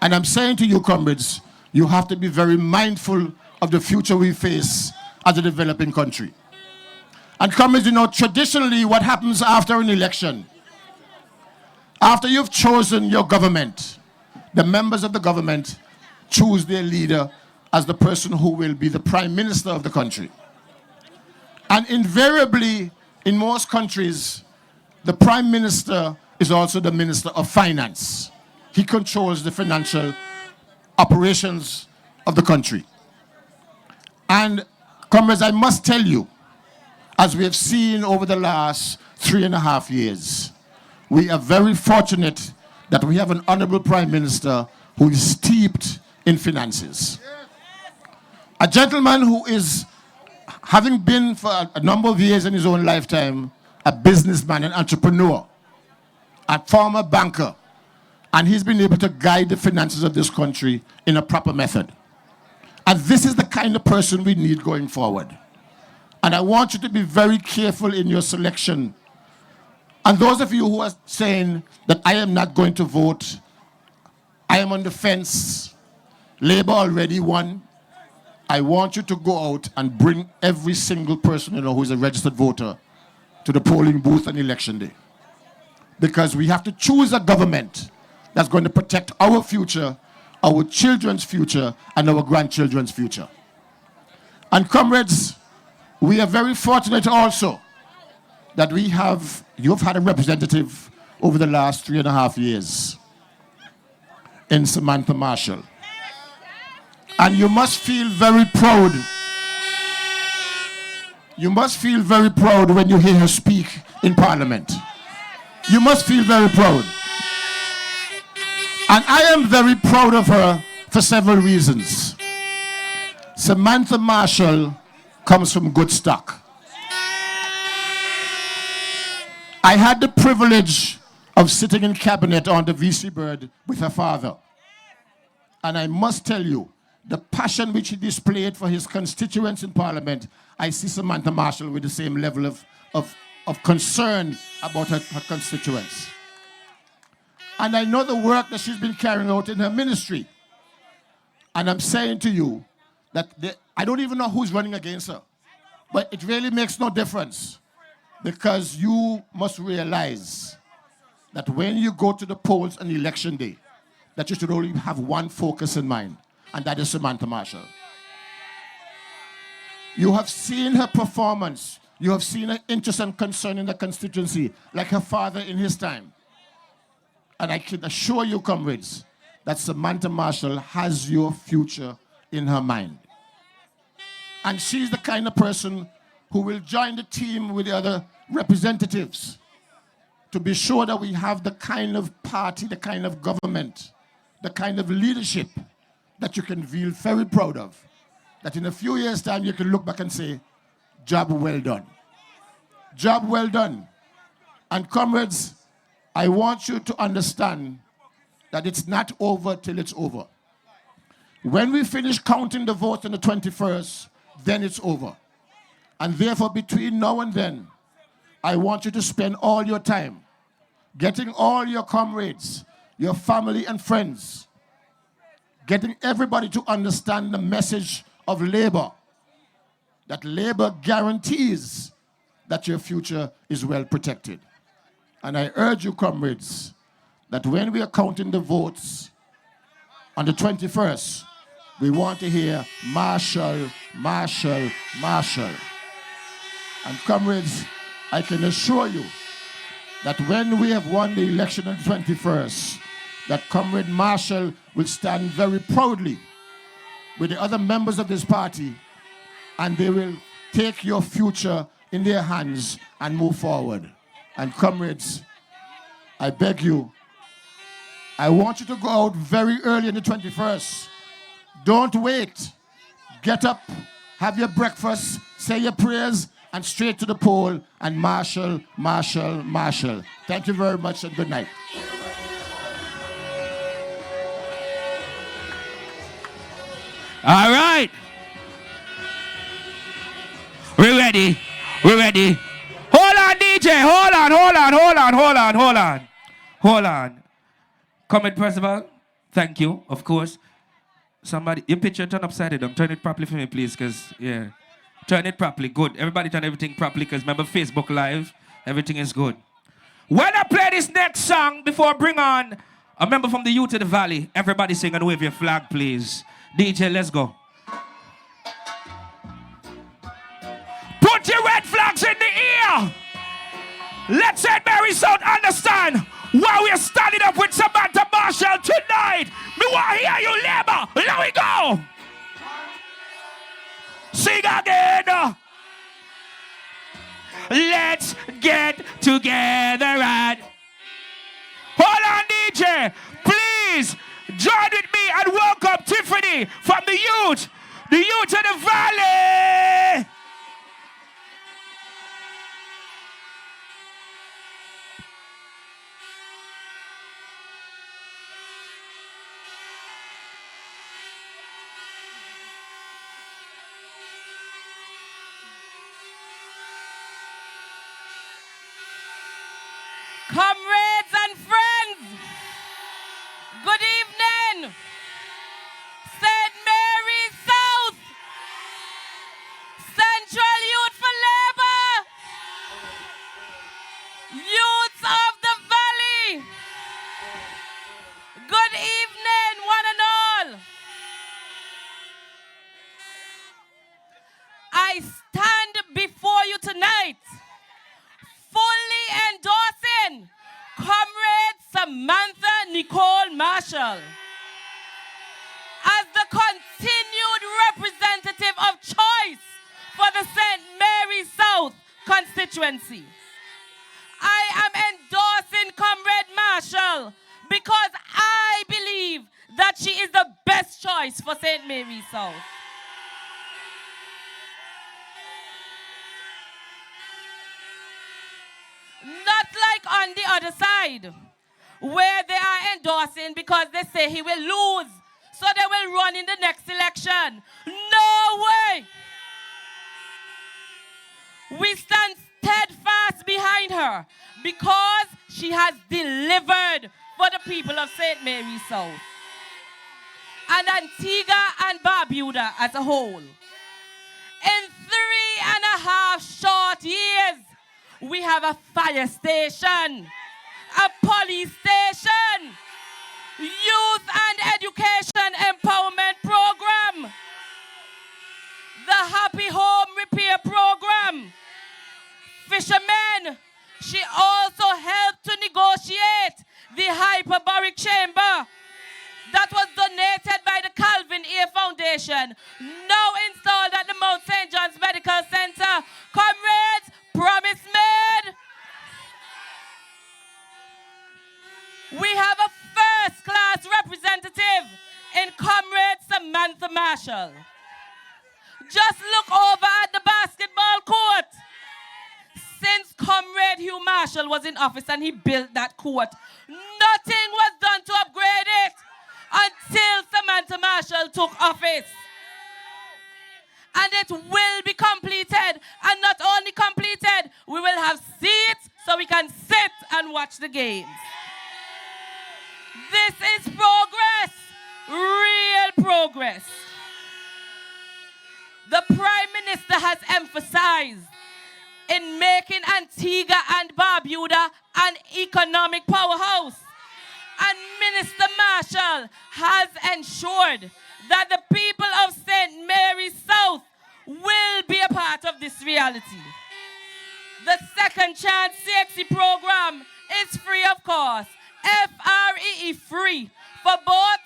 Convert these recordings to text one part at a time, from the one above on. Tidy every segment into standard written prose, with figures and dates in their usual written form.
And I'm saying to you, comrades, you have to be very mindful of the future we face as a developing country. And comrades, traditionally what happens after an election, after you've chosen your government, the members of the government choose their leader as the person who will be the prime minister of the country. And invariably, in most countries, the prime minister is also the minister of finance. He controls the financial operations of the country. And comrades, I must tell you, as we have seen over the last 3.5 years, we are very fortunate that we have an honorable prime minister who is steeped in finances. A gentleman who is, having been for a number of years in his own lifetime, a businessman, an entrepreneur, a former banker, and he's been able to guide the finances of this country in a proper method. And this is the kind of person we need going forward. And I want you to be very careful in your selection. And those of you who are saying that I am not going to vote, I am on the fence, Labour already won, I want you to go out and bring every single person who is a registered voter to the polling booth on election day. Because we have to choose a government that's going to protect our future, our children's future, and our grandchildren's future. And comrades, we are very fortunate also that you've had a representative over the last 3.5 years in Samantha Marshall. And you must feel very proud. You must feel very proud when you hear her speak in Parliament. You must feel very proud. And I am very proud of her for several reasons. Samantha Marshall comes from good stock. I had the privilege of sitting in cabinet under VC Bird with her father. And I must tell you, the passion which he displayed for his constituents in Parliament, I see Samantha Marshall with the same level of concern about her constituents. And I know the work that she's been carrying out in her ministry. And I'm saying to you that I don't even know who's running against her. But it really makes no difference. Because you must realize that when you go to the polls on election day, that you should only have one focus in mind, and that is Samantha Marshall. You have seen her performance. You have seen her interest and concern in the constituency, like her father in his time. And I can assure you, comrades, that Samantha Marshall has your future in her mind. And she's the kind of person who will join the team with the other representatives to be sure that we have the kind of party, the kind of government, the kind of leadership that you can feel very proud of. That in a few years' time you can look back and say, job well done. Job well done. And comrades, I want you to understand that it's not over till it's over. When we finish counting the votes on the 21st, then it's over. And therefore, between now and then, I want you to spend all your time getting all your comrades, your family and friends, getting everybody to understand the message of Labour, that Labour guarantees that your future is well protected. And I urge you, comrades, that when we are counting the votes on the 21st, we want to hear Marshall, Marshall, Marshall. And comrades, I can assure you that when we have won the election on the 21st, that Comrade Marshall will stand very proudly with the other members of this party, and they will take your future in their hands and move forward. And comrades, I beg you, I want you to go out very early on the 21st. Don't wait. Get up, have your breakfast, say your prayers, and straight to the poll, and Marshall, Marshall, Marshall. Thank you very much and good night. All right. We're ready. We're ready. Hold on, DJ. Hold on. Hold on. Comrade Percival, Thank you, of course. Somebody, your picture turn upside down. Turn it properly for me, please, because, yeah. Turn it properly. Good. Everybody turn everything properly, because remember, Facebook Live, everything is good. When I play this next song, before I bring on a member from the Youth of the Valley, everybody sing and wave your flag, please. DJ, let's go. Put your red flags in the air. Let St. Mary's South understand why we are standing up with Samantha Marshall tonight. Me want to hear you, labor. Here we go. Sing again. Let's get together and hold on, DJ. Please join with me and welcome Tiffany from the Youth of the Valley. Comrades and friends, good evening. St. Mary's South, Central Youth for Labour, Youths of the Valley, good evening one and all. I stand before you tonight fully endorsing Comrade Samantha Nicole Marshall as the continued representative of choice for the St. Mary's South constituency. I am endorsing Comrade Marshall because I believe that she is the best choice for St. Mary's South. Not like on the other side, where they are endorsing because they say he will lose, so they will run in the next election. No way! We stand steadfast behind her because she has delivered for the people of St. Mary's South and Antigua and Barbuda as a whole. In 3.5 short years, we have a fire station, a police station, youth and education empowerment program, the Happy Home Repair program. Fishermen, she also helped to negotiate the hyperbaric chamber that was donated by the Calvin A Foundation, now installed at the Mount St. John's Medical Center. Comrades, promise made. We have a first-class representative in Comrade Samantha Marshall. Just look over at the basketball court. Since Comrade Hugh Marshall was in office and he built that court, nothing was done to upgrade it until Samantha Marshall took office. And it will be completed. And not only completed, we will have seats so we can sit and watch the games. This is progress, real progress. The Prime Minister has emphasized in making Antigua and Barbuda an economic powerhouse. And Minister Marshall has ensured that the people of St. Mary's South will be a part of this reality. The Second Chance CXC program is free of cost, FREE free, for both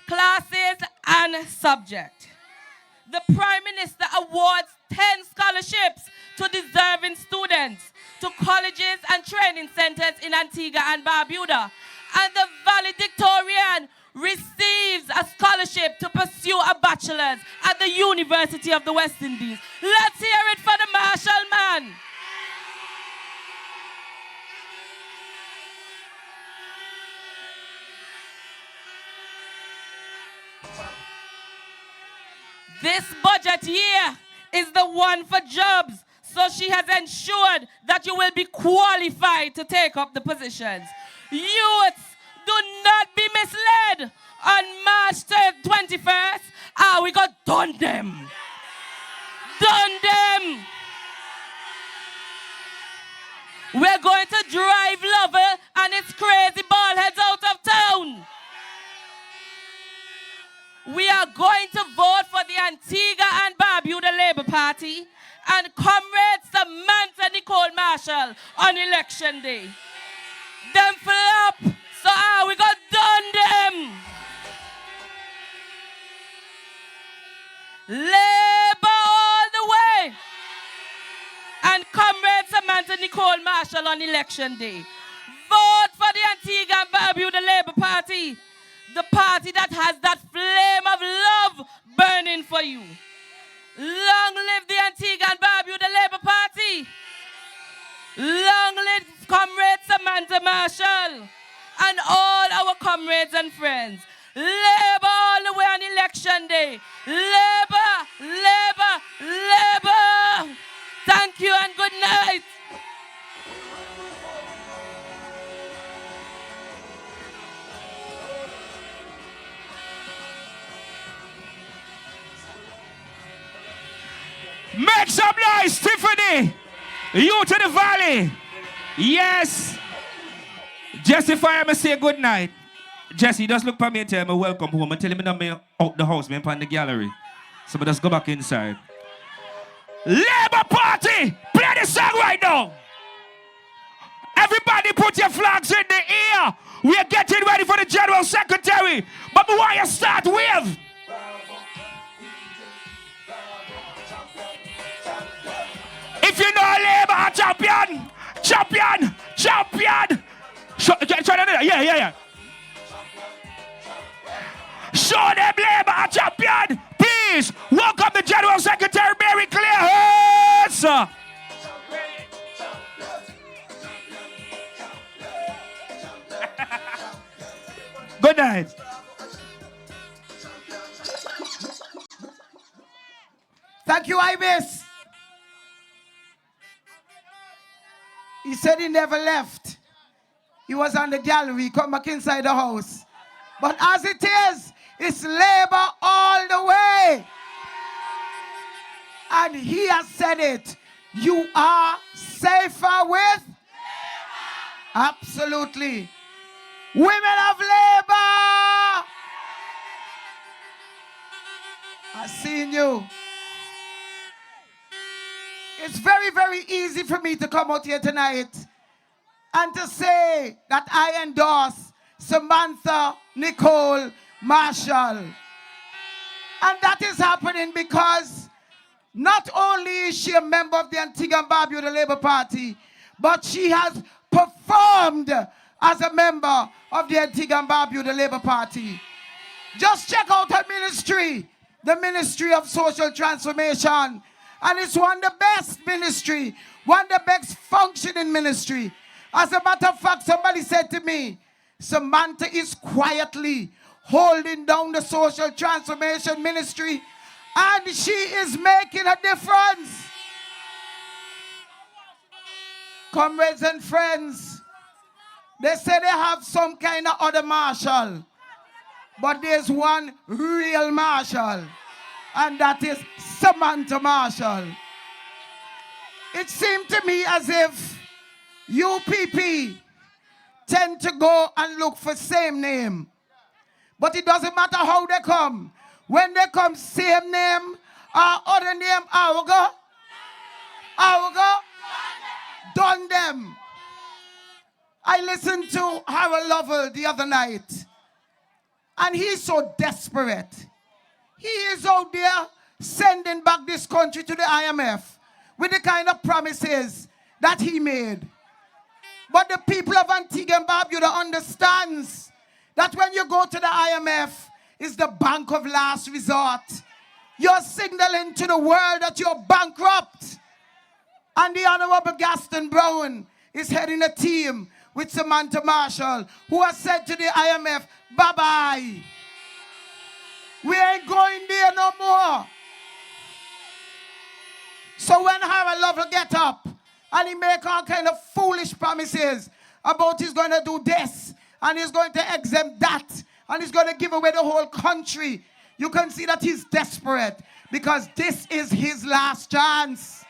classes and subject. The Prime Minister awards 10 scholarships to deserving students to colleges and training centers in Antigua and Barbuda. And the valedictorian receives a scholarship to pursue a bachelor's at the University of the West Indies. Let's hear it for the Marshall man. This budget year is the one for jobs, so she has ensured that you will be qualified to take up the positions. Youths, do not be misled on March 21st, we got done them. Done them. We're going to drive Lovell and its crazy ball heads out of town. We are going to vote for the Antigua and Barbuda Labour Party and Comrade Samantha Nicole Marshall on election day. Them flop, so we got done them. Labour all the way. And Comrade Samantha Nicole Marshall on election day. Vote for the Antigua and Barbuda Labour Party. The party that has that flame of love burning for you. Long live the Antigua and Barbuda Labour Party. Long live Comrade Samantha Marshall and all our comrades and friends. Labour all the way on election day. Labour, Labour, Labour. Thank you and good night. Make some noise, Tiffany. You to the valley. Yes. Jesse, if I say good night. Jesse, just look for me and tell me welcome home. And tell him I'm out the house, man, in the gallery. So we just go back inside. Labour Party, play the song right now. Everybody put your flags in the air. We are getting ready for the General Secretary. But we want to start with... If you know Labour champion, champion, champion. Yeah. Show them Labour champion. Please welcome the General Secretary, Mary Claire Hurst. Good night. Thank you, Ibis. He said he never left. He was on the gallery, come back inside the house. But as it is, it's Labour all the way. And he has said it. You are safer with Labour. Absolutely. Women of Labour. I've seen you. It's very, very easy for me to come out here tonight and to say that I endorse Samantha Nicole Marshall. And that is happening because not only is she a member of the Antigua and Barbuda Labour Party, but she has performed as a member of the Antigua and Barbuda Labour Party. Just check out her ministry, the Ministry of Social Transformation. And it's one of the best ministry, one of the best functioning ministry. As a matter of fact, somebody said to me, Samantha is quietly holding down the social transformation ministry, and she is making a difference. Comrades and friends, they say they have some kind of other marshal, but there's one real marshal, and that is Samantha Marshall. It seemed to me as if UPP tend to go and look for same name. But it doesn't matter how they come. When they come same name or other name, I will go, done them. I listened to Harold Lovell the other night, and he's so desperate. He is out there sending back this country to the IMF with the kind of promises that he made. But the people of Antigua and Barbuda understands that when you go to the IMF, it's the bank of last resort. You're signaling to the world that you're bankrupt. And the Honorable Gaston Brown is heading a team with Samantha Marshall, who has said to the IMF, bye-bye. We ain't going there no more. So when Harold Lovell get up and he make all kind of foolish promises about he's going to do this and he's going to exempt that and he's going to give away the whole country. You can see that he's desperate because this is his last chance.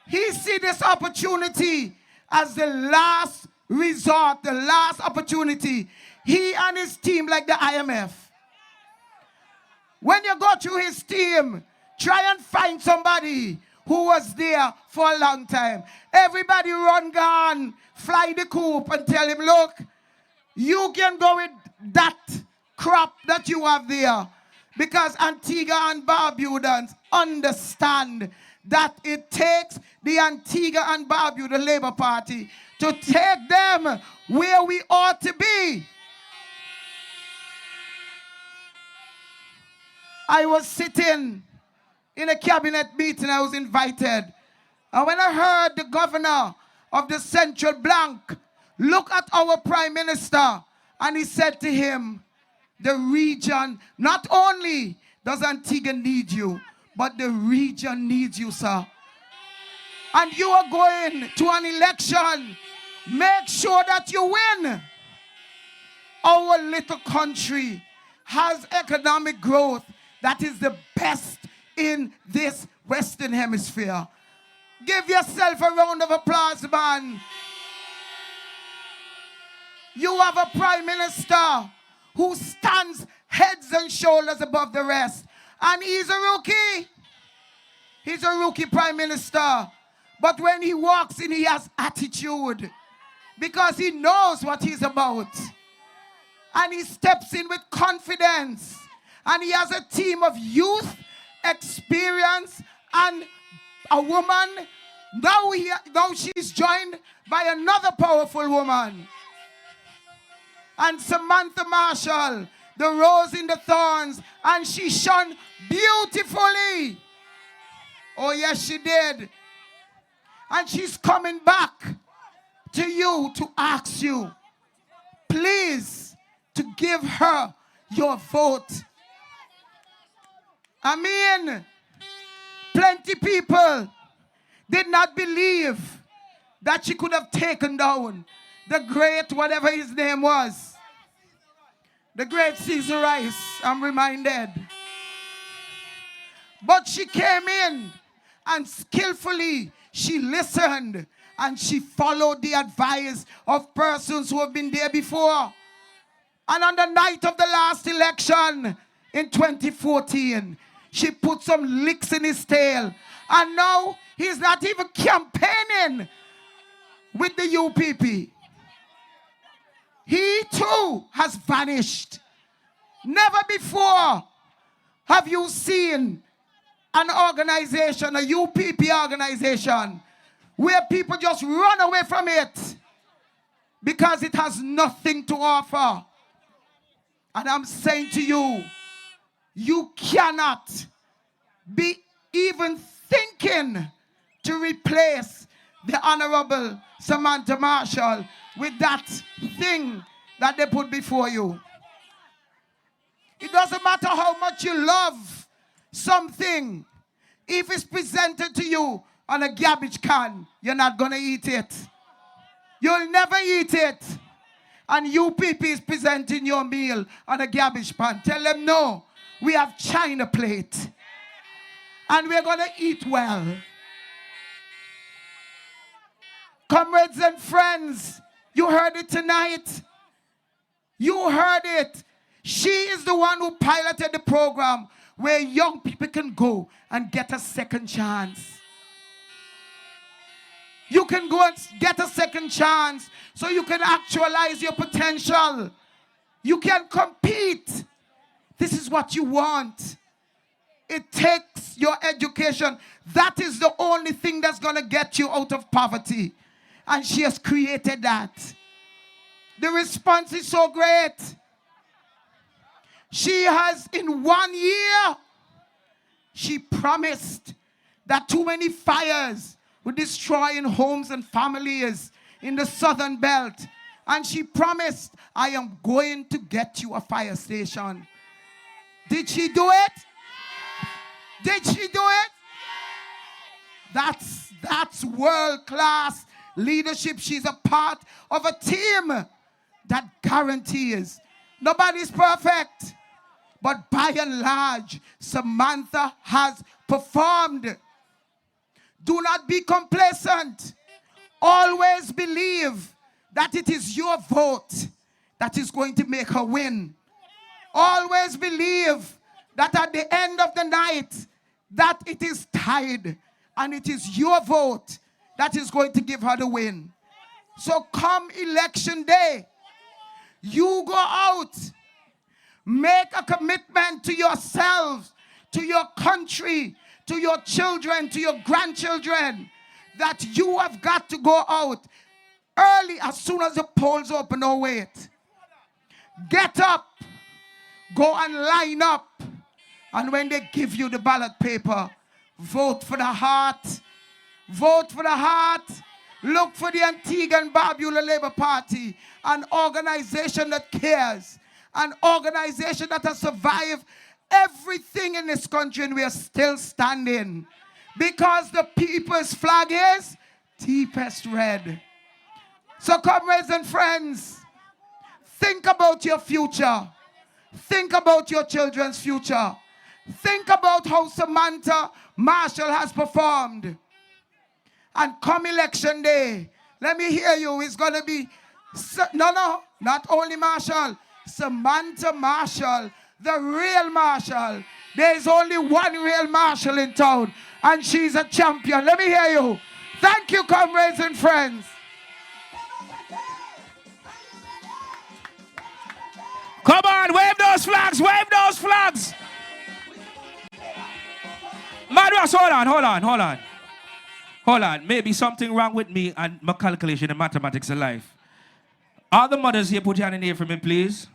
He sees this opportunity as the last resort, the last opportunity. He and his team, like the IMF. When you go through his team, try and find somebody who was there for a long time. Everybody run gone, fly the coop and tell him, look, you can go with that crop that you have there. Because Antigua and Barbudans understand that it takes the Antigua and Barbuda Labour Party to take them where we ought to be. I was sitting in a cabinet meeting, I was invited. And when I heard the governor of the Central Bank look at our Prime Minister, and he said to him, the region, not only does Antigua need you, but the region needs you, sir. And you are going to an election. Make sure that you win. Our little country has economic growth that is the best in this Western Hemisphere. Give yourself a round of applause, man. You have a Prime Minister who stands heads and shoulders above the rest. And he's a rookie. He's a rookie Prime Minister. But when he walks in, he has attitude. Because he knows what he's about. And he steps in with confidence. And he has a team of youth, experience, and a woman. Now she's joined by another powerful woman. And Samantha Marshall, the rose in the thorns, and she shone beautifully. Oh, yes, she did. And she's coming back to you to ask you, please, to give her your vote. I mean, plenty people did not believe that she could have taken down the great, whatever his name was. The great Caesar Rice, I'm reminded. But she came in and skillfully she listened and she followed the advice of persons who have been there before. And on the night of the last election in 2014, she put some licks in his tail. And now he's not even campaigning with the UPP. He too has vanished. Never before have you seen an organization, a UPP organization, where people just run away from it because it has nothing to offer. And I'm saying to you, you cannot be even thinking to replace the Honorable Samantha Marshall with that thing that they put before you. It doesn't matter how much you love something. If it's presented to you on a garbage can, you're not going to eat it. You'll never eat it. And UPP is presenting your meal on a garbage pan. Tell them, no, we have China plate. And we're going to eat well. Comrades and friends, you heard it tonight. You heard it. She is the one who piloted the program where young people can go and get a second chance. You can go and get a second chance so you can actualize your potential. You can compete. This is what you want. It takes your education. That is the only thing that's going to get you out of poverty. And she has created that. The response is so great. She has, in 1 year, she promised that too many fires would destroy homes and families in the southern belt. And she promised, I am going to get you a fire station. Did she do it? Did she do it? That's world-class leadership. She's a part of a team that guarantees. Nobody's perfect. But by and large, Samantha has performed. Do not be complacent. Always believe that it is your vote that is going to make her win. Always believe that at the end of the night, that it is tied and it is your vote that is going to give her the win. So come election day, you go out, make a commitment to yourselves, to your country, to your children, to your grandchildren, that you have got to go out early as soon as the polls open. No, wait. Get up, go and line up, and when they give you the ballot paper, vote for the heart. Vote for the heart. Look for the Antigua and Barbuda Labour Party, an organization that cares, an organization that has survived everything in this country, and we are still standing because the people's flag is deepest red. So comrades and friends, think about your future. Think about your children's future. Think about how Samantha Marshall has performed. And come election day, let me hear you, it's going to be, not only Marshall, Samantha Marshall, the real Marshall. There is only one real Marshall in town, and she's a champion. Let me hear you. Thank you, comrades and friends. Come on, wave those flags, wave those flags. Madras, hold on. Maybe something wrong with me and my calculation in mathematics of life. All the mothers here, put your hand in here for me, please.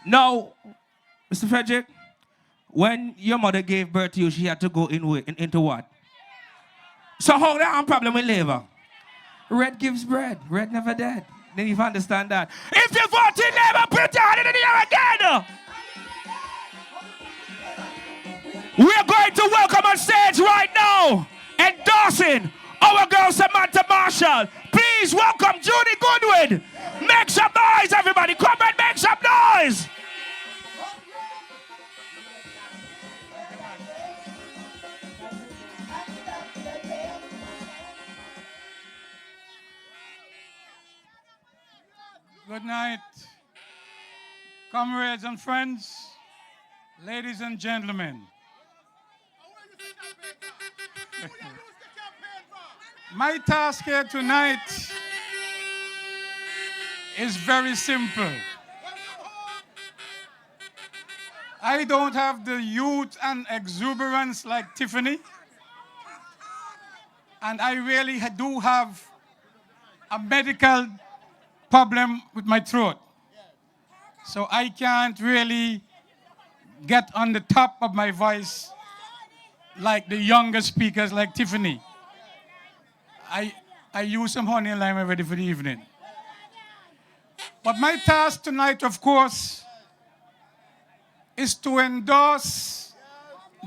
Now, Mr. Frederick, when your mother gave birth to you, she had to go into what? So how that problem with labor? Red gives bread, red never dead. Then you understand that. If you vote in labor, put your hand in the air again. We're going to welcome on stage right now, endorsing our girl Samantha Marshall. Please welcome Judy Goodwin. Make some noise, everybody. Come and make some noise. Good night, comrades and friends, ladies and gentlemen. My task here tonight is very simple. I don't have the youth and exuberance like Tiffany, and I really do have a medical problem with my throat. So I can't really get on the top of my voice like the younger speakers like Tiffany. I use some honey and lime already for the evening. But my task tonight, of course, is to endorse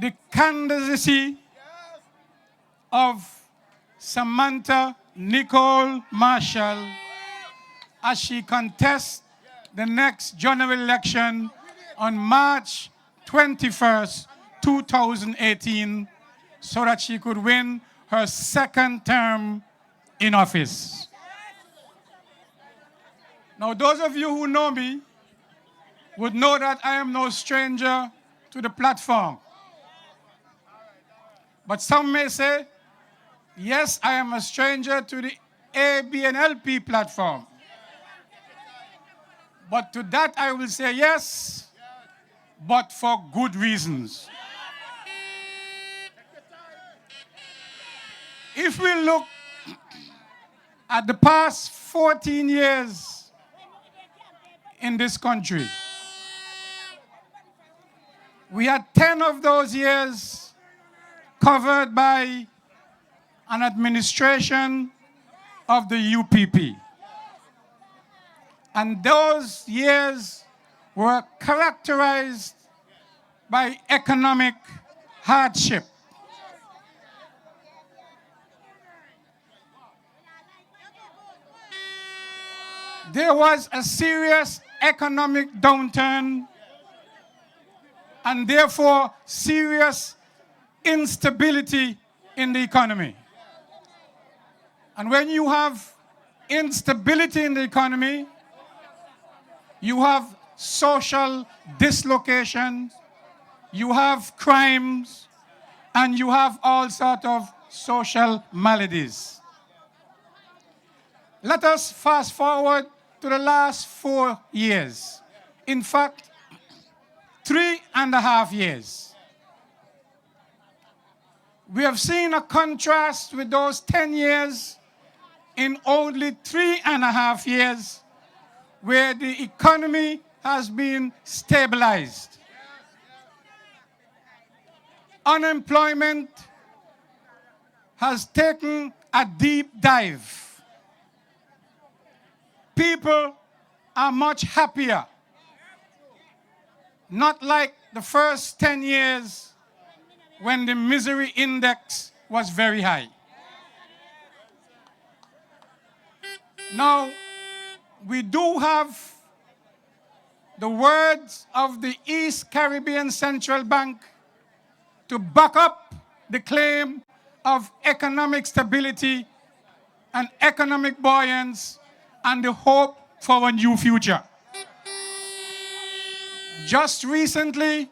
the candidacy of Samantha Nicole Marshall as she contests the next general election on March 21st, 2018, so that she could win her second term in office. Now, those of you who know me would know that I am no stranger to the platform. But some may say, yes, I am a stranger to the ABLP platform. But to that I will say yes, but for good reasons. If we look at the past 14 years in this country, we had 10 of those years covered by an administration of the UPP. And those years were characterized by economic hardship. there was a serious economic downturn and therefore serious instability in the economy. And when you have instability in the economy, you have social dislocation, you have crimes, and you have all sorts of social maladies. Let us fast forward to the last 4 years. In fact, 3.5 years. We have seen a contrast with those 10 years in only 3.5 years, where the economy has been stabilized. Unemployment has taken a deep dive. People are much happier. Not like the first 10 years when the misery index was very high. Now, we do have the words of the East Caribbean Central Bank to back up the claim of economic stability and economic buoyancy and the hope for a new future. Just recently,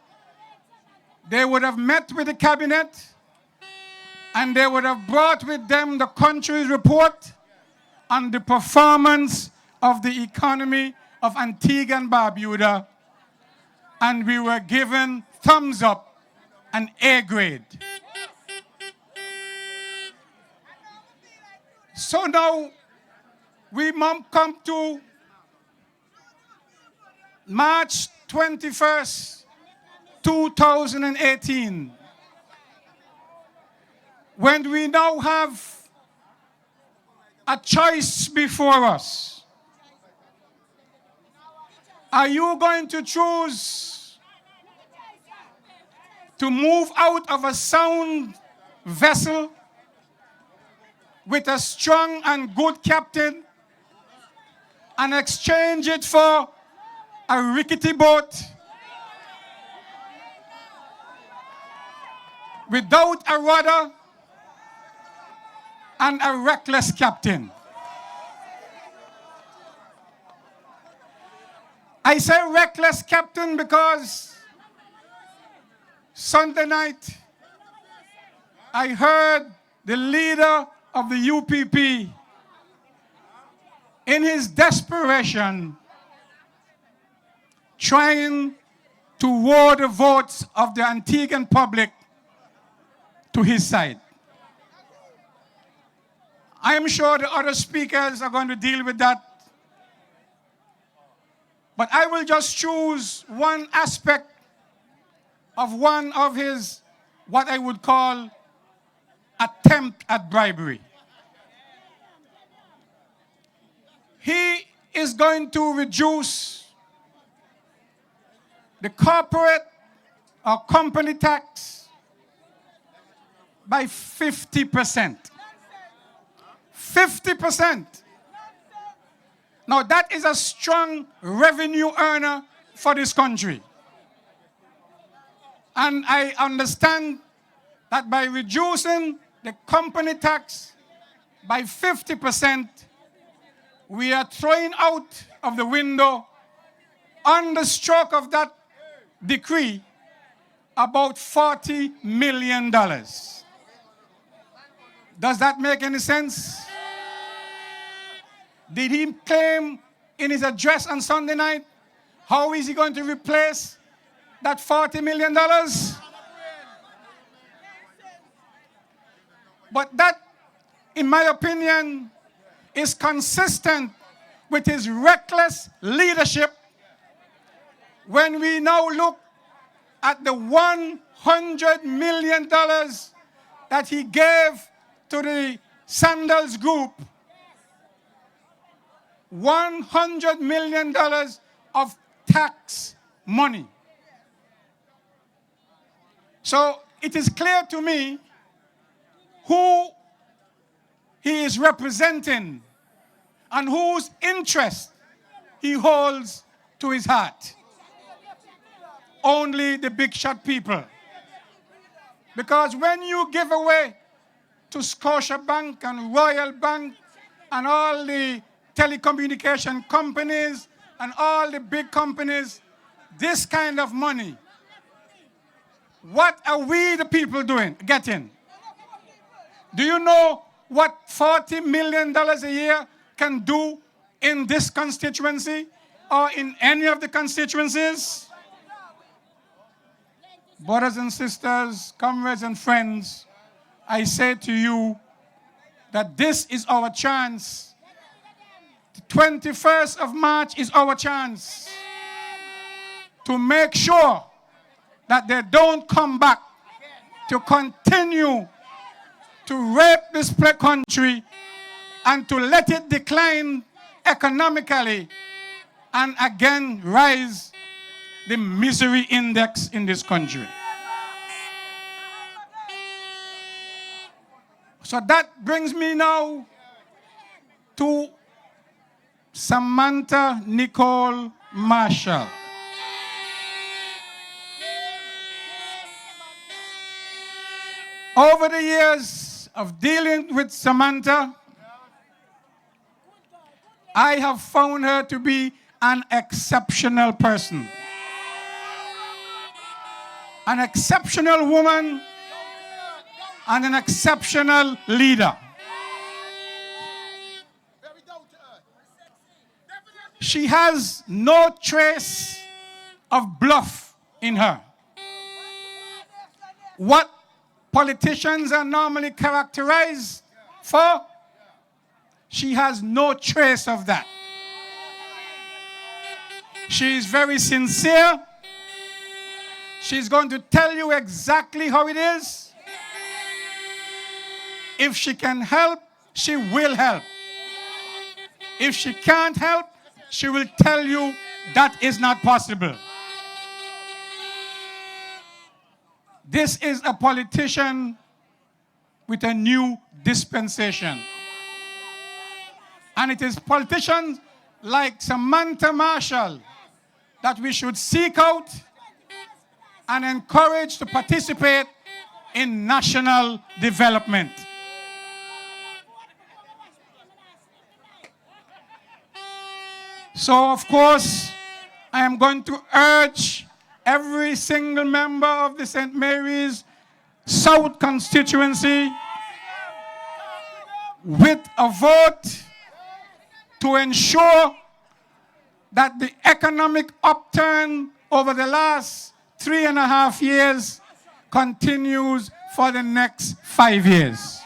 they would have met with the cabinet and they would have brought with them the country's report on the performance of the economy of Antigua and Barbuda, and we were given thumbs up and A grade. So now we come to March 21st, 2018, when we now have a choice before us. Are you going to choose to move out of a sound vessel with a strong and good captain and exchange it for a rickety boat without a rudder and a reckless captain? I say reckless captain because Sunday night I heard the leader of the UPP in his desperation trying to woo the votes of the Antiguan public to his side. I am sure the other speakers are going to deal with that. But I will just choose one aspect of one of his, what I would call, attempt at bribery. He is going to reduce the corporate or company tax by 50%. 50%. Now that is a strong revenue earner for this country. And I understand that by reducing the company tax by 50%, we are throwing out of the window, on the stroke of that decree, about $40 million. Does that make any sense? Did he claim in his address on Sunday night, how is he going to replace that $40 million? But that, in my opinion, is consistent with his reckless leadership when we now look at the $100 million that he gave to the Sandals Group. $100 million of tax money. So it is clear to me who he is representing and whose interest he holds to his heart. Only the big shot people. Because when you give away to Scotiabank and Royal Bank and all the telecommunication companies and all the big companies this kind of money, what are we the people getting? Do you know what $40 million a year can do in this constituency or in any of the constituencies? Brothers and sisters, comrades and friends, I say to you that this is our chance. The 21st of March is our chance to make sure that they don't come back to continue to rape this country and to let it decline economically and again rise the misery index in this country. So that brings me now to Samantha Nicole Marshall. Over the years of dealing with Samantha, I have found her to be an exceptional person. An exceptional woman and an exceptional leader. She has no trace of bluff in her. What politicians are normally characterized for, she has no trace of that. She is very sincere. She's going to tell you exactly how it is. If she can help, she will help. If she can't help, she will tell you that is not possible. This is a politician with a new dispensation. And it is politicians like Samantha Marshall that we should seek out and encourage to participate in national development. So, of course, I am going to urge every single member of the St. Mary's South constituency with a vote to ensure that the economic upturn over the last 3.5 years continues for the next 5 years.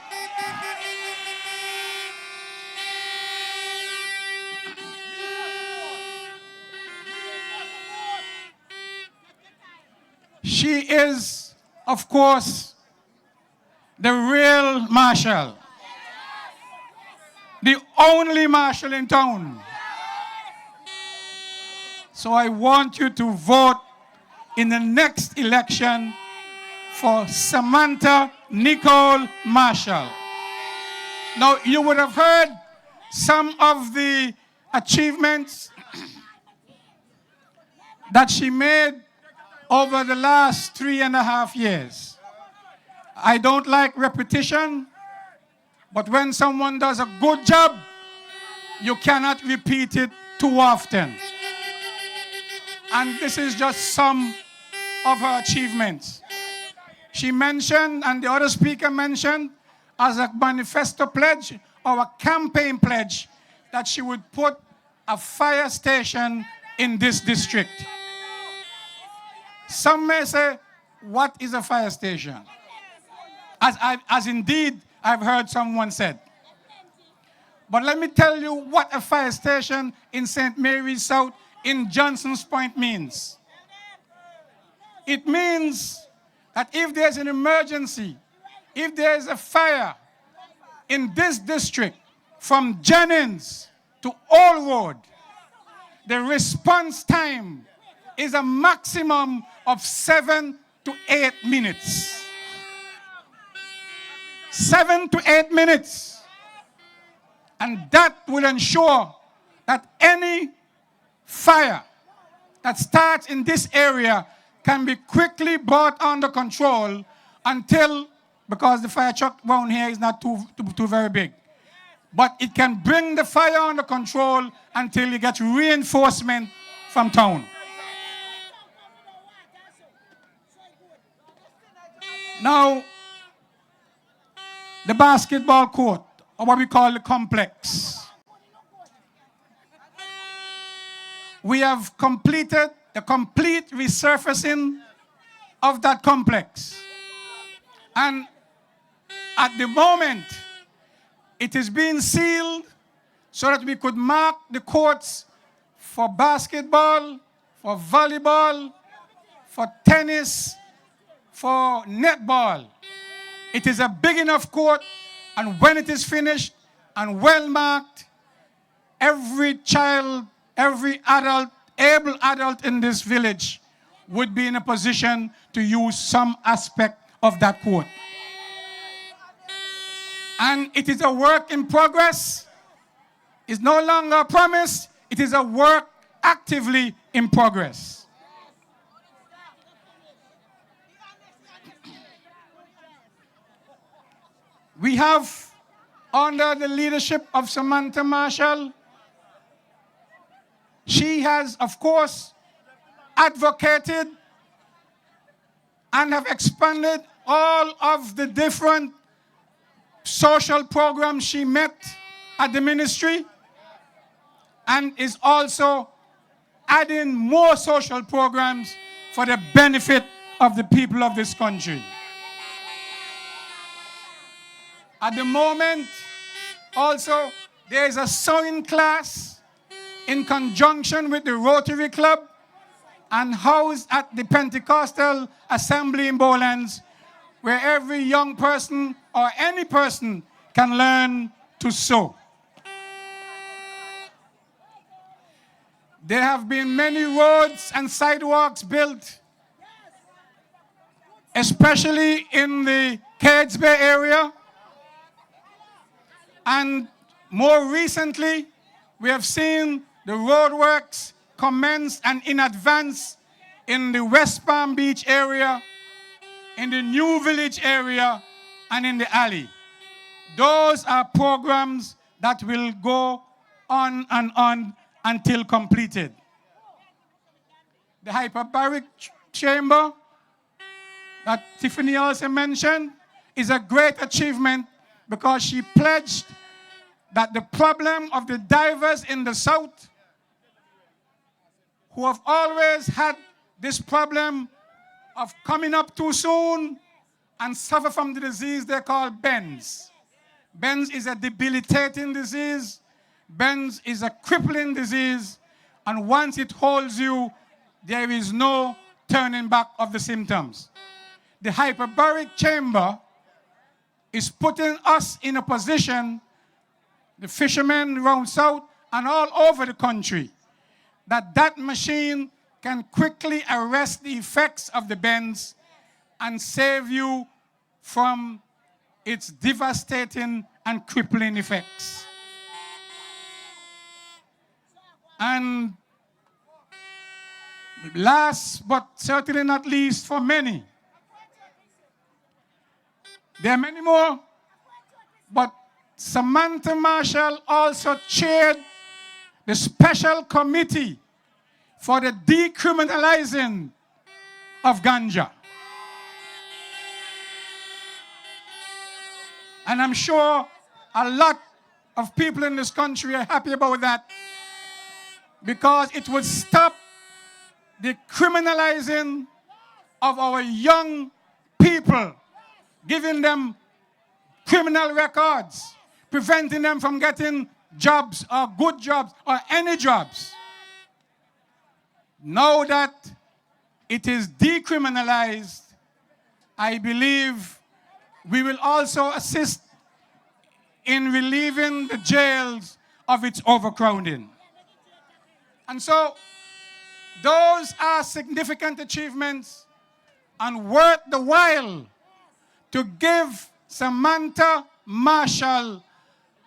She is, of course, the real Marshall, the only Marshall in town. So I want you to vote in the next election for Samantha Nicole Marshall. Now, you would have heard some of the achievements that she made over the last 3.5 years. I don't like repetition, but when someone does a good job, you cannot repeat it too often. And this is just some of her achievements. She mentioned, and the other speaker mentioned, as a manifesto pledge or a campaign pledge, that she would put a fire station in this district. Some may say, what is a fire station? As indeed I've heard someone said. But let me tell you what a fire station in St. Mary's South in Johnson's Point means. It means that if there's an emergency, if there's a fire in this district from Jennings to Old Road, the response time is a maximum of 7 to 8 minutes. 7 to 8 minutes. And that will ensure that any fire that starts in this area can be quickly brought under control until, because the fire truck around here is not too very big, but it can bring the fire under control until you get reinforcement from town. Now, the basketball court, or what we call the complex. We have completed the complete resurfacing of that complex. And at the moment, it is being sealed so that we could mark the courts for basketball, for volleyball, for tennis, for netball. It is a big enough court, and when it is finished and well marked, every child, every adult, able adult in this village would be in a position to use some aspect of that court. And it is a work in progress. It's no longer a promise. It is a work actively in progress. We have, under the leadership of Samantha Marshall, she has, of course, advocated and have expanded all of the different social programs she met at the ministry, and is also adding more social programs for the benefit of the people of this country. At the moment, also, there is a sewing class in conjunction with the Rotary Club and housed at the Pentecostal Assembly in Bowlands, where every young person or any person can learn to sew. There have been many roads and sidewalks built, especially in the Cades Bay area. And more recently, we have seen the roadworks commence and in advance in the West Palm Beach area, in the New Village area, and in the alley. Those are programs that will go on and on until completed. The hyperbaric chamber that Tiffany also mentioned is a great achievement, because she pledged that the problem of the divers in the South, who have always had this problem of coming up too soon and suffer from the disease they call bends. Bends is a debilitating disease. Bends is a crippling disease. And once it holds you, there is no turning back of the symptoms. The hyperbaric chamber is putting us in a position, the fishermen around south and all over the country, that machine can quickly arrest the effects of the bends and save you from its devastating and crippling effects. And last but certainly not least for many, there are many more, but Samantha Marshall also chaired the special committee for the decriminalizing of ganja. And I'm sure a lot of people in this country are happy about that, because it would stop the criminalizing of our young people, giving them criminal records, preventing them from getting jobs or good jobs or any jobs. Now that it is decriminalized, I believe we will also assist in relieving the jails of its overcrowding. And so, those are significant achievements and worth the while to give Samantha Marshall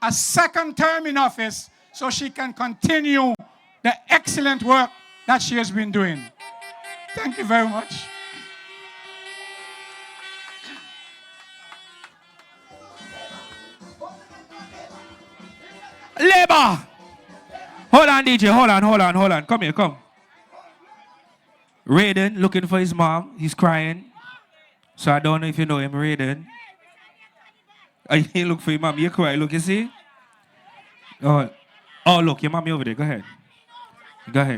a second term in office so she can continue the excellent work that she has been doing. Thank you very much. Labor! Hold on, DJ. Hold on. Come here, come. Raiden looking for his mom. He's crying. So I don't know if you know him, Raiden. He look for your mom. You cry. Look, you see? Oh, look, your mommy over there. Go ahead.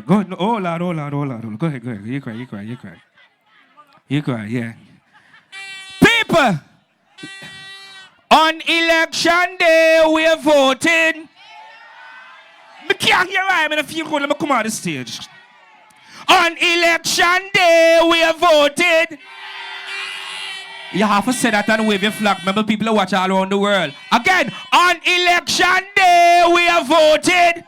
Go. No, oh, Lord. Go ahead. You cry, yeah. People! On election day, we're voting. I can't hear I'm in a few good. Let me come on the stage. On election day, we are voted. You have to say that and wave your flag. Remember, people are watching all around the world. Again, on election day, we are voted.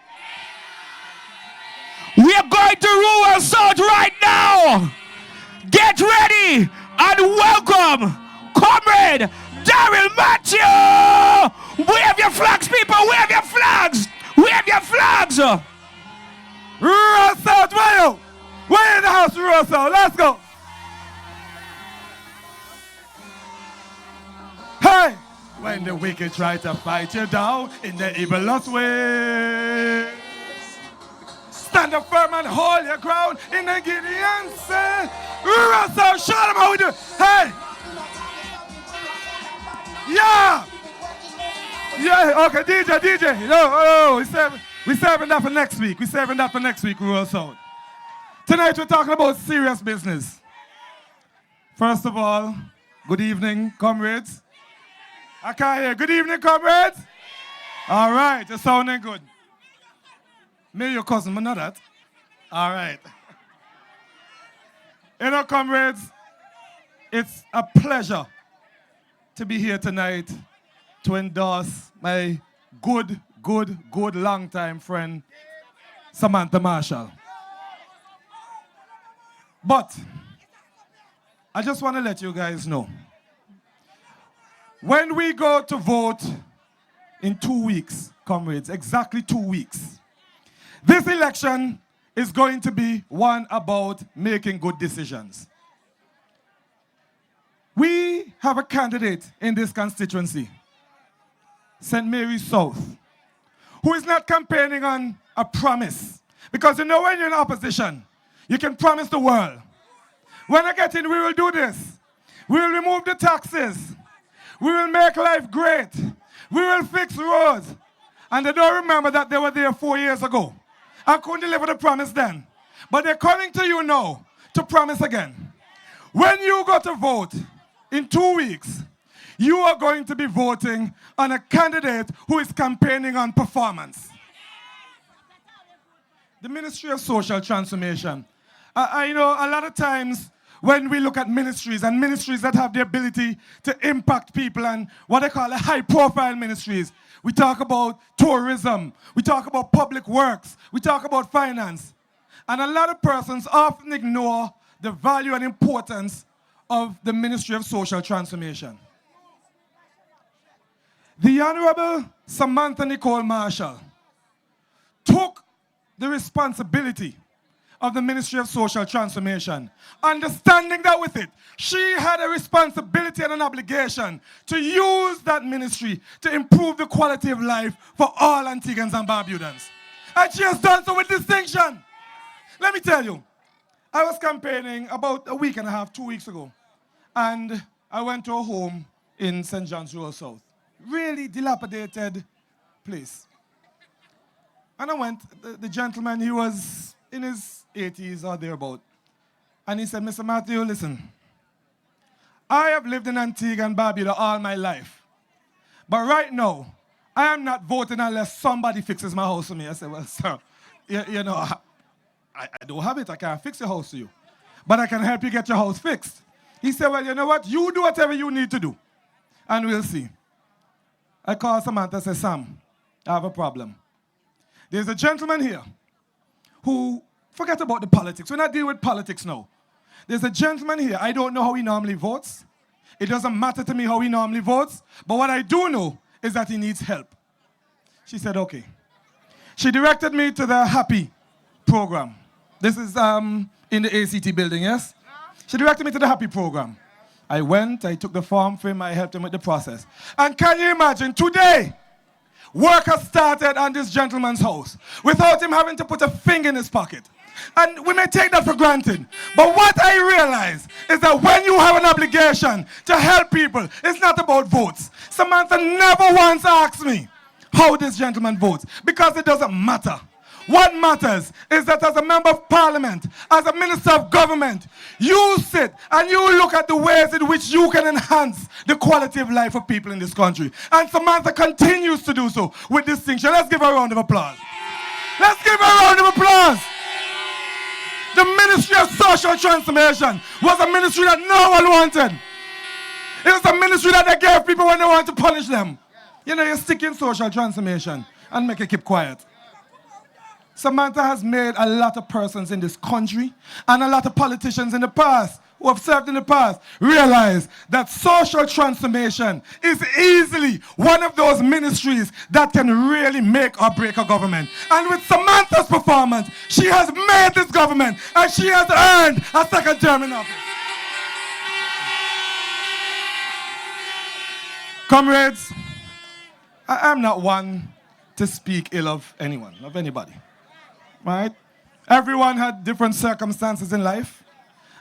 We are going to rule South right now. Get ready and welcome, Comrade Daryl Matthew. Wave your flags, people. Wave your flags. Wave your flags! Rural South, where you? We're in the house, Rural South. Let's go. Hey! When the wicked try to fight you down in the evilest way, stand up firm and hold your ground in the Gideon say. Rural South, show them how we do it. Hey! Yeah! Yeah, okay, DJ. No, we're serving that for next week. Rural South. Tonight we're talking about serious business. First of all, good evening, comrades. I can't hear. Good evening, comrades. All right, you're sounding good. Me, your cousin, but not that. All right. You know, comrades, it's a pleasure to be here tonight to endorse my good long-time friend, Samantha Marshall. But I just want to let you guys know, when we go to vote in 2 weeks, comrades, exactly 2 weeks, this election is going to be one about making good decisions. We have a candidate in this constituency, St. Mary's South, who is not campaigning on a promise. Because you know when you're in opposition, you can promise the world. When I get in, we will do this. We will remove the taxes. We will make life great. We will fix roads. And they don't remember that they were there 4 years ago. I couldn't deliver the promise then. But they're coming to you now to promise again. When you go to vote in 2 weeks, you are going to be voting on a candidate who is campaigning on performance. The Ministry of Social Transformation. You know, a lot of times when we look at ministries and ministries that have the ability to impact people and what they call high-profile ministries, we talk about tourism, we talk about public works, we talk about finance. And a lot of persons often ignore the value and importance of the Ministry of Social Transformation. The Honorable Samantha Nicole Marshall took the responsibility of the Ministry of Social Transformation, understanding that with it, she had a responsibility and an obligation to use that ministry to improve the quality of life for all Antiguans and Barbudans. And she has done so with distinction. Let me tell you, I was campaigning about a week and a half, 2 weeks ago, and I went to a home in St. John's Rural South. Really dilapidated place. And I went, the gentleman, he was in his 80s or thereabout. And he said, Mr. Matthew, listen, I have lived in Antigua and Barbuda all my life. But right now, I am not voting unless somebody fixes my house for me. I said, well, sir, you know, I don't have it. I can't fix your house for you. But I can help you get your house fixed. He said, well, you know what? You do whatever you need to do. And we'll see. I called Samantha and said, Sam, I have a problem. There's a gentleman here who, forget about the politics. We're not dealing with politics now. There's a gentleman here. I don't know how he normally votes. It doesn't matter to me how he normally votes. But what I do know is that he needs help. She said, okay. She directed me to the Happy program. This is in the ACT building, yes? She directed me to the happy program. I went, I took the form for him, I helped him with the process. And can you imagine, today, work has started on this gentleman's house without him having to put a finger in his pocket. And we may take that for granted. But what I realize is that when you have an obligation to help people, it's not about votes. Samantha never once asked me how this gentleman votes, because it doesn't matter. What matters is that as a member of parliament, as a minister of government, you sit and you look at the ways in which you can enhance the quality of life of people in this country. And Samantha continues to do so with distinction. Let's give her a round of applause. Let's give her a round of applause. The Ministry of Social Transformation was a ministry that no one wanted. It was a ministry that they gave people when they want to punish them. You know, you stick in social transformation and make it keep quiet. Samantha has made a lot of persons in this country and a lot of politicians in the past who have served in the past realize that social transformation is easily one of those ministries that can really make or break a government. And with Samantha's performance, she has made this government and she has earned a second term in office. Comrades, I am not one to speak ill of anyone, of anybody. Right? Everyone had different circumstances in life,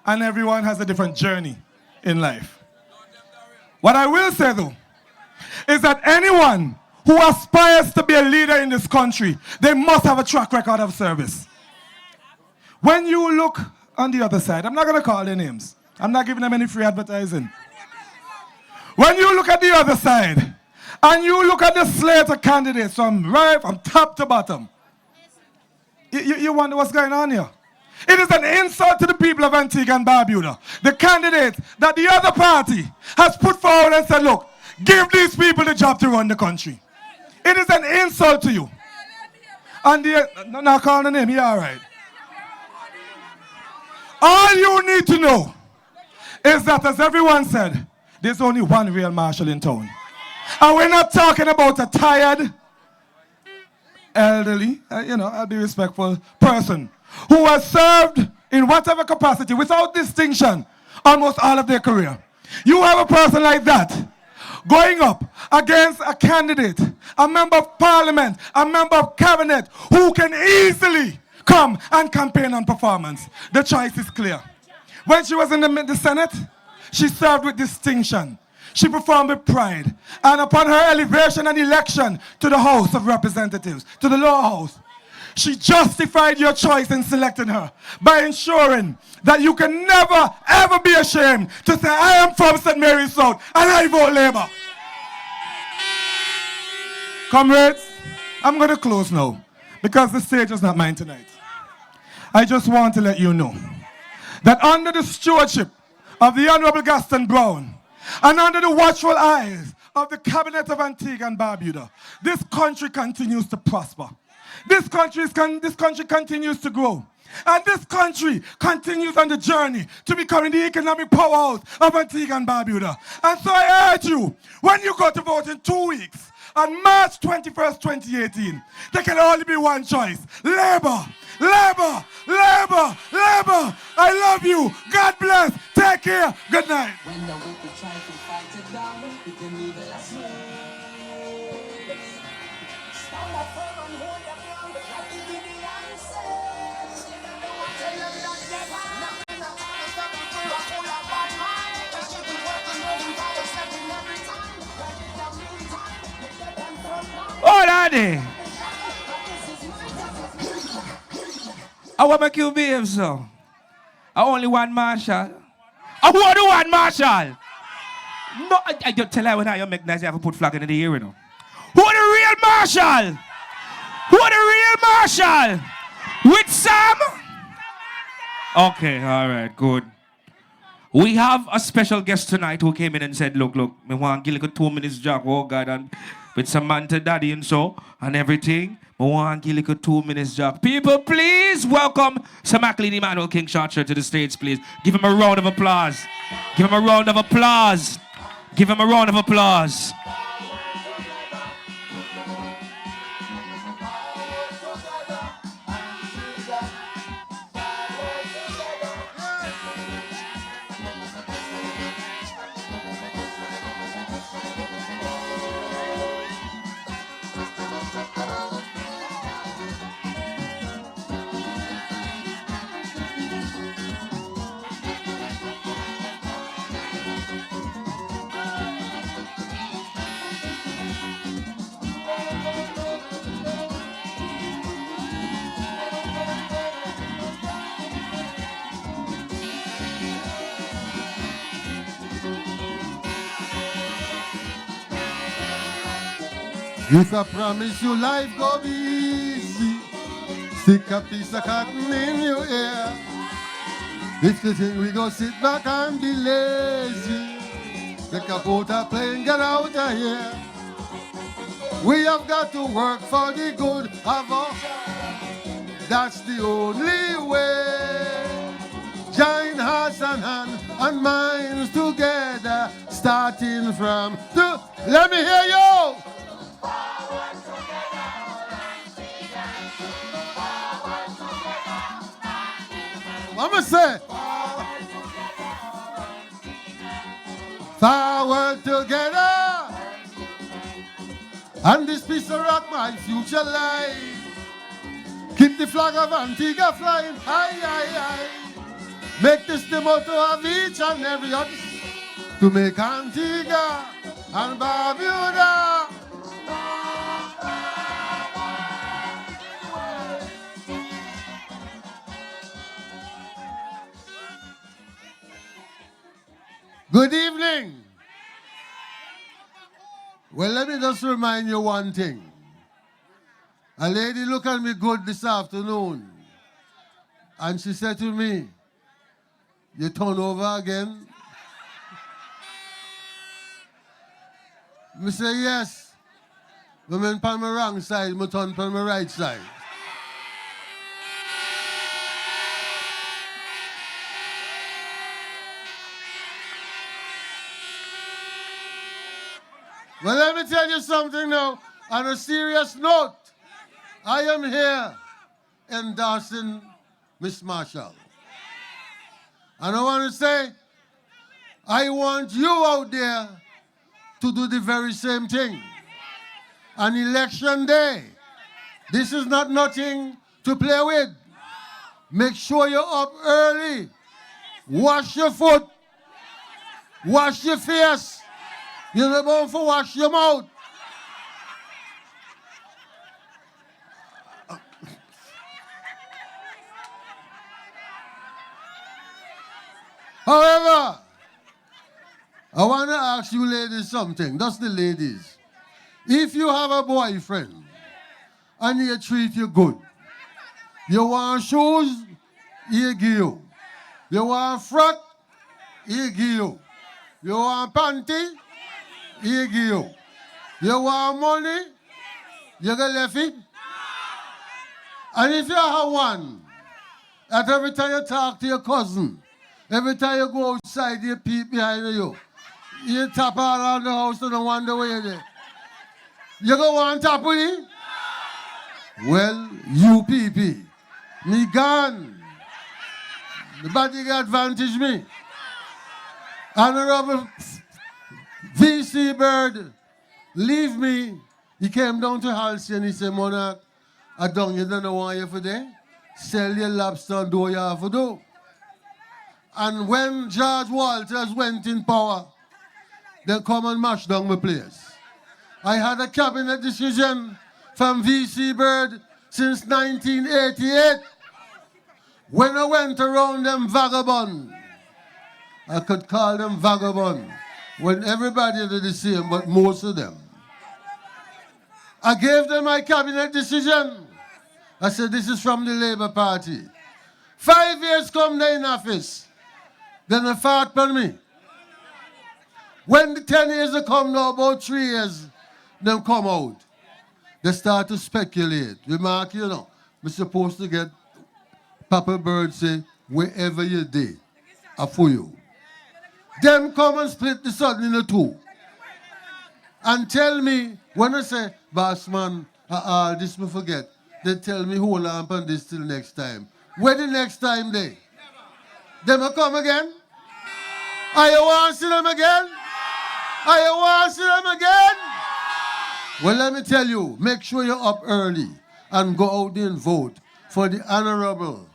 and everyone has a different journey in life. What I will say, though, is that anyone who aspires to be a leader in this country, they must have a track record of service. When you look on the other side, I'm not going to call their names. I'm not giving them any free advertising. When you look at the other side, and you look at the slate of candidates from top to bottom, you wonder what's going on here. It is an insult to the people of Antigua and Barbuda. The candidates that the other party has put forward and said, look, give these people the job to run the country. It is an insult to you. And now call the name, yeah, all right. All you need to know is that, as everyone said, there's only one real marshal in town. And we're not talking about a tired, elderly, I'll be respectful, person who has served in whatever capacity without distinction almost all of their career. You have a person like that going up against a candidate, a member of parliament, a member of cabinet who can easily come and campaign on performance. The choice is clear. When she was in the Senate, she served with distinction. She performed with pride. And upon her elevation and election to the House of Representatives, to the lower house, she justified your choice in selecting her by ensuring that you can never, ever be ashamed to say, I am from St. Mary's South and I vote Labour. Comrades, I'm going to close now because the stage is not mine tonight. I just want to let you know that under the stewardship of the Honorable Gaston Brown, and under the watchful eyes of the Cabinet of Antigua and Barbuda, this country continues to prosper. This country continues to grow. And this country continues on the journey to becoming the economic powerhouse of Antigua and Barbuda. And so I urge you, when you go to vote in 2 weeks, on March 21st, 2018, there can only be one choice. Labour, Labour, Labour, Labour. I love you. God bless. Take care. Good night. When the wicked try to fight it down, you can leave it as well. Stand up firm and hold your ground. Let me give the answers. Tell them that never. Nothing at all is nothing full of bad mind. They should be working really hard and stepping every time. But in the meantime, they get them from now. Oh, Daddy. I want make you behave so. I only one marshal. I want the one marshal. No, I just tell you when I make nice, you have to put flag in the air, you know. Who the real marshal? Who the real marshal? With Sam? Okay, all right, good. We have a special guest tonight who came in and said, look, me want to give like a 2 minutes job, oh God, and with Samantha Daddy and so, and everything. I want to give like a 2 minutes job. People, please welcome Sir McLean Emmanuel King Shortshire to the stage, please. Give him a round of applause. Give him a round of applause. Give him a round of applause. If I promise you life go be easy, stick a piece of cotton in your ear. If you think we go sit back and be lazy, take a boat a plane, get out of here. We have got to work for the good of us. That's the only way. Join hearts and hands and minds together, starting from the. Let me hear you. I'm gonna say. Forward together. And this piece of rock, my future life. Keep the flag of Antigua flying high, high, high. Make this the motto of each and every other. To make Antigua and Barbuda. Good evening. Well, let me just remind you one thing. A lady looked at me good this afternoon, and she said to me, "You turn over again?" I say, "Yes. When I'm on my wrong side, I turn on my right side." Well, let me tell you something now. On a serious note, I am here endorsing Miss Marshall. And I want to say, I want you out there to do the very same thing. On election day, this is not nothing to play with. Make sure you're up early. Wash your foot. Wash your face. You're not going to wash your mouth. However, I want to ask you ladies something. That's the ladies. If you have a boyfriend and he treat you good, you want shoes, he give you. You want frock, he give you. You want panty, he give you. You want money, you get left it. And if you have one, that every time you talk to your cousin, every time you go outside, you peep behind you. You tap all around the house and wonder where you're there. You go on top with it? Well, you PP. Me gone. The body got advantage me. Honorable VC Bird, leave me. He came down to Halsey and he said, "Monarch, I don't you don't know why you're for there. Sell your lobster and do what you have to do." And when George Walters went in power, they come and mash down my place. I had a cabinet decision from VC Bird since 1988. When I went around them vagabond, I could call them vagabond, when everybody did the same, but most of them. I gave them my cabinet decision. I said, this is from the Labour Party. 5 years come they in office. Then they fought on me. When the 10 years they come now, about 3 years, them come out. They start to speculate. Remark, you know, we're supposed to get Papa Bird say, wherever you did, I for you. Them come and split the sun in the two. And tell me, when I say, boss man, this me forget, they tell me hold on and this till next time. Where the next time they? Them will come again? Are you want to see them again? Are you want to see them again? Well, let me tell you, make sure you're up early and go out there and vote for the Honorable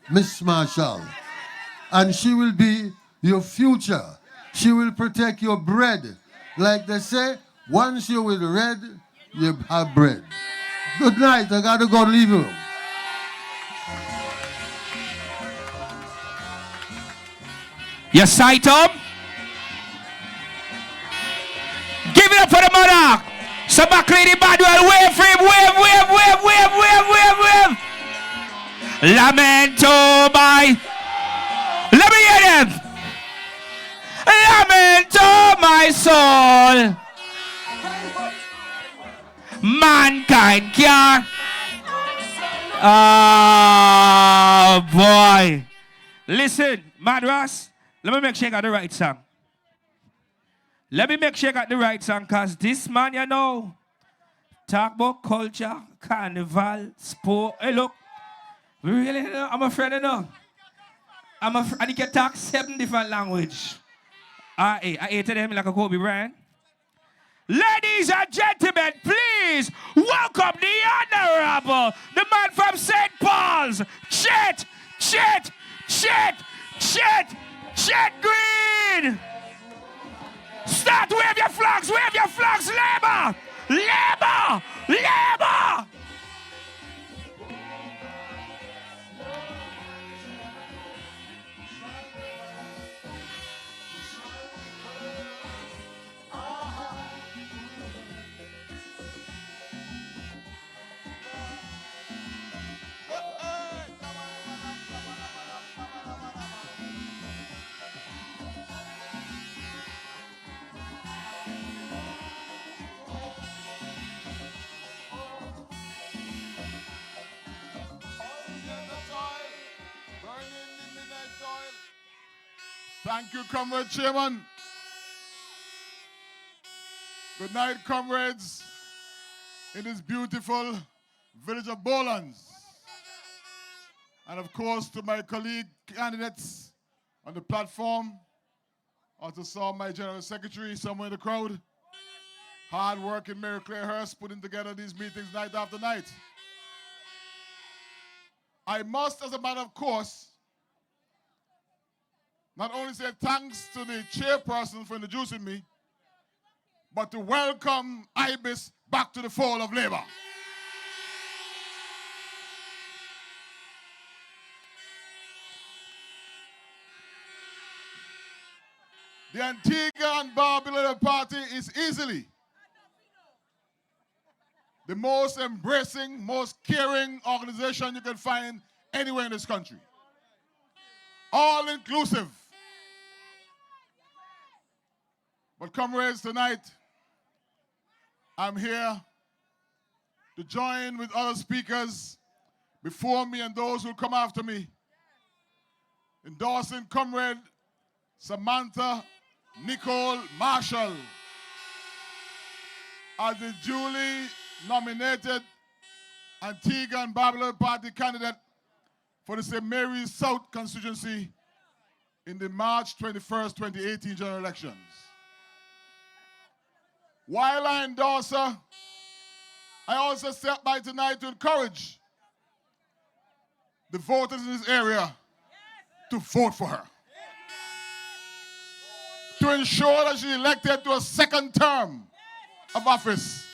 Miss Marshall. And she will be your future. She will protect your bread. Like they say, once you're with red, you have bread. Good night. I got to go leave you. You sight up? Give it up for the monarch. So McLean Badwell, wave for him, wave, wave, wave, wave, wave, wave, wave. Lamento my. Let me hear them. Lamento my soul. Mankind can't. Oh boy. Listen, Madras, let me make sure I got the right song. Let me make sure I got the right song, because this man, you know, talk about culture, carnival, sport. Hey, look, really, I'm a friend, you know. And he can talk 7 different languages. I hated him like a Kobe Bryant. Ladies and gentlemen, please welcome the Honorable, the man from St. Paul's, Chet Green. Start, wave your flags, Labour, Labour, Labour. Thank you, Comrade Chairman. Good night, comrades, in this beautiful village of Bowlands. And of course, to my colleague candidates on the platform. Also saw my General Secretary somewhere in the crowd. Hard work in Mary Claire Hurst putting together these meetings night after night. I must, as a matter of course, not only say thanks to the chairperson for introducing me, but to welcome IBIS back to the fold of Labour. The Antigua and Barbuda Party is easily the most embracing, most caring organization you can find anywhere in this country. All inclusive. But comrades, tonight, I'm here to join with other speakers before me and those who come after me, endorsing Comrade Samantha Nicole Marshall as the duly nominated Antigua and Barbuda Party candidate for the St. Mary's South constituency in the March 21st, 2018 general elections. While I endorse her, I also step by tonight to encourage the voters in this area to vote for her. To ensure that she's elected to a second term of office.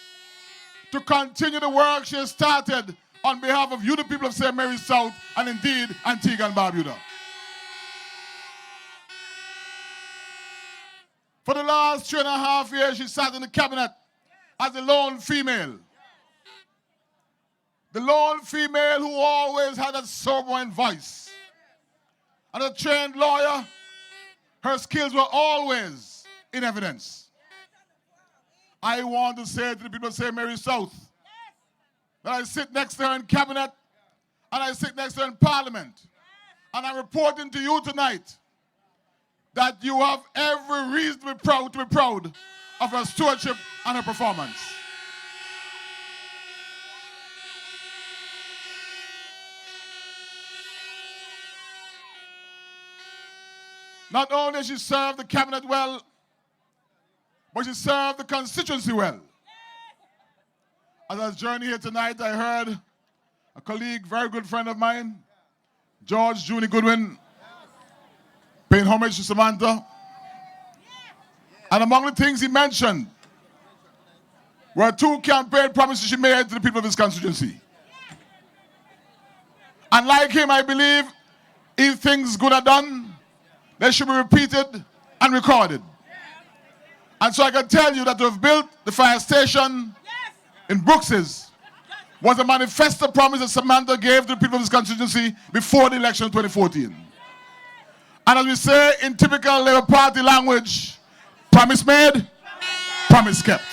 To continue the work she has started on behalf of you, the people of St. Mary's South, and indeed Antigua and Barbuda. For the last 3.5 years, she sat in the cabinet as a lone female. The lone female who always had a sovereign voice. And a trained lawyer, her skills were always in evidence. I want to say to the people of St. Mary's South that I sit next to her in cabinet and I sit next to her in parliament. And I'm reporting to you tonight that you have every reason to be proud of her stewardship and her performance. Not only she served the cabinet well, but she served the constituency well. As I was journeying here tonight, I heard a colleague, very good friend of mine, George Juni Goodwin, paying homage to Samantha. And among the things he mentioned were 2 campaign promises she made to the people of his constituency. And like him, I believe if things good are done, they should be repeated and recorded. And so I can tell you that we've built the fire station in Brooks's was a manifesto promise that Samantha gave to the people of this constituency before the election of 2014. And as we say in typical Labour Party language, promise made, promise kept.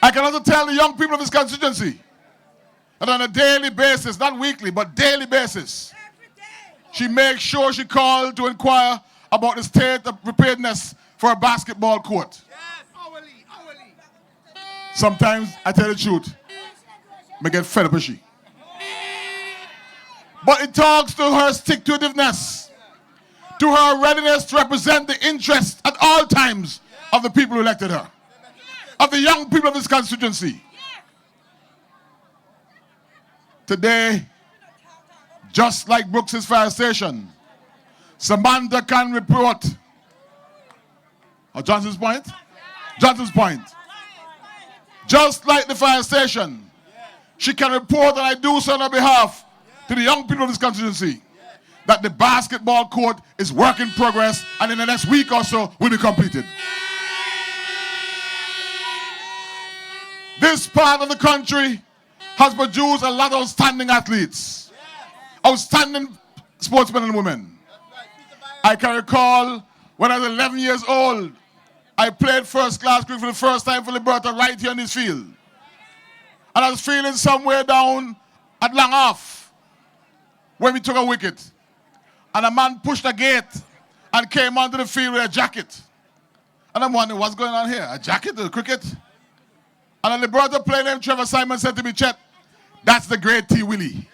I can also tell the young people of this constituency that on a daily basis, not weekly, but daily basis, she makes sure she called to inquire about the state of preparedness for a basketball court. Sometimes, I tell the truth, I get fed up with she. But it talks to her stick-to-itiveness, to her readiness to represent the interests at all times of the people who elected her, of the young people of this constituency. Today, just like Brooks's fire station, Samantha can report. Johnson's Point? Johnson's Point. Just like the fire station, she can report, and I do so on her behalf, to the young people of this constituency, that the basketball court is work in progress and in the next week or so will be completed. This part of the country has produced a lot of outstanding athletes, outstanding sportsmen and women. I can recall when I was 11 years old, I played first-class cricket for the first time for Liberta right here on this field. And I was feeling somewhere down at Langoff when we took a wicket. And a man pushed a gate and came onto the field with a jacket. And I'm wondering, what's going on here? A jacket to cricket? And a Liberta player named Trevor Simon said to me, Chet, that's the great T. Willie.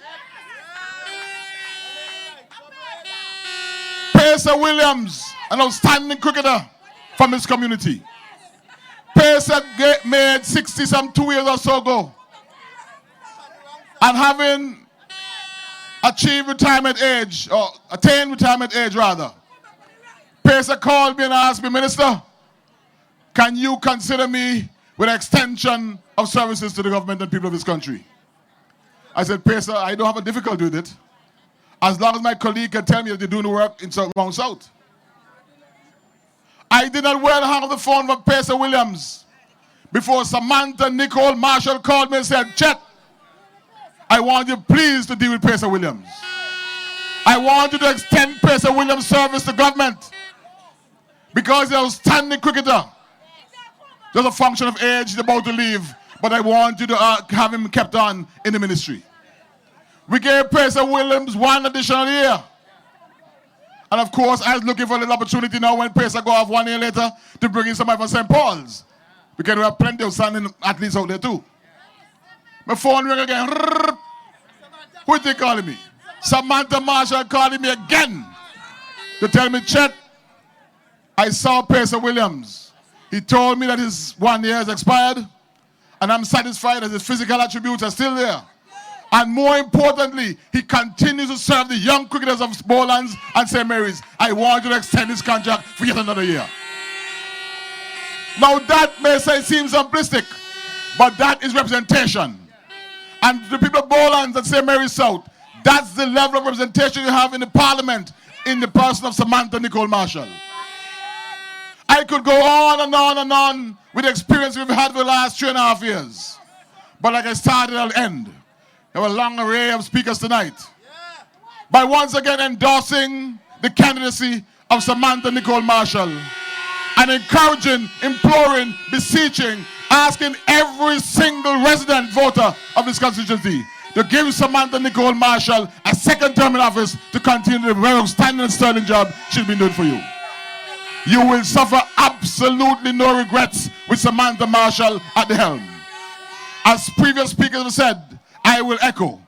Pacer Williams, an outstanding cricketer from his community. Pacer made 60-some 2 years or so ago. And having achieved retirement age, or attained retirement age rather, Pacer called me and asked me, Minister, can you consider me with an extension of services to the government and people of this country? I said, Pacer, I don't have a difficulty with it, as long as my colleague can tell me that they're doing the work in Round South. I did not well hang up the phone from Pacer Williams before Samantha Nicole Marshall called me and said, Chet, I want you please to deal with Pacer Williams. I want you to extend Pacer Williams' service to government because he's an outstanding cricketer. Just a function of age, he's about to leave, but I want you to have him kept on in the ministry. We gave Pacer Williams 1 additional year. And of course, I was looking for a little opportunity now when Pacer go off 1 year later to bring in somebody from St. Paul's. Because we have plenty of standing athletes out there too. My phone ring again. Who is they calling me? Samantha Marshall calling me again to tell me, Chet, I saw Pacer Williams. He told me that his 1 year has expired, and I'm satisfied that his physical attributes are still there. And more importantly, he continues to serve the young cricketers of Bowlands and St. Mary's. I want you to extend his contract for yet another year. Now that may seem simplistic, but that is representation. And the people of Bowlands and St. Mary's South, that's the level of representation you have in the parliament in the person of Samantha Nicole Marshall. I could go on and on and on with the experience we've had for the last 3.5 years. But like I started, I'll end. We have a long array of speakers tonight. By once again endorsing the candidacy of Samantha Nicole Marshall and encouraging, imploring, beseeching, asking every single resident voter of this constituency to give Samantha Nicole Marshall a second term in office to continue the very outstanding and sterling job she's been doing for you. You will suffer absolutely no regrets with Samantha Marshall at the helm. As previous speakers have said, I will echo,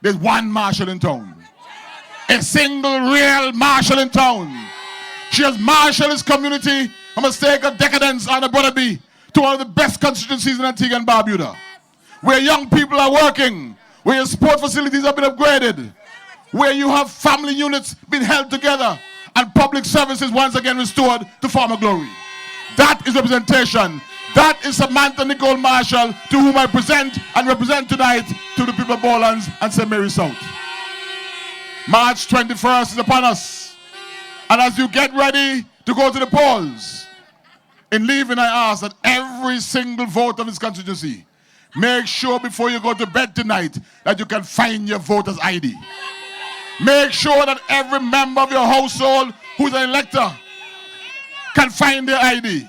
there's one Marshall in town. A single real Marshall in town. She has marshaled his community from a state of decadence on the Brotherby to one of the best constituencies in Antigua and Barbuda, where young people are working, where your sport facilities have been upgraded, where you have family units being held together, and public services once again restored to former glory. That is representation. That is Samantha Nicole Marshall, to whom I present and represent tonight to the people of Bowlands and St. Mary's South. March 21st is upon us. And as you get ready to go to the polls, In leaving, I ask that every single vote of this constituency, make sure before you go to bed tonight that you can find your voter's ID. Make sure that every member of your household who's an elector can find their ID.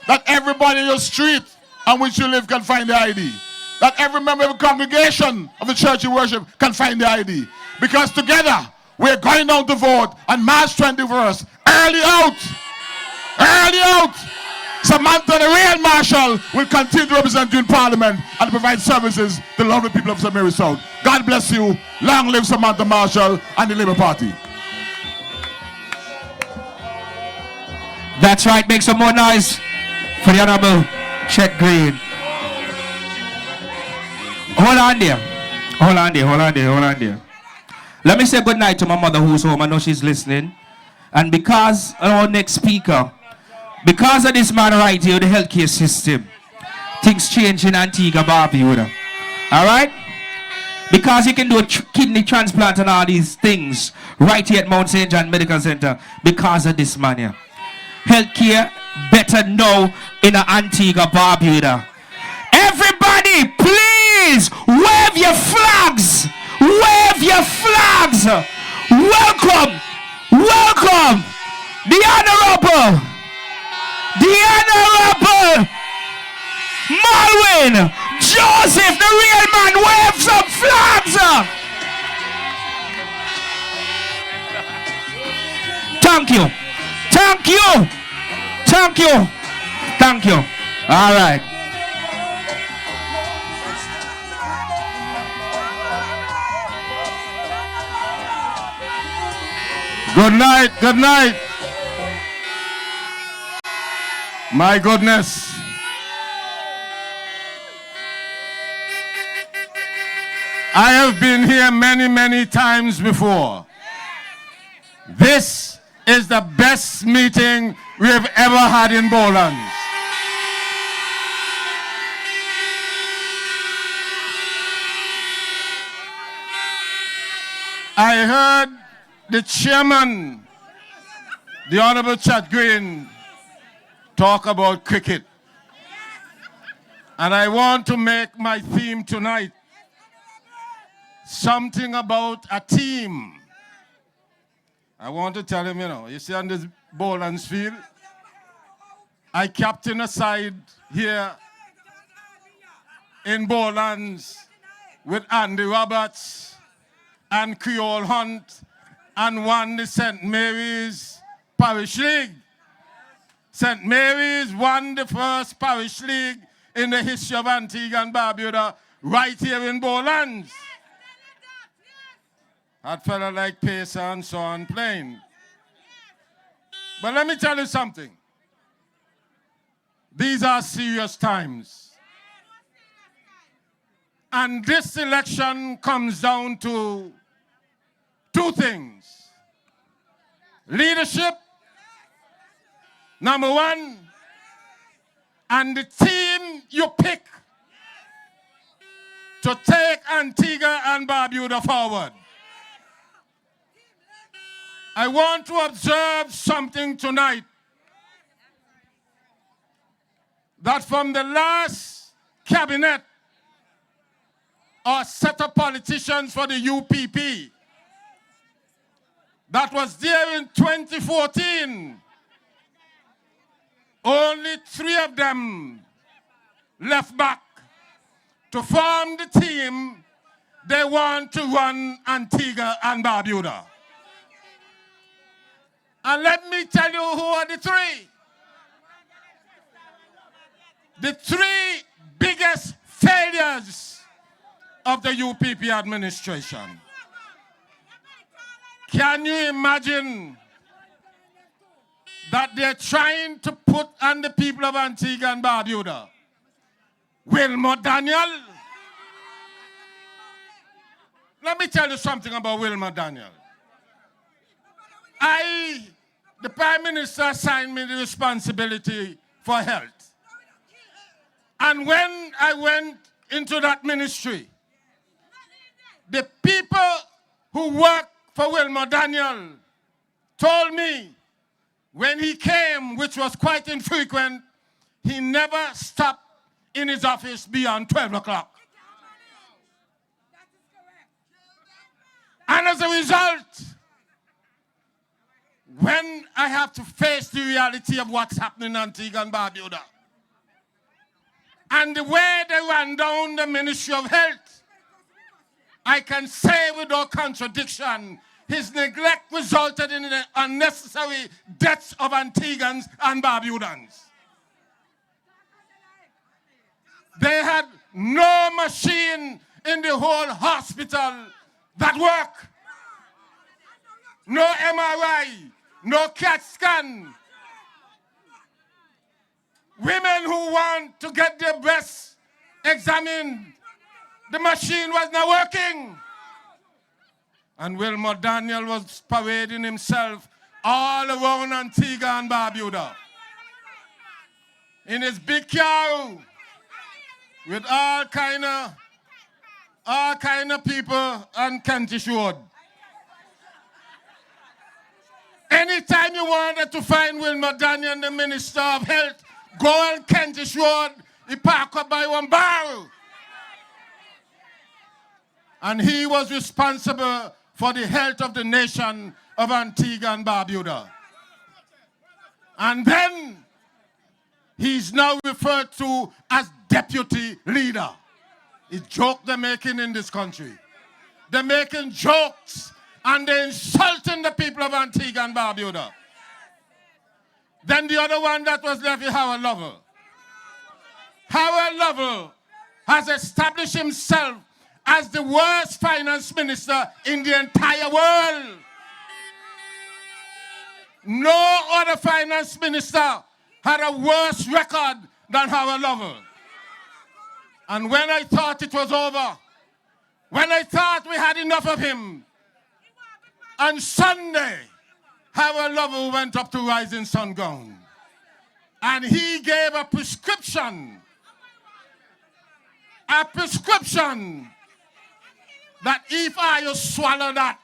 That everybody in your street on which you live can find their ID. That every member of the congregation of the church you worship can find their ID. Because together, we're going down to vote on March 21st. Early out! Early out! Samantha, the real marshal, will continue to represent you in Parliament and provide services to the lovely people of St. Mary's South. God bless you. Long live Samantha Marshall and the Labour Party. That's right. Make some more noise for the Honorable Chet Green. Hold on there. Hold on there. Hold on there. Hold on there. Let me say good night to my mother who's home. I know she's listening. And because our next speaker, because of this man right here, the healthcare system, things change in Antigua, Barbuda. All right? Because you can do a kidney transplant and all these things right here at Mount St. John Medical Center because of this man here. Healthcare better now in Antigua, Barbuda. Everybody, please wave your flags. Wave your flags. Welcome. Welcome. The Honorable Malwin Joseph, the real man, wave some flags. Thank you. Thank you. Thank you. Thank you. All right. Good night. Good night. My goodness. I have been here many, many times before. This is the best meeting we have ever had in Bowlands. I heard the chairman, the Honorable Chet Green, talk about cricket. And I want to make my theme tonight something about a team. I want to tell him, you see on this Bowlands field, I captain a side here in Bowlands with Andy Roberts and Creole Hunt and won the St. Mary's Parish League. St. Mary's won the first parish league in the history of Antigua and Barbuda right here in Bowlands. That fella like Pacer and so on playing. But let me tell you something. These are serious times. And this election comes down to two things. Leadership, number one, and the team you pick to take Antigua and Barbuda forward. I want to observe something tonight that from the last cabinet or set of politicians for the UPP that was there in 2014, only 3 of them left back to form the team they want to run Antigua and Barbuda. And let me tell you who are the 3. The 3 biggest failures of the UPP administration. Can you imagine that they're trying to put on the people of Antigua and Barbuda Wilmer Daniel? Let me tell you something about Wilmer Daniel. The Prime Minister assigned me the responsibility for health. And when I went into that ministry, the people who work for Wilmer Daniel told me when he came, which was quite infrequent, he never stopped in his office beyond 12 o'clock. And as a result, when I have to face the reality of what's happening in Antigua and Barbuda, and the way they ran down the Ministry of Health, I can say without contradiction, his neglect resulted in the unnecessary deaths of Antiguans and Barbudans. They had no machine in the whole hospital that worked. No MRI, no CAT scan. Women who want to get their breasts examined, the machine was not working. And Wilmer Daniel was parading himself all around Antigua and Barbuda in his big car with all kind of people on Kentish Road. Anytime you wanted to find Wilmer Daniel, the Minister of Health, go on Kentish Road, he parked up by one barrel. And he was responsible for the health of the nation of Antigua and Barbuda. And then he's now referred to as deputy leader. It's a joke they're making in this country. They're making jokes and they're insulting the people of Antigua and Barbuda. Then the other one that was left is Howard Lovell. Howard Lovell has established himself as the worst finance minister in the entire world. No other finance minister had a worse record than Howard Lovell. And when I thought it was over, when I thought we had enough of him, on Sunday, Howard Lovell went up to Rising Sun Ground and he gave a prescription that if I swallow that,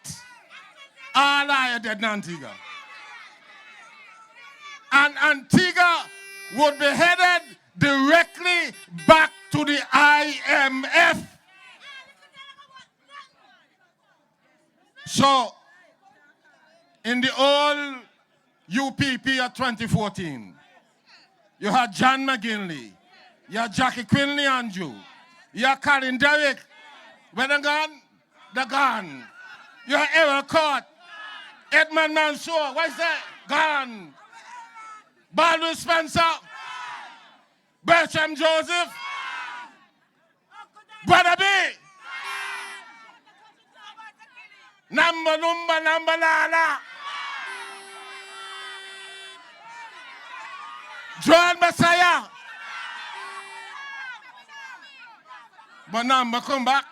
all I dead in Antigua. And Antigua would be headed directly back to the IMF. So, in the old UPP of 2014, you had John McGinley, you had Jackie Quinley Andrew, you had Colin Derrick. When they're gone, they're gone. You had Errol Court, Edmund Mansour, what is that? Gone. Baldwin Spencer, Bertram Joseph, Brother B, Number Lala, Joan Messiah. But Number come back.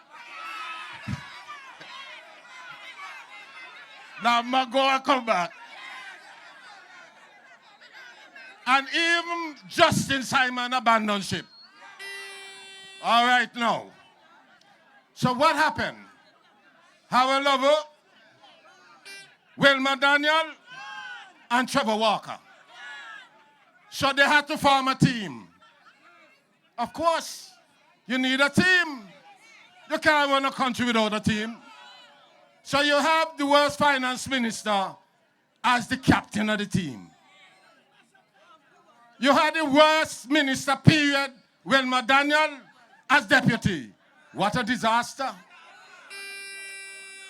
Number go and come back. And even Justin Simon abandoned ship. All right now. So what happened? Howard Lovell, Wilmer Daniel, and Trevor Walker. So they had to form a team. Of course, you need a team. You can't run a country without a team. So you have the worst finance minister as the captain of the team. You had the worst minister, period, Wilmer Daniel, as deputy. What a disaster.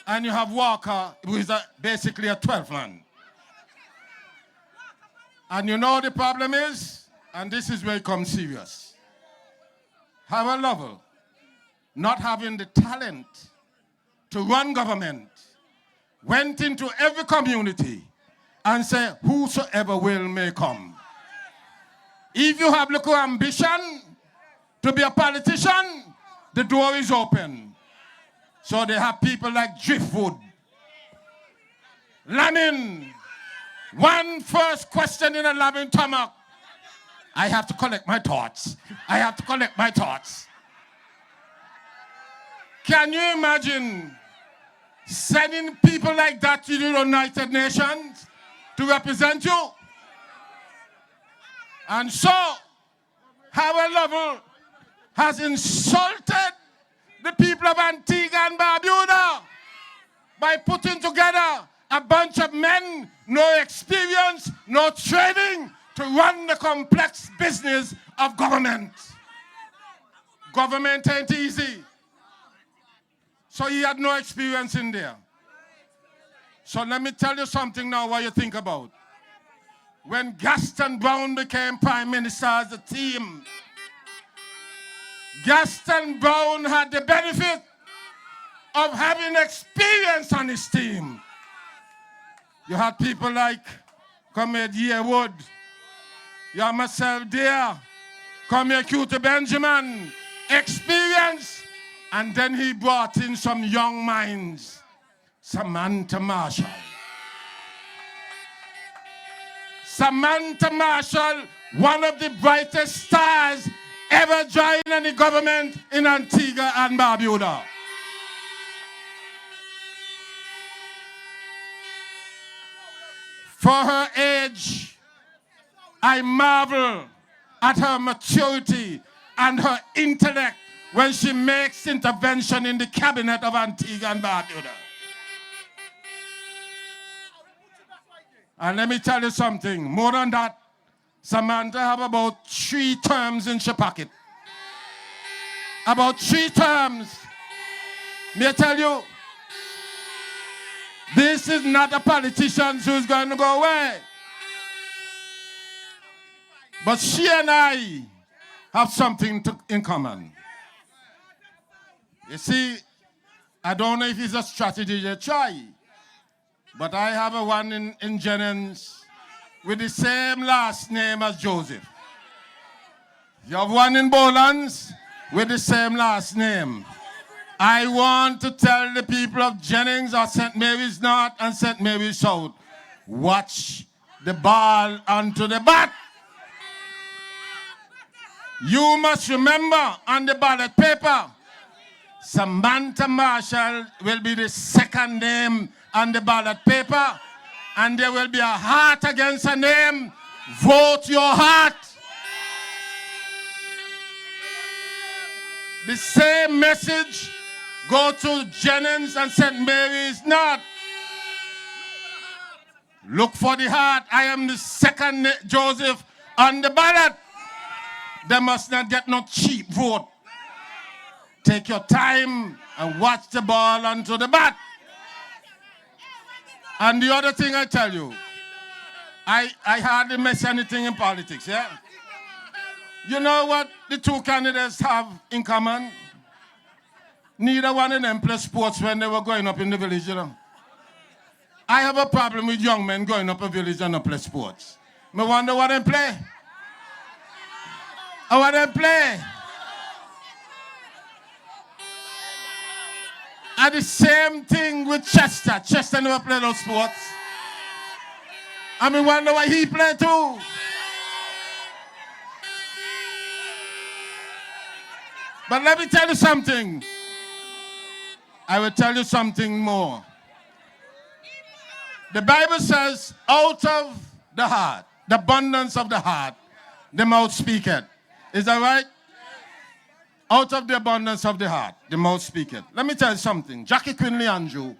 And you have Walker, who is basically a 12th man. And you know the problem is, and this is where it comes serious. Howard Lovell, not having the talent to run government, went into every community and said, whosoever will may come. If you have little ambition to be a politician, the door is open. So they have people like Driftwood, Lamin. One first question in a Lamin Tamak. I have to collect my thoughts. I have to collect my thoughts. Can you imagine sending people like that to the United Nations to represent you? And so, Howard Lovell has insulted the people of Antigua and Barbuda by putting together a bunch of men, no experience, no training, to run the complex business of government. Government ain't easy. So he had no experience in there. So let me tell you something now what you think about. When Gaston Brown became Prime Minister as a team, Gaston Brown had the benefit of having experience on his team. You had people like Comrade Yearwood, you have myself there, Comrade Cutie Benjamin, experience, and then he brought in some young minds, Samantha Marshall. Samantha Marshall, one of the brightest stars ever joined any government in Antigua and Barbuda. For her age, I marvel at her maturity and her intellect when she makes intervention in the cabinet of Antigua and Barbuda. And let me tell you something, more than that, Samantha have about 3 terms in her pocket. About 3 terms. May I tell you, this is not a politician who's going to go away. But she and I have something in common. You see, I don't know if it's a strategy they try, but I have a one in Jennings with the same last name as Joseph. You have one in Bowlands with the same last name. I want to tell the people of Jennings or St. Mary's North and St. Mary's South, watch the ball onto the bat. You must remember on the ballot paper, Samantha Marshall will be the second name on the ballot paper, and there will be a heart against a name. Vote your heart. The same message go to Jennings and St. Mary's North. Look for the heart. I am the second Joseph on the ballot. They must not get no cheap vote. Take your time and watch the ball onto the bat. And the other thing I tell you, I hardly miss anything in politics, yeah? You know what the 2 candidates have in common? Neither one of them played sports when they were growing up in the village, you know. I have a problem with young men growing up in the village and not play sports. I wonder what they play. I want them play. And the same thing with Chester. Chester never played those sports. I mean, wonder why he played too. But let me tell you something. I will tell you something more. The Bible says, out of the heart, the abundance of the heart, the mouth speaketh. Is that right? Out of the abundance of the heart, the mouth speaketh. Let me tell you something. Jackie Quinley Andrew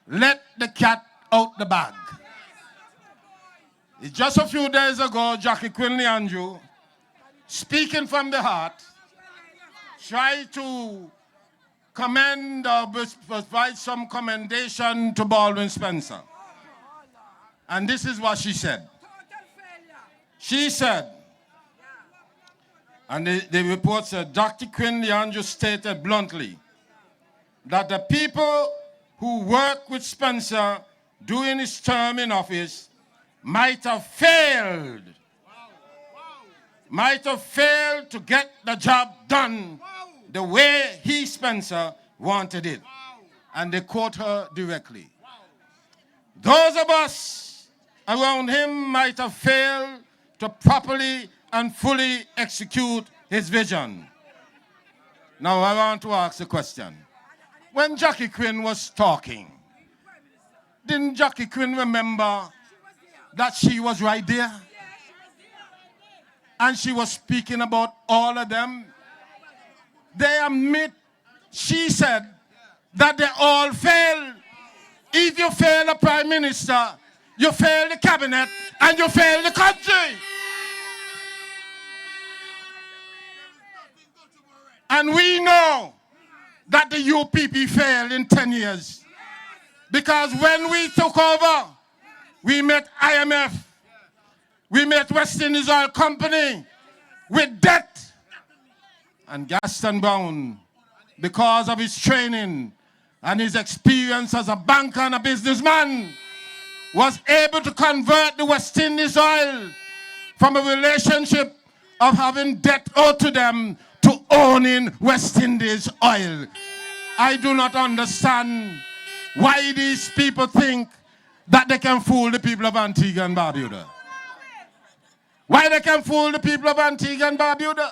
let the cat out the bag. It's just a few days ago, Jackie Quinley Andrew, speaking from the heart, tried to commend or provide some commendation to Baldwin Spencer. And this is what she said. She said, and the report said, Dr. Quinley Andrew stated bluntly that the people who worked with Spencer during his term in office might have failed to get the job done the way he, Spencer, wanted it. And they quote her directly. Those of us around him might have failed to properly and fully execute his vision. Now I want to ask a question. When Jackie Quinn was talking, didn't Jackie Quinn remember that she was right there? and she was speaking about all of them. They admit, she said, that they all failed. If you fail a prime minister, you fail the cabinet, and you fail the country. And we know that the UPP failed in 10 years. Because when we took over, we met IMF, we met West Indies Oil Company with debt. And Gaston Brown, because of his training and his experience as a banker and a businessman, was able to convert the West Indies Oil from a relationship of having debt owed to them to owning West Indies Oil. I do not understand why these people think that they can fool the people of Antigua and Barbuda. Why they can fool the people of Antigua and Barbuda?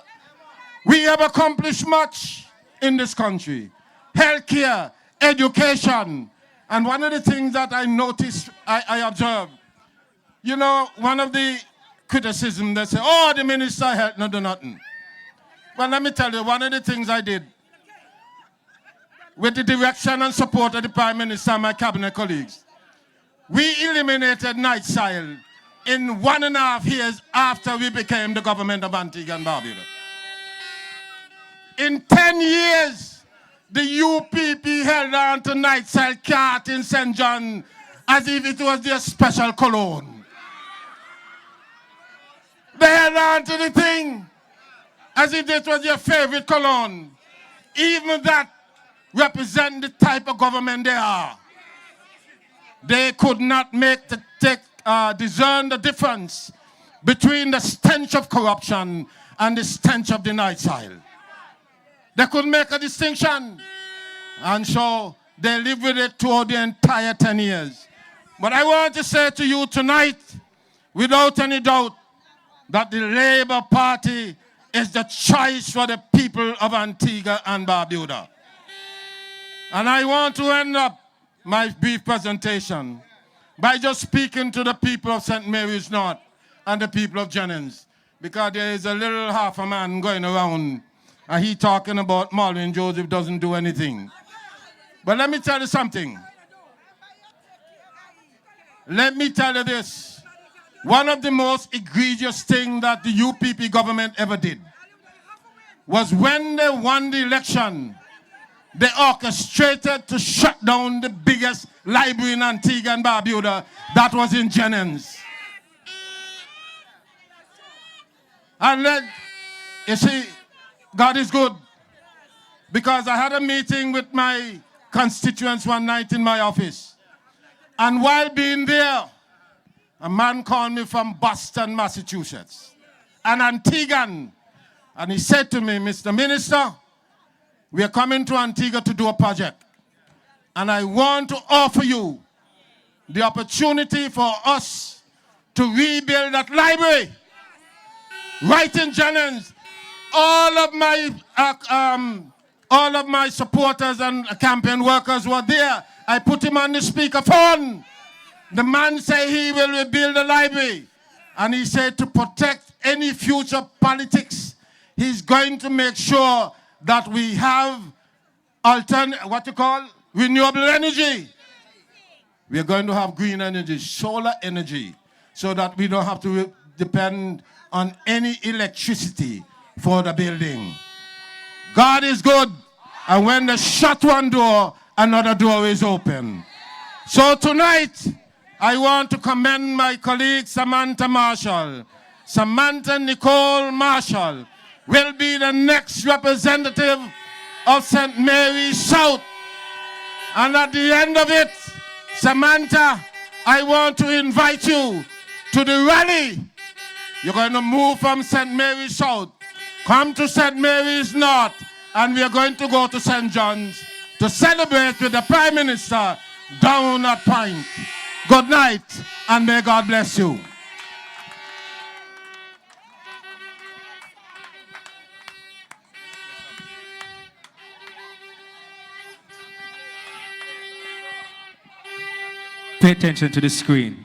We have accomplished much in this country. Healthcare, education. And one of the things that I noticed, I observed, you know, one of the criticisms, they say, oh, the Minister of Health not do nothing. Well, let me tell you, one of the things I did with the direction and support of the Prime Minister and my cabinet colleagues, we eliminated night soil in 1.5 years after we became the government of Antigua and Barbuda. In 10 years, the UPP held on to night soil cart in St. John as if it was their special cologne. They held on to the thing as if it was their favorite cologne. Even that represent the type of government they are. They could not discern the difference between the stench of corruption and the stench of the night soil. They couldn't make a distinction. And so they lived with it toward the entire 10 years. But I want to say to you tonight, without any doubt, that the Labour Party is the choice for the people of Antigua and Barbuda. And I want to end up my brief presentation by just speaking to the people of St. Mary's North and the people of Jennings, because there is a little half a man going around and he talking about Marlon Joseph doesn't do anything. But let me tell you something. Let me tell you this. One of the most egregious things that the UPP government ever did was when they won the election, they orchestrated to shut down the biggest library in Antigua and Barbuda that was in Jennings. And then, you see, God is good. Because I had a meeting with my constituents one night in my office. And while being there, a man called me from Boston, Massachusetts, an Antiguan. And he said to me, Mr. Minister, we are coming to Antigua to do a project. And I want to offer you the opportunity for us to rebuild that library right in Jennings. All of my supporters and campaign workers were there. I put him on the speakerphone. The man said he will rebuild the library. And he said to protect any future politics, he's going to make sure that we have renewable energy. We're going to have green energy, solar energy, so that we don't have to depend on any electricity for the building. God is good, and when they shut one door, another door is open. So tonight, I want to commend my colleague Samantha Marshall. Samantha Nicole Marshall will be the next representative of St. Mary's South. And at the end of it, Samantha, I want to invite you to the rally. You're going to move from St. Mary's South, come to St. Mary's North, and we are going to go to St. John's to celebrate with the Prime Minister down at Point. Good night, and may God bless you. Pay attention to the screen.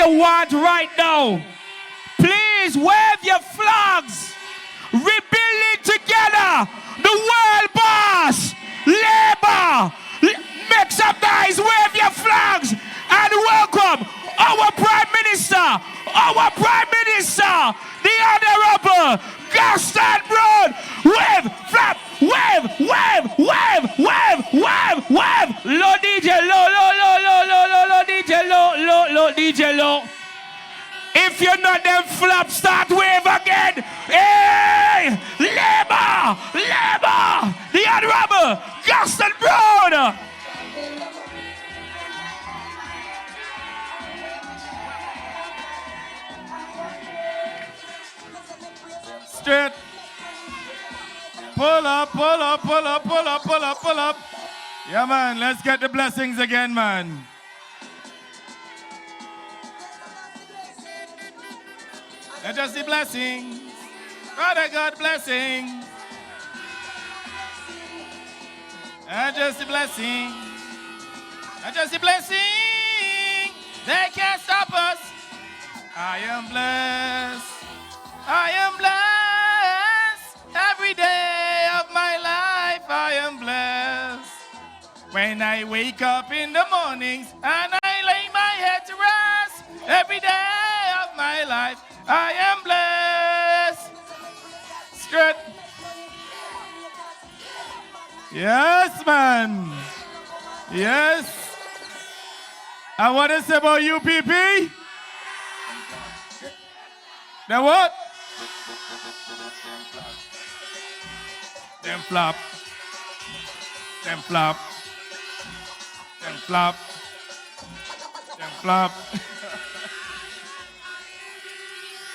you want right now. Please wave your flags. Rebuilding together. The world boss. Labor. Make some guys wave your flags and welcome our Prime Minister. Our Prime Minister. The Honorable Gaston Brown. Wave, flap, wave, wave, wave, wave, wave, wave. Low DJ, low, low, low, low, low, low, low, DJ, low, low, low, DJ, low. If you're not them flap, start wave again. Hey! Labor! Labor! The Honorable Gaston Brown! Straight. Pull up, pull up, pull up, pull up, pull up, pull up. Yeah, man, let's get the blessings again, man. Let us see blessings. Father God, blessings. And just the blessing. And just the blessing. They can't stop us. I am blessed. I am blessed. Every day of my life I am blessed. When I wake up in the mornings and I lay my head to rest. Every day of my life I am blessed. Straight. Yes, man. Yes. And what is it about UPP? Then what? Them flop. Them flop. Them flop. Them flop.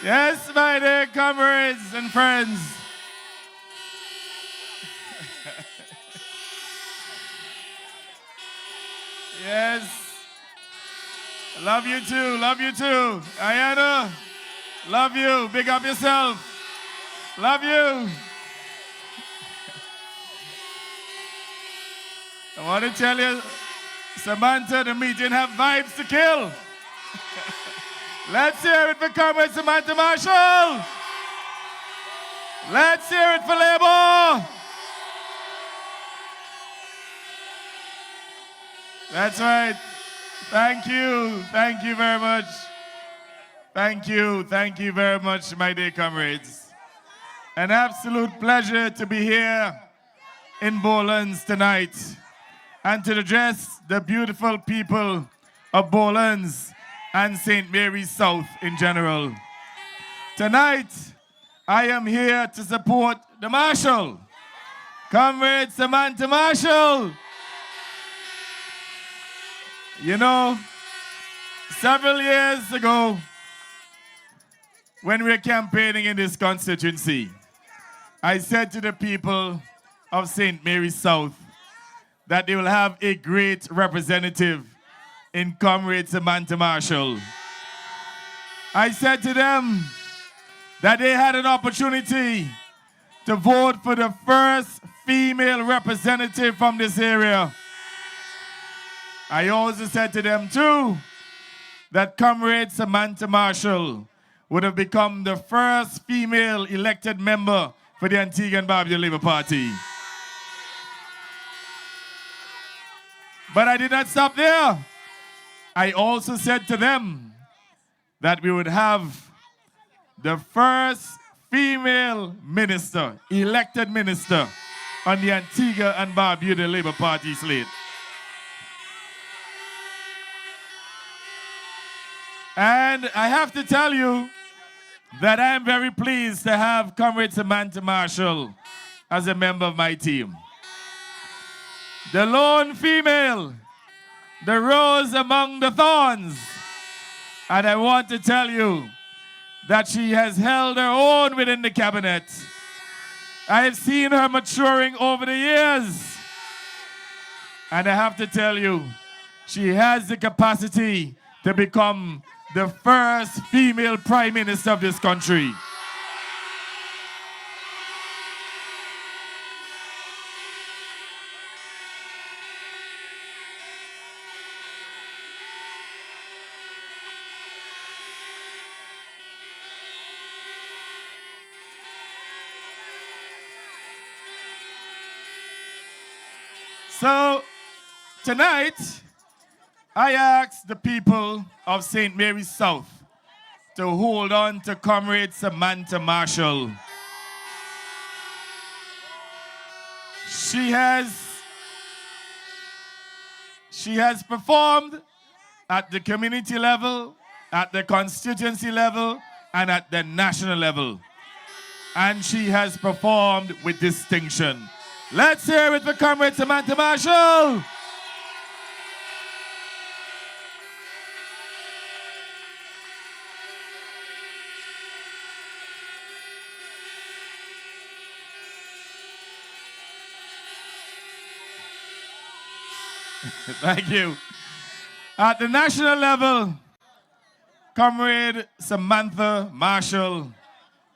Yes, my dear comrades and friends. Yes. Love you too. Love you too. Ayana. Love you. Big up yourself. Love you. I want to tell you, Samantha, the meeting have vibes to kill. Let's hear it for Comrade Samantha Marshall. Let's hear it for Labour. That's right. Thank you. Thank you very much. Thank you. Thank you very much, my dear comrades. An absolute pleasure to be here in Bowlands tonight and to address the beautiful people of Bowlands and St. Mary's South in general. Tonight, I am here to support the Marshal, Comrade Samantha Marshall. You know, several years ago, when we were campaigning in this constituency, I said to the people of St. Mary's South that they will have a great representative in Comrade Samantha Marshall. I said to them that they had an opportunity to vote for the first female representative from this area. I also said to them too that Comrade Samantha Marshall would have become the first female elected member for the Antigua and Barbuda Labour Party. But I did not stop there. I also said to them that we would have the first female minister, elected minister, on the Antigua and Barbuda Labour Party slate. And I have to tell you that I am very pleased to have Comrade Samantha Marshall as a member of my team. The lone female, the rose among the thorns. And I want to tell you that she has held her own within the cabinet. I have seen her maturing over the years. And I have to tell you, she has the capacity to become the first female prime minister of this country. So tonight, I ask the people of St. Mary's South to hold on to Comrade Samantha Marshall. She has performed at the community level, at the constituency level, and at the national level. And she has performed with distinction. Let's hear it for Comrade Samantha Marshall. Thank you. At the national level, Comrade Samantha Marshall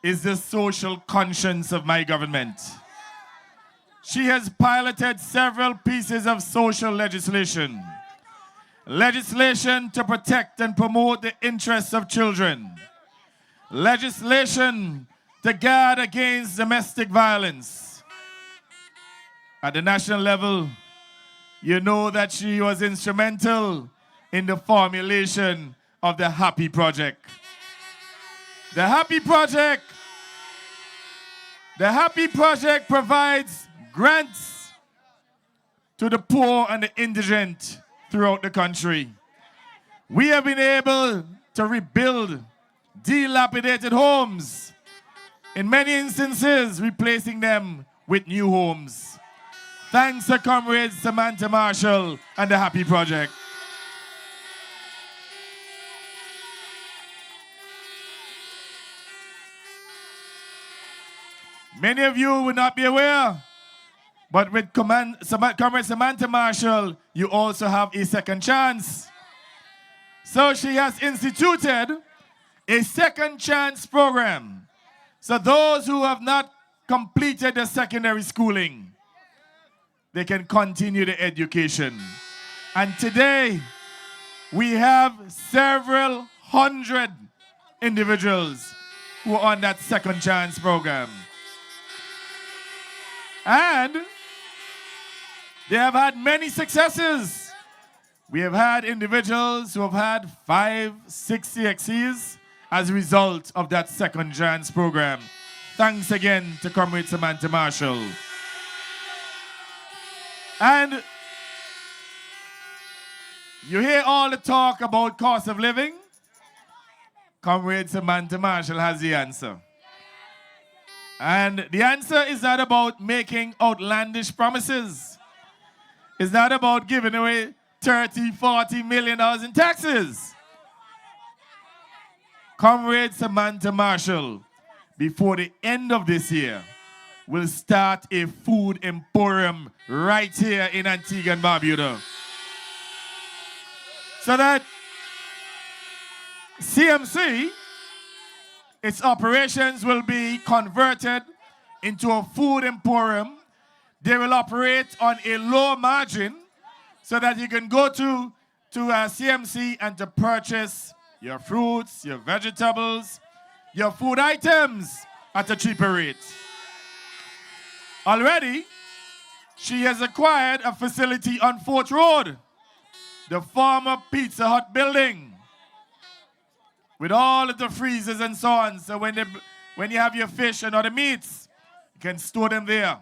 is the social conscience of my government. She has piloted several pieces of social legislation. Legislation to protect and promote the interests of children. Legislation to guard against domestic violence. At the national level, you know that she was instrumental in the formulation of the Happy Project. The Happy Project provides grants to the poor and the indigent throughout the country. We have been able to rebuild dilapidated homes, in many instances replacing them with new homes. Thanks to Comrade Samantha Marshall and the Happy Project. Many of you would not be aware, but with Comrade Samantha Marshall, you also have a second chance. So she has instituted a second chance program. So those who have not completed their secondary schooling, they can continue the education. And today, we have several hundred individuals who are on that second chance program. And they have had many successes. We have had individuals who have had 5, 6 CXCs as a result of that second chance program. Thanks again to Comrade Samantha Marshall. And you hear all the talk about cost of living? Comrade Samantha Marshall has the answer. And the answer is not about making outlandish promises. It's not about giving away $30, $40 million in taxes. Comrade Samantha Marshall, before the end of this year, will start a food emporium right here in Antigua and Barbuda. So that CMC, its operations will be converted into a food emporium. They will operate on a low margin so that you can go to CMC and to purchase your fruits, your vegetables, your food items at a cheaper rate. Already, she has acquired a facility on Fort Road, the former Pizza Hut building, with all of the freezers and so on. So when you have your fish and other meats, you can store them there.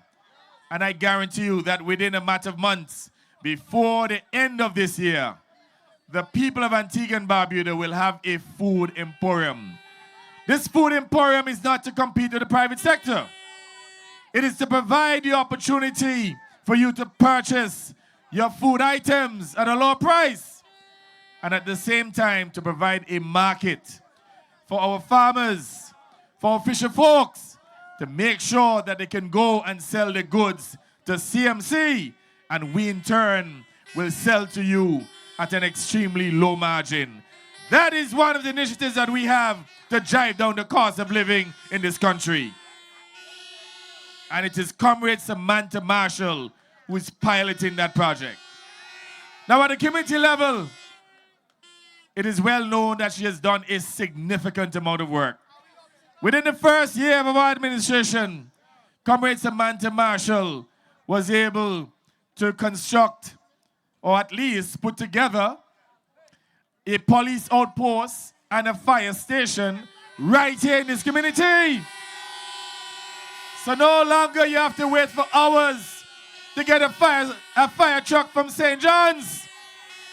And I guarantee you that within a matter of months, before the end of this year, the people of Antigua and Barbuda will have a food emporium. This food emporium is not to compete with the private sector. It is to provide the opportunity for you to purchase your food items at a low price, and at the same time to provide a market for our farmers, for our fisher folks, to make sure that they can go and sell the goods to CMC, and we in turn will sell to you at an extremely low margin. That is one of the initiatives that we have to drive down the cost of living in this country. And it is Comrade Samantha Marshall who is piloting that project. Now at the community level, it is well known that she has done a significant amount of work. Within the first year of our administration, Comrade Samantha Marshall was able to construct, or at least put together, a police outpost and a fire station right here in this community. So no longer you have to wait for hours to get a fire truck from St. John's.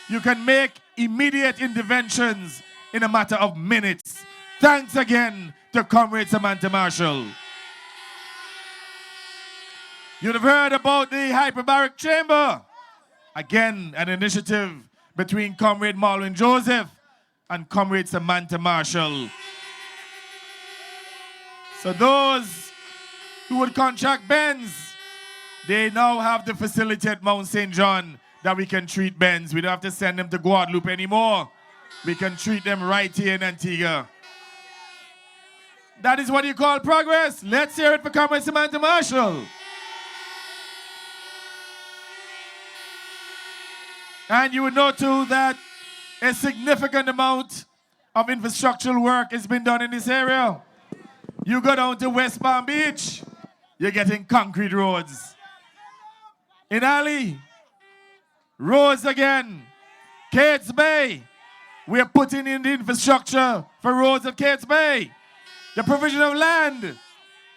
You can make immediate interventions in a matter of minutes. Thanks again to Comrade Samantha Marshall. You'd have heard about the hyperbaric chamber. Again, an initiative between Comrade Marlon Joseph and Comrade Samantha Marshall. So those who would contract Benz, they now have the facility at Mount St. John that we can treat Benz. We don't have to send them to Guadeloupe anymore. We can treat them right here in Antigua. That is what you call progress. Let's hear it for Comrade Samantha Marshall. And you would know too that a significant amount of infrastructural work has been done in this area. You go down to West Palm Beach, you're getting concrete roads. In Ali, roads again. Cates Bay, we're putting in the infrastructure for roads at Cates Bay. The provision of land,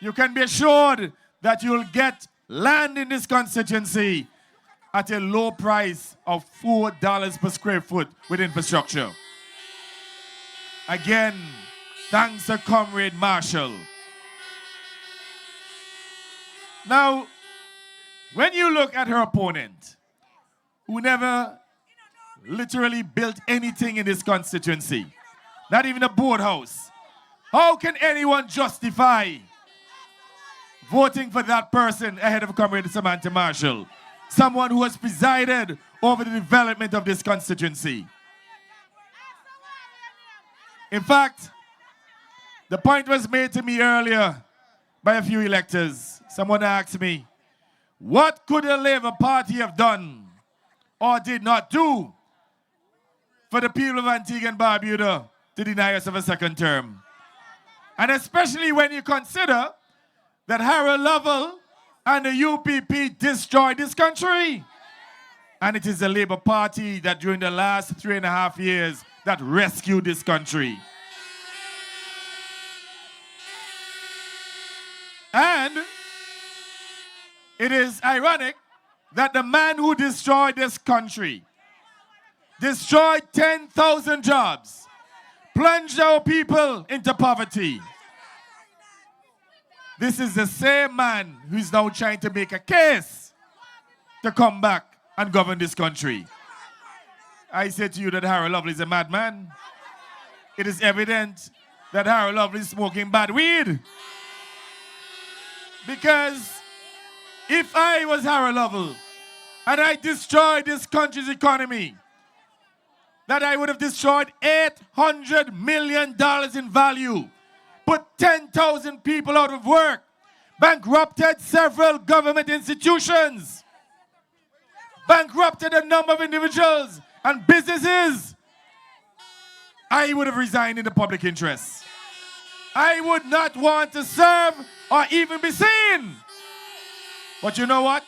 you can be assured that you'll get land in this constituency at a low price of $4 per square foot with infrastructure. Again, thanks to Comrade Marshall. Now, when you look at her opponent, who never literally built anything in this constituency, not even a boathouse, how can anyone justify voting for that person ahead of Comrade Samantha Marshall? Someone who has presided over the development of this constituency. In fact, the point was made to me earlier by a few electors. Someone asked me, what could the Labour Party have done or did not do for the people of Antigua and Barbuda to deny us of a second term? And especially when you consider that Harold Lovell and the UPP destroyed this country. And it is the Labour Party that during the last 3.5 years that rescued this country. And it is ironic that the man who destroyed this country, destroyed 10,000 jobs, plunged our people into poverty. This is the same man who's now trying to make a case to come back and govern this country. I say to you that Harold Lovell is a madman. It is evident that Harold Lovell is smoking bad weed. Because if I was Harold Lovell and I destroyed this country's economy, that I would have destroyed $800 million in value, put 10,000 people out of work, bankrupted several government institutions, bankrupted a number of individuals and businesses, I would have resigned in the public interest. I would not want to serve or even be seen. But you know what?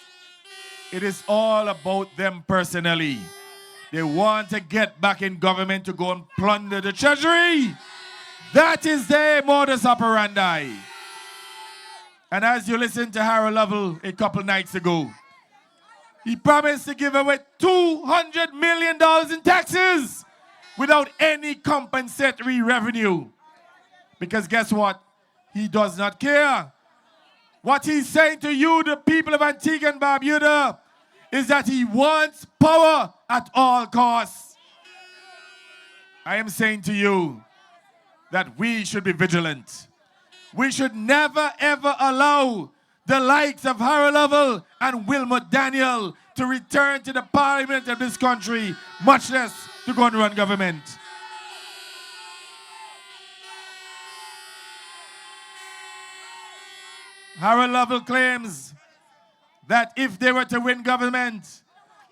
It is all about them personally. They want to get back in government to go and plunder the treasury. That is their modus operandi. And as you listened to Harold Lovell a couple nights ago, he promised to give away $200 million in taxes without any compensatory revenue. Because guess what? He does not care. What he's saying to you, the people of Antigua and Barbuda, is that he wants power at all costs. I am saying to you that we should be vigilant. We should never ever allow the likes of Harold Lovell and Wilmot Daniel to return to the parliament of this country, much less to go and run government. Harold Lovell claims that if they were to win government,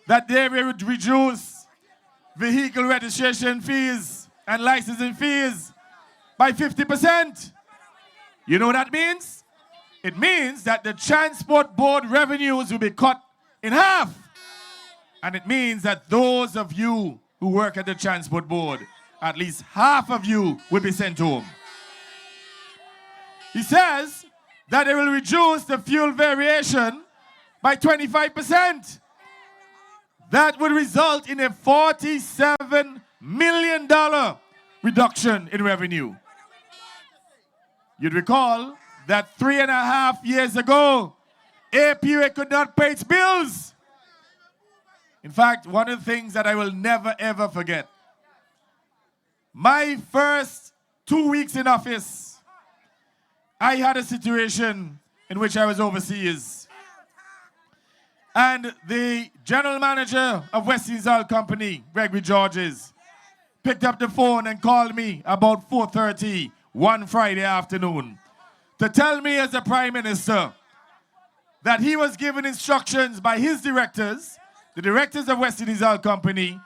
that they would reduce vehicle registration fees and licensing fees by 50%. You know what that means? It means that the transport board revenues will be cut in half. And it means that those of you who work at the Transport Board, at least half of you will be sent home. He says that it will reduce the fuel variation by 25%. That would result in a $47 million reduction in revenue. You'd recall that 3.5 years ago, APUA could not pay its bills. In fact, one of the things that I will never ever forget, my first 2 weeks in office, I had a situation in which I was overseas. And the general manager of West Indies Oil Company, Gregory Georges, picked up the phone and called me about 4:30 one Friday afternoon to tell me as a Prime Minister that he was given instructions by his directors, the directors of West Indies Oil Company,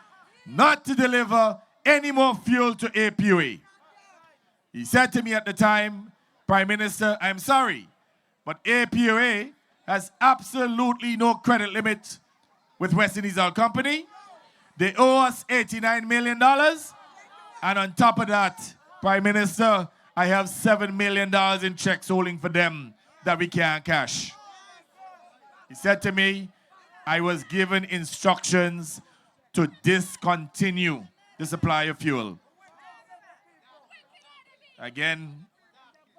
not to deliver any more fuel to APUA. He said to me at the time, Prime Minister, I'm sorry, but APUA has absolutely no credit limit with West Indies Oil Company. They owe us $89 million. And on top of that, Prime Minister, I have $7 million in checks holding for them that we can't cash. He said to me, I was given instructions to discontinue the supply of fuel. Again,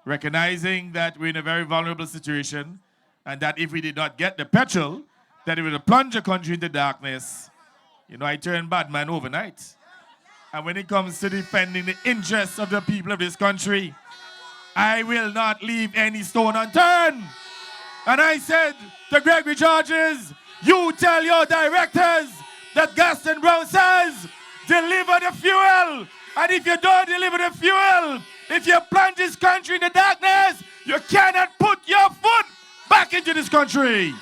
recognizing that we're in a very vulnerable situation and that if we did not get the petrol, that it would plunge the country into darkness. You know, I turned bad man overnight. And when it comes to defending the interests of the people of this country, I will not leave any stone unturned. And I said to Gregory Georges, you tell your directors that Gaston Brown says, deliver the fuel. And if you don't deliver the fuel, if you plunge this country in the darkness, you cannot put your foot back into this country.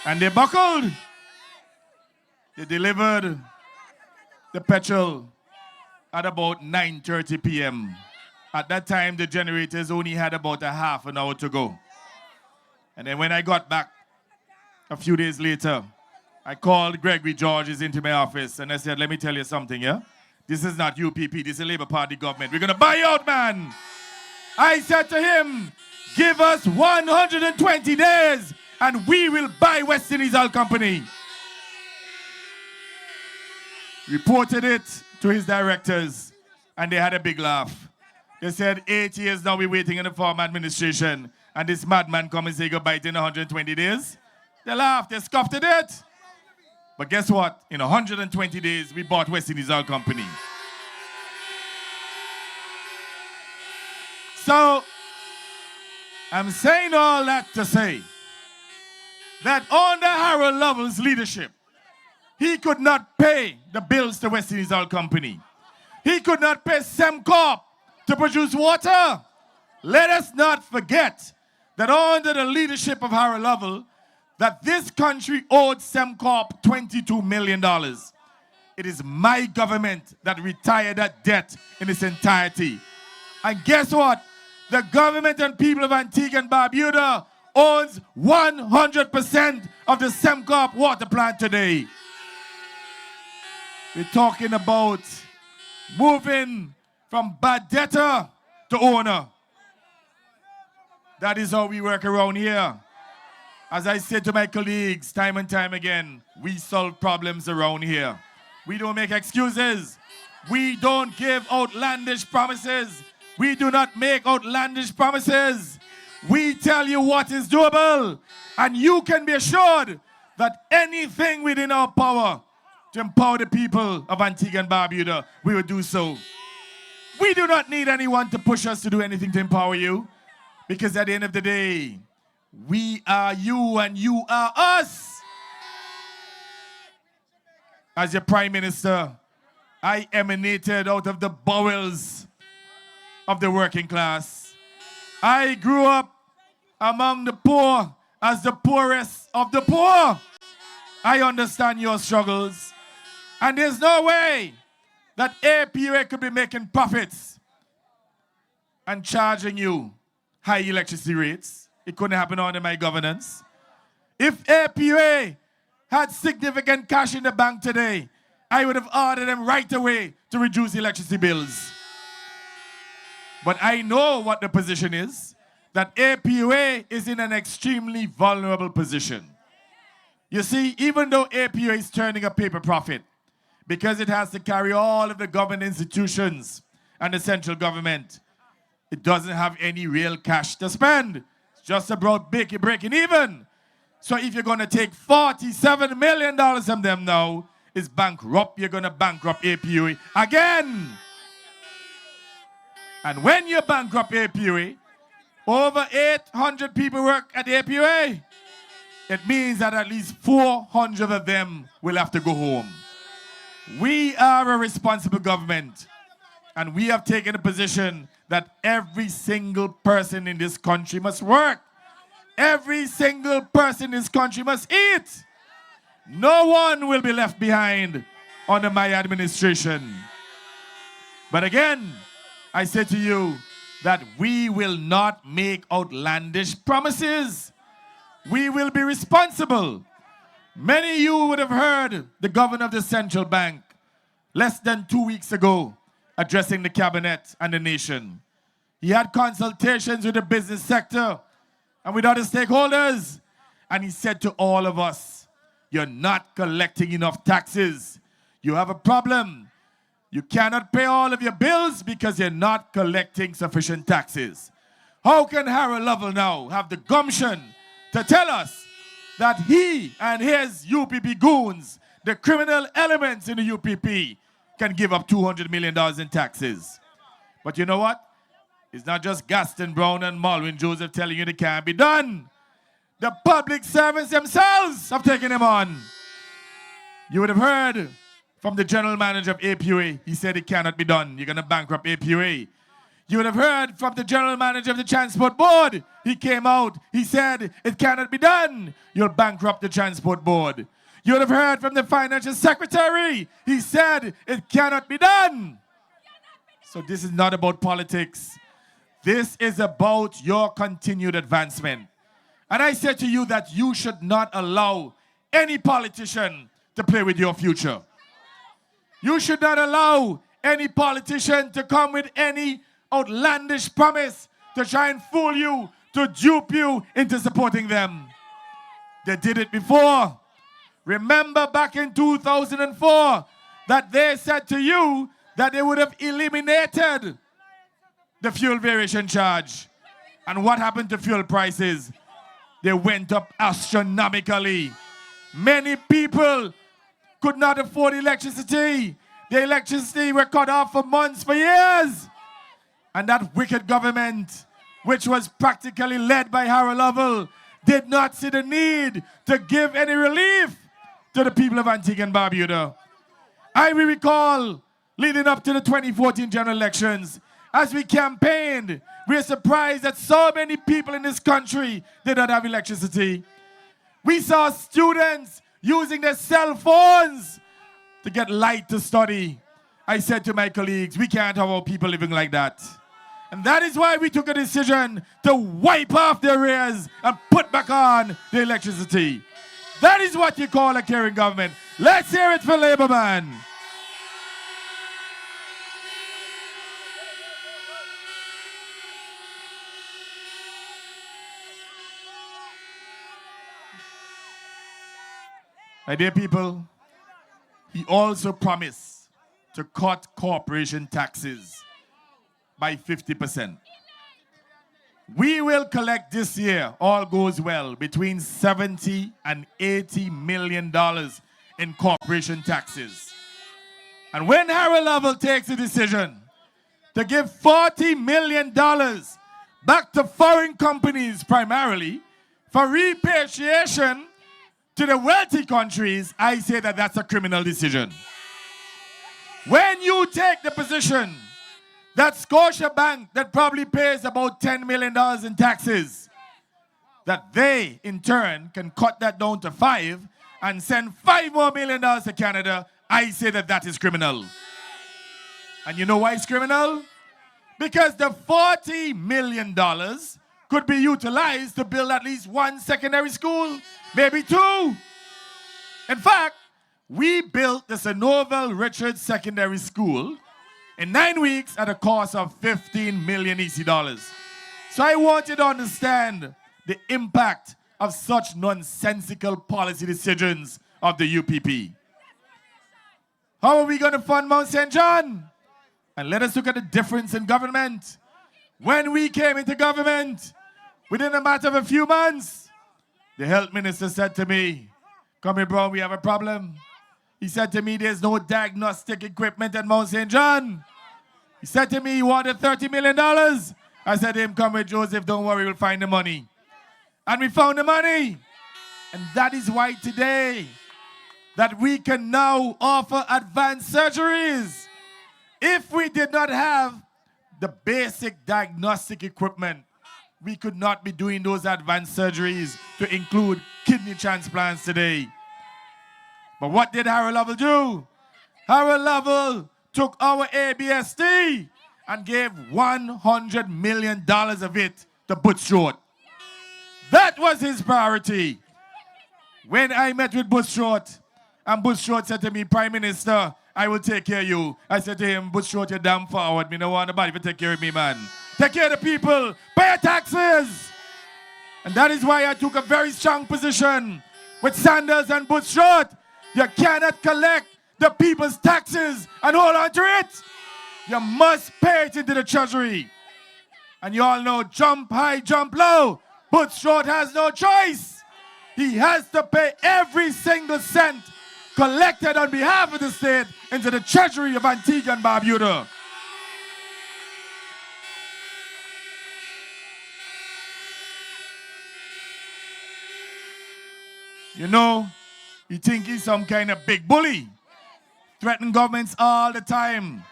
And they buckled. They delivered the petrol at about 9:30 p.m. At that time, the generators only had about a half an hour to go. And then when I got back a few days later, I called Gregory Georges into my office and I said, let me tell you something, yeah? This is not UPP, this is a Labour Party government. We're going to buy you out, man. I said to him, give us 120 days and we will buy West Indies Oil Company. Reported it to his directors and they had a big laugh. They said, 8 years now we're waiting in the former administration and this madman come and say goodbye in 120 days. They laughed, they scoffed at it. But guess what? In 120 days, we bought West Indies Oil Company. So, I'm saying all that to say that under Harold Lovell's leadership, he could not pay the bills to West Indies Oil Company. He could not pay Semcorp to produce water. Let us not forget that under the leadership of Harold Lovell, that this country owed Semcorp $22 million. It is my government that retired that debt in its entirety. And guess what? The government and people of Antigua and Barbuda owns 100% of the Semcorp water plant today. We're talking about moving from bad debtor to owner. That is how we work around here. As I said to my colleagues time and time again, we solve problems around here. We don't make excuses. We don't give outlandish promises. We do not make outlandish promises. We tell you what is doable. And you can be assured that anything within our power to empower the people of Antigua and Barbuda, we will do so. We do not need anyone to push us to do anything to empower you. Because at the end of the day, we are you and you are us. As your Prime Minister, I emanated out of the bowels of the working class. I grew up among the poor as the poorest of the poor. I understand your struggles. And there's no way that APUA could be making profits and charging you high electricity rates. It couldn't happen under my governance. If APUA had significant cash in the bank today, I would have ordered them right away to reduce electricity bills. But I know what the position is, that APUA is in an extremely vulnerable position. You see, even though APUA is turning a paper profit, because it has to carry all of the government institutions and the central government, it doesn't have any real cash to spend. It's just about breaking even. So if you're going to take $47 million from them now, it's bankrupt. You're going to bankrupt APUA again. And when you bankrupt APUA, over 800 people work at APUA. It means that at least 400 of them will have to go home. We are a responsible government, and we have taken a position that every single person in this country must work. Every single person in this country must eat. No one will be left behind under my administration. But again, I say to you that we will not make outlandish promises. We will be responsible. Many of you would have heard the governor of the central bank less than 2 weeks ago addressing the cabinet and the nation. He had consultations with the business sector and with other stakeholders. And he said to all of us, you're not collecting enough taxes. You have a problem. You cannot pay all of your bills because you're not collecting sufficient taxes. How can Harold Lovell now have the gumption to tell us that he and his UPP goons, the criminal elements in the UPP, can give up $200 million in taxes? But you know what? It's not just Gaston Brown and Malwin Joseph telling you it can't be done. The public servants themselves have taken him on. You would have heard from the general manager of APUA. He said it cannot be done. You're going to bankrupt APUA. You would have heard from the general manager of the transport board. He came out. He said it cannot be done. You'll bankrupt the transport board. You would have heard from the financial secretary. He said it cannot be done. So this is not about politics. This is about your continued advancement. And I say to you that you should not allow any politician to play with your future. You should not allow any politician to come with any outlandish promise to try and fool you, to dupe you into supporting them. They did it before. Remember back in 2004 that they said to you that they would have eliminated the fuel variation charge. And what happened to fuel prices? They went up astronomically. Many people could not afford electricity. The electricity were cut off for months, for years. And that wicked government, which was practically led by Harold Lovell, did not see the need to give any relief to the people of Antigua and Barbuda. I will recall, leading up to the 2014 general elections, as we campaigned, we were surprised that so many people in this country did not have electricity. We saw students using their cell phones to get light to study. I said to my colleagues, we can't have our people living like that. And that is why we took a decision to wipe off the arrears and put back on the electricity. That is what you call a caring government. Let's hear it for Labour Man. My dear people, he also promised to cut corporation taxes by 50%. We will collect this year, all goes well, between $70 and $80 million in corporation taxes. And when Harold Lovell takes a decision to give $40 million back to foreign companies primarily for repatriation to the wealthy countries, I say that that's a criminal decision. When you take the position that Scotiabank, that probably pays about $10 million in taxes, that they, in turn, can cut that down to 5 and send $5 more million to Canada, I say that that is criminal. And you know why it's criminal? Because the $40 million could be utilized to build at least one secondary school, maybe two. In fact, we built the Sonoval Richards Secondary School in 9 weeks at a cost of 15 million EC dollars. So I want you to understand the impact of such nonsensical policy decisions of the UPP. How are we going to fund Mount St. John? And let us look at the difference in government. When we came into government, within a matter of a few months, the health minister said to me, "Come here, bro, we have a problem." He said to me, "There's no diagnostic equipment at Mount St. John." He said to me he wanted $30 million. I said to him, "Come with Joseph, don't worry, we'll find the money." And we found the money. And that is why today, that we can now offer advanced surgeries. If we did not have the basic diagnostic equipment, we could not be doing those advanced surgeries to include kidney transplants today. But what did Harold Lovell do? Harold Lovell took our ABSD and gave $100 million of it to Butch Short. That was his priority. When I met with Butch Short, and Butch Short said to me, "Prime Minister, I will take care of you." I said to him, "Butch Short, you're damn forward. Me no want nobody to take care of me, man. Take care of the people. Pay your taxes." And that is why I took a very strong position with Sanders and Butch Short. You cannot collect the people's taxes and hold on to it. You must pay it into the treasury. And you all know, jump high, jump low. Butch Short has no choice. He has to pay every single cent collected on behalf of the state into the treasury of Antigua and Barbuda. You know, he think he's some kind of big bully. Threaten governments all the time.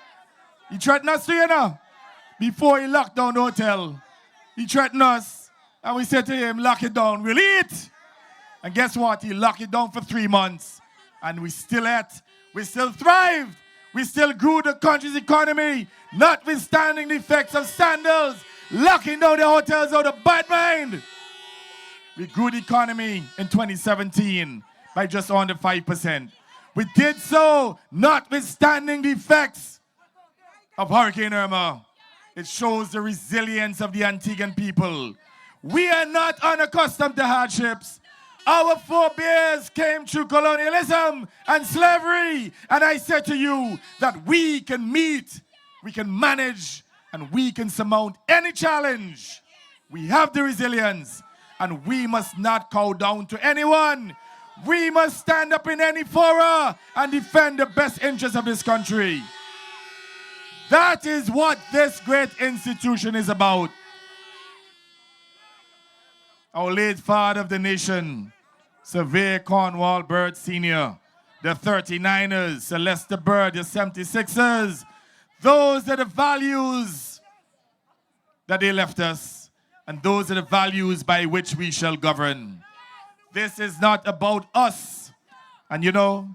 He threatened us too, you know. Before he locked down the hotel, he threatened us. And we said to him, "Lock it down, we'll eat." And guess what? He locked it down for 3 months. And we still ate. We still thrived. We still grew the country's economy, notwithstanding the effects of Sandals locking down the hotels out of bad mind. We grew the economy in 2017 by just under 5%. We did so notwithstanding the effects of Hurricane Irma. It shows the resilience of the Antiguan people. We are not unaccustomed to hardships. Our forebears came through colonialism and slavery. And I said to you that we can meet, we can manage, and we can surmount any challenge. We have the resilience, and we must not cow down to anyone. We must stand up in any fora and defend the best interests of this country. That is what this great institution is about. Our late father of the nation, Surveyor Cornwall Bird Sr., the 39ers, Celeste Bird, the 76ers, those are the values that they left us, and those are the values by which we shall govern. This is not about us. And you know,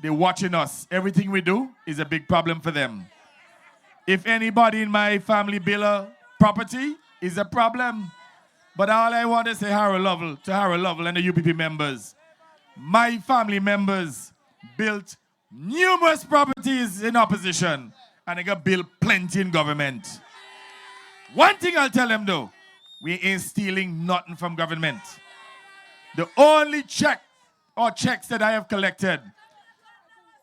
they're watching us. Everything we do is a big problem for them. If anybody in my family bill a property, is a problem. But all I want to say, to Harold Lovell and the UPP members, my family members built numerous properties in opposition, and they got built plenty in government. One thing I'll tell them though, we ain't stealing nothing from government. The only check or checks that I have collected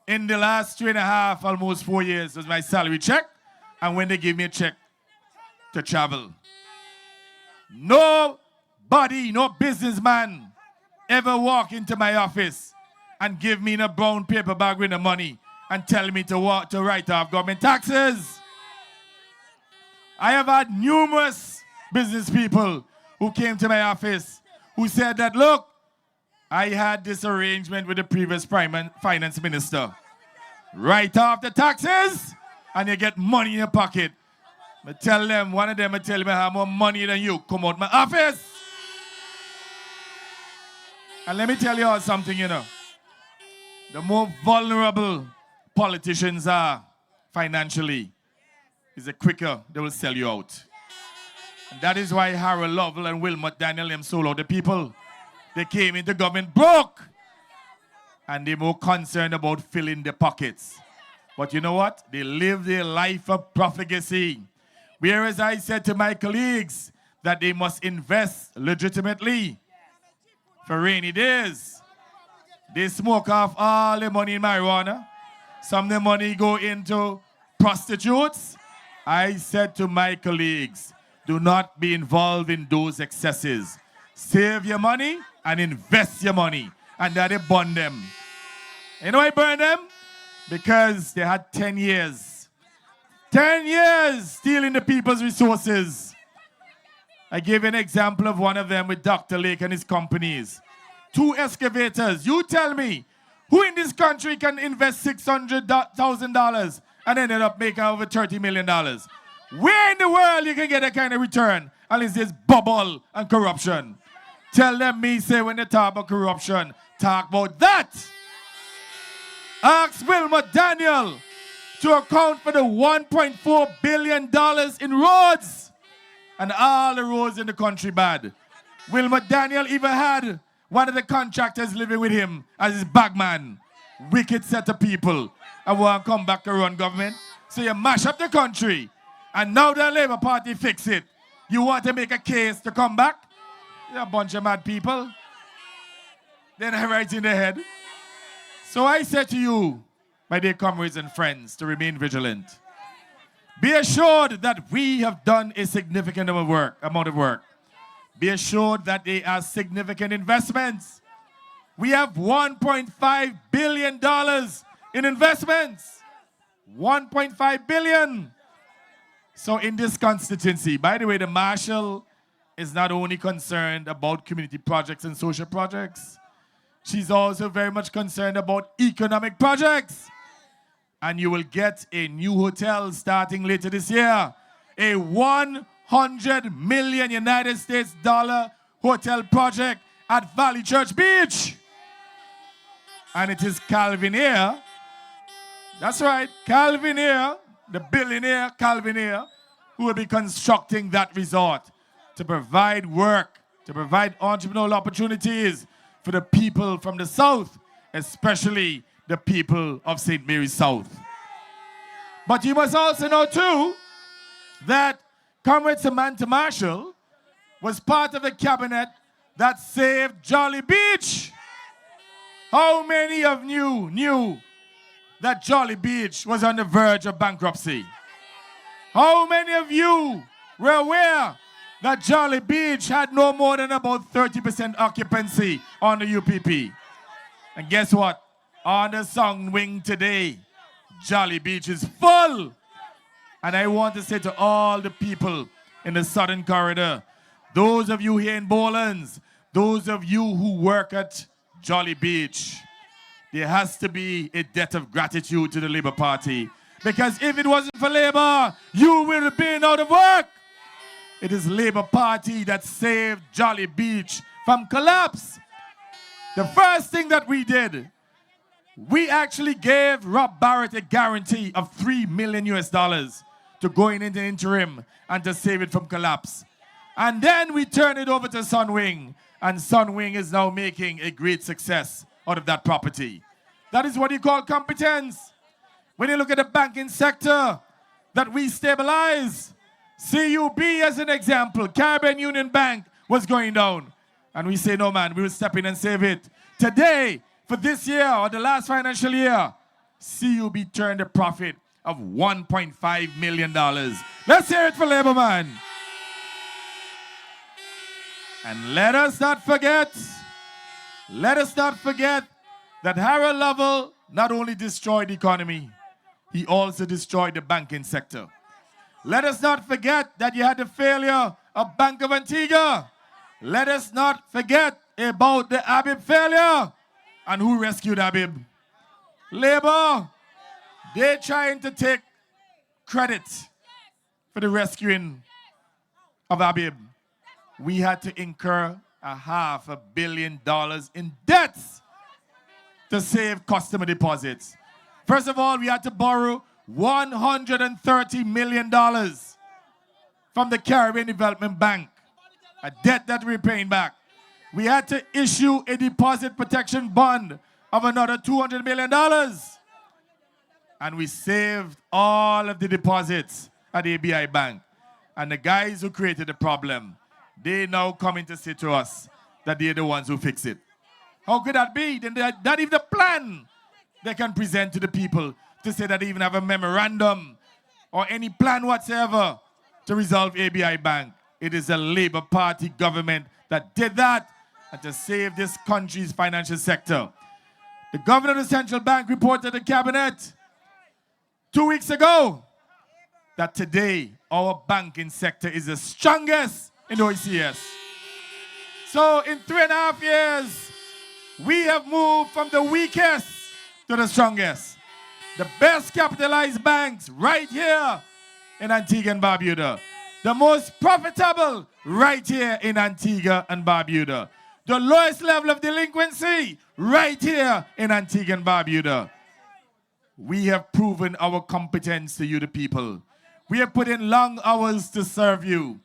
in the last 3.5, almost 4 years was my salary check, and when they give me a check to travel. Nobody, no businessman ever walk into my office and give me a brown paper bag with the money and tell me to write off government taxes. I have had numerous business people who came to my office who said that, look, I had this arrangement with the previous finance minister. Write off the taxes and you get money in your pocket. I tell them, one of them will tell me I have more money than you. Come out my office. And let me tell you all something, you know. The more vulnerable politicians are financially, is the quicker they will sell you out. And that is why Harold Lovell and Wilmot Daniel them sold out the people. They came into government broke. And they're more concerned about filling their pockets. But you know what? They live their life of profligacy. Whereas I said to my colleagues that they must invest legitimately for rainy days. They smoke off all the money in marijuana. Some of the money go into prostitutes. I said to my colleagues, do not be involved in those excesses. Save your money and invest your money. And that they burn them. You know why I burn them? Because they had 10 years. 10 years stealing the people's resources. I gave an example of one of them with Dr. Lake and his companies. 2 excavators. You tell me, who in this country can invest $600,000 and ended up making over $30 million? Where in the world you can get that kind of return? Unless there's bubble and corruption. Tell them me say when they talk about corruption, talk about that. Ask Wilmot Daniel to account for the $1.4 billion in roads. And all the roads in the country bad. Wilmot Daniel even had one of the contractors living with him as his bagman. Wicked set of people. And want to come back to run government. So you mash up the country. And now the Labour Party fix it. You want to make a case to come back? You're a bunch of mad people. They're not right in the head. So I say to you, my dear comrades and friends, to remain vigilant. Be assured that we have done a significant amount of work. Be assured that they are significant investments. We have $1.5 billion in investments. $1.5 billion. So in this constituency, by the way, the Marshal is not only concerned about community projects and social projects, she's also very much concerned about economic projects. And you will get a new hotel starting later this year. A 100 million United States dollar hotel project at Valley Church Beach. And it is Calvin Ayre. That's right, Calvin Ayre, the billionaire Calvin Ayre, who will be constructing that resort to provide work, to provide entrepreneurial opportunities for the people from the South, especially the people of St. Mary's South. But you must also know too that Comrade Samantha Marshall was part of the cabinet that saved Jolly Beach. How many of you knew that Jolly Beach was on the verge of bankruptcy? How many of you were aware that Jolly Beach had no more than about 30% occupancy on the UPP? And guess what? On the Sun Wing today, Jolly Beach is full. And I want to say to all the people in the Southern Corridor, those of you here in Bowlands, those of you who work at Jolly Beach, there has to be a debt of gratitude to the Labour Party. Because if it wasn't for Labour, you would have been out of work. It is Labour Party that saved Jolly Beach from collapse. The first thing that we did, we actually gave Rob Barrett a guarantee of $3 million to go in the interim and to save it from collapse. And then we turned it over to Sunwing, and Sunwing is now making a great success out of that property. That is what you call competence. When you look at the banking sector that we stabilize, CUB as an example, Caribbean Union Bank was going down. And we say, no man, we will step in and save it. Today, for this year or the last financial year, CUB turned a profit of $1.5 million. Let's hear it for Labour, man. And let us not forget that Harold Lovell not only destroyed the economy, he also destroyed the banking sector. Let us not forget that you had the failure of Bank of Antigua. Let us not forget about the ABIB failure. And who rescued ABIB? Labour. They're trying to take credit for the rescuing of ABIB. We had to incur $500 million in debts to save customer deposits. First of all, we had to borrow $130 million from the Caribbean Development Bank, a debt that we're paying back. We had to issue a deposit protection bond of another $200 million. And we saved all of the deposits at ABI Bank. And the guys who created the problem, they now coming to say to us that they're the ones who fix it. How could that be? Then they not even the plan they can present to the people to say that they even have a memorandum or any plan whatsoever to resolve ABI Bank. It is a Labour Party government that did that and to save this country's financial sector. The governor of the central bank reported to the cabinet 2 weeks ago that today our banking sector is the strongest in the OECS. So in 3.5 years, we have moved from the weakest to the strongest. The best capitalized banks right here in Antigua and Barbuda. The most profitable right here in Antigua and Barbuda. The lowest level of delinquency right here in Antigua and Barbuda. We have proven our competence to you, the people. We have put in long hours to serve you.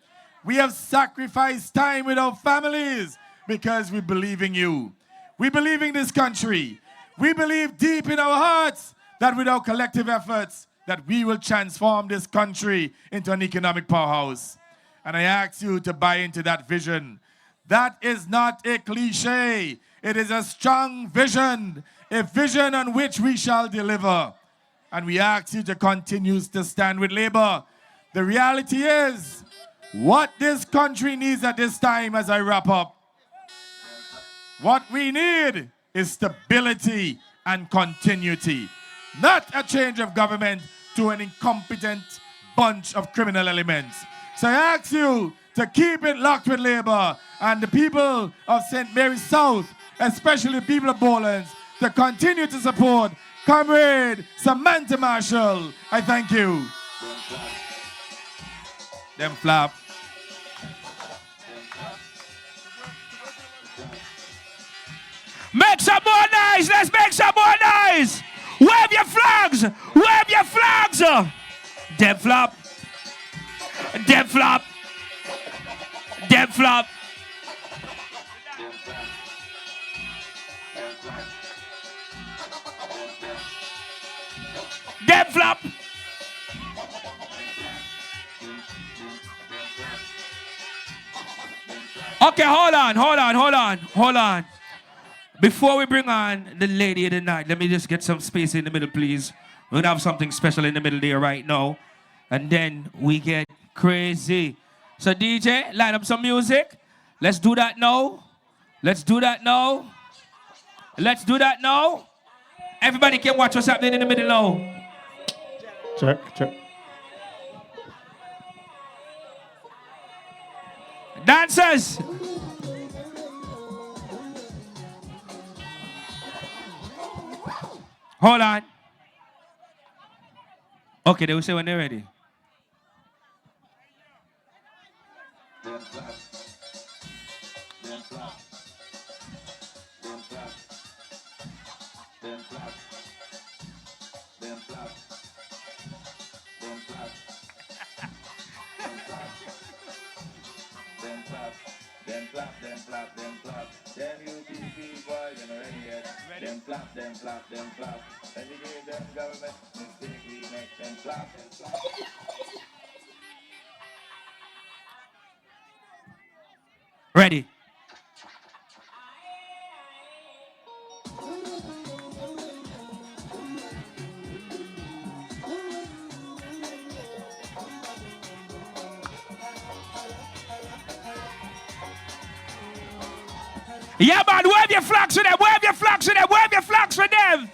We have sacrificed time with our families because we believe in you. We believe in this country. We believe deep in our hearts that with our collective efforts, that we will transform this country into an economic powerhouse. And I ask you to buy into that vision. That is not a cliche. It is a strong vision, a vision on which we shall deliver. And we ask you to continue to stand with Labour. The reality is, what this country needs at this time, as I wrap up, what we need is stability and continuity, not a change of government to an incompetent bunch of criminal elements. So I ask you to keep it locked with Labour and the people of St. Mary's South, especially the people of Bowlands, to continue to support Comrade Samantha Marshall. I thank you. Them flap. Make some more noise. Let's make some more noise. Wave your flags. Wave your flags. Dead flop. Dead flop. Dead flop. Dead flop. Okay, hold on. Before we bring on the lady of the night, let me just get some space in the middle, please. We're going to have something special in the middle there right now. And then we get crazy. So DJ, line up some music. Let's do that now. Let's do that now. Let's do that now. Everybody can watch what's happening in the middle now. Check. Dancers. Hold on. Okay, they will say when they're ready. Them UTP boys, them ready yet. Them flap. And you give them government mistake, we make them flap. Ready. Yeah, man, wave your flags for them, wave your flags for them, wave your flags for them.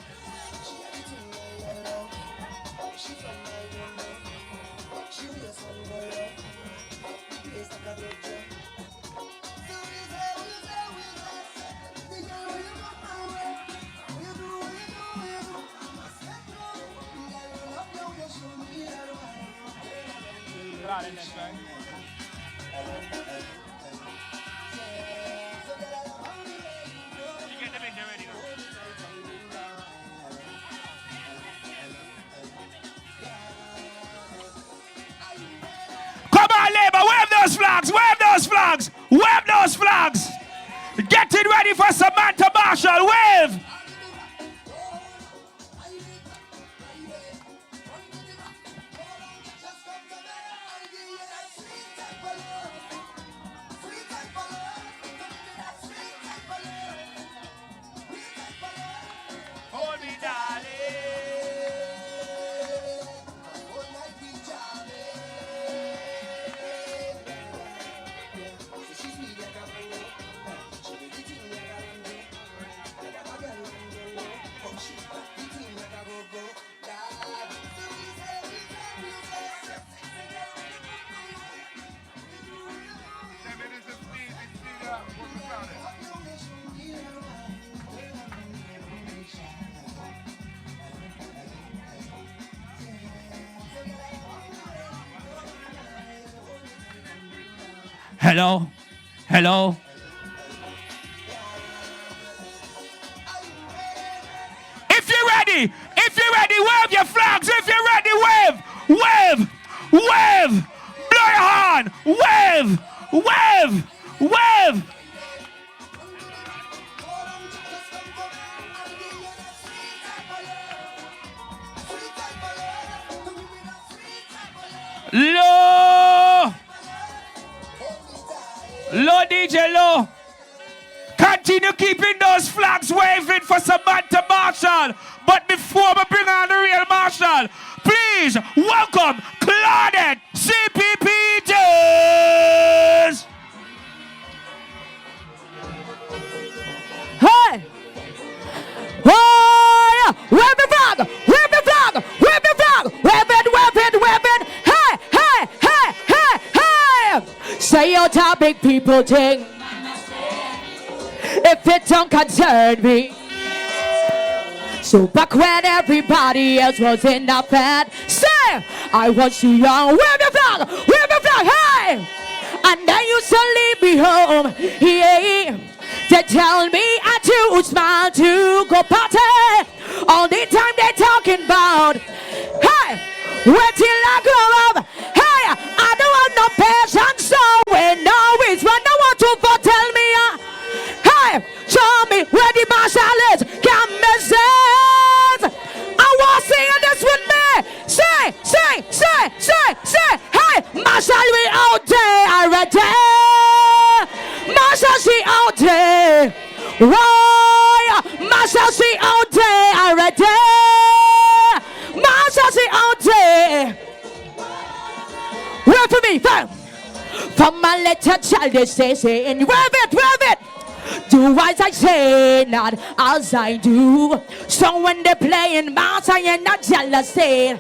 those flags, wave those flags, wave those flags. Getting ready for Samantha Marshall, wave. Hello? Hello? If you're ready, wave your flags. If you're ready, wave, wave, wave. Blow your horn, wave, wave, wave. Low. Low, DJ, low. Continue keeping those flags waving for Samantha Marshall. But before we bring on the real Marshall, please welcome Claudette C.P. Peters. Hey! Oh, yeah. Wave the flag! Wave the flag! Wave the flag! Wave it, wave it, wave it! Hey, hey, hey, hey, hey! Say your topic, people think. If it don't concern me. So back when everybody else was in the bed, say, I was too young. Wave the flag! Wave the flag! Hey! And they used to leave me home. Yeah. They tell me I too smile to go party. All the time they talking about, hey, wait till I grow up. Hey, I don't have no patience, so when always when I want to for tell me, hey, show me where the Marshall is. Can me say, I want to sing this with me. Say, hey, Marshall, we out there already. Marshall, she out there. Why? Marshall, she out there already. Marshall, she out there. Wait for me, fam. From my little child, they saying, wave it. Do as I say, not as I do. So when they playing mouse, I ain't not jealousy.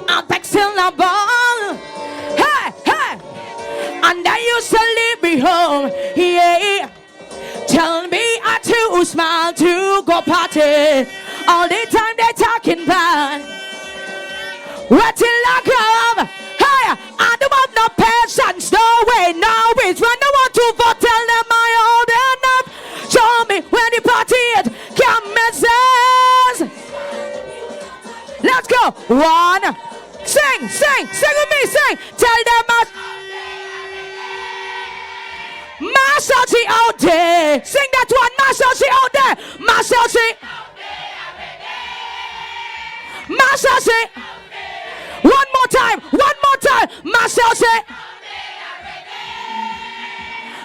I'm texting the ball. Hey. And they used to leave me home, yeah. Tell me I too smile to go party. All the time they talking about, wait till I grow up. Hey, I don't have no patience, no way, no ways. When I want to for tell them I old enough. Show me where the party is, come message. Let's go, one. Sing with me, sing. Tell them Marshall, she out there. Sing that one, Marshall, she out there. Marshall, she. Marshall, she. One more time. Marshall, she.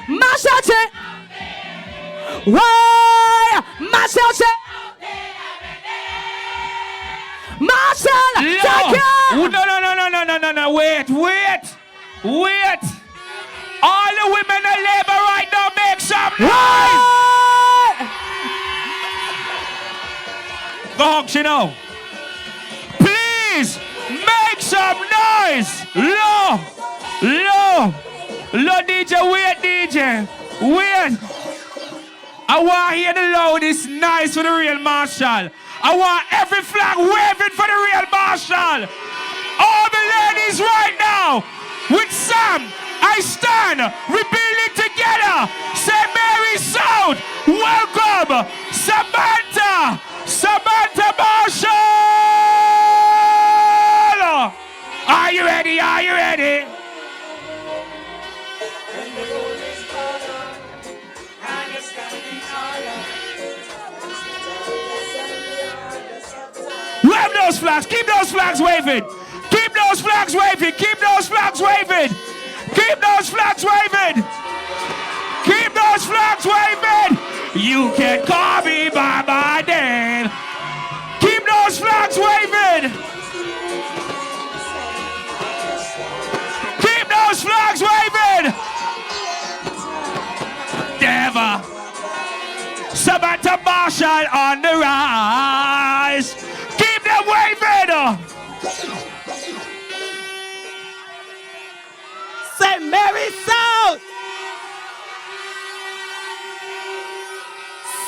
Marshall, she. Why? Marshall, she. Marshall, take it. No, wait. All the women in labor right now, make some noise! Go home, you know. Please, make some noise! Low, DJ, wait. I want to hear the loudest noise for the real Marshall. I want every flag waving for the real Marshall. All the ladies right now, with Sam, I stand, rebuilding together. St. Mary's South, welcome, Samantha Marshall. Are you ready? those flags. Keep those flags waving. Keep those flags waving. Keep those flags waving. Keep those flags waving. Keep those flags waving. You can call me by my name. Keep those flags waving. Keep those flags waving. Never. Samantha Marshall on the rise. Keep them waving. St. Mary's South.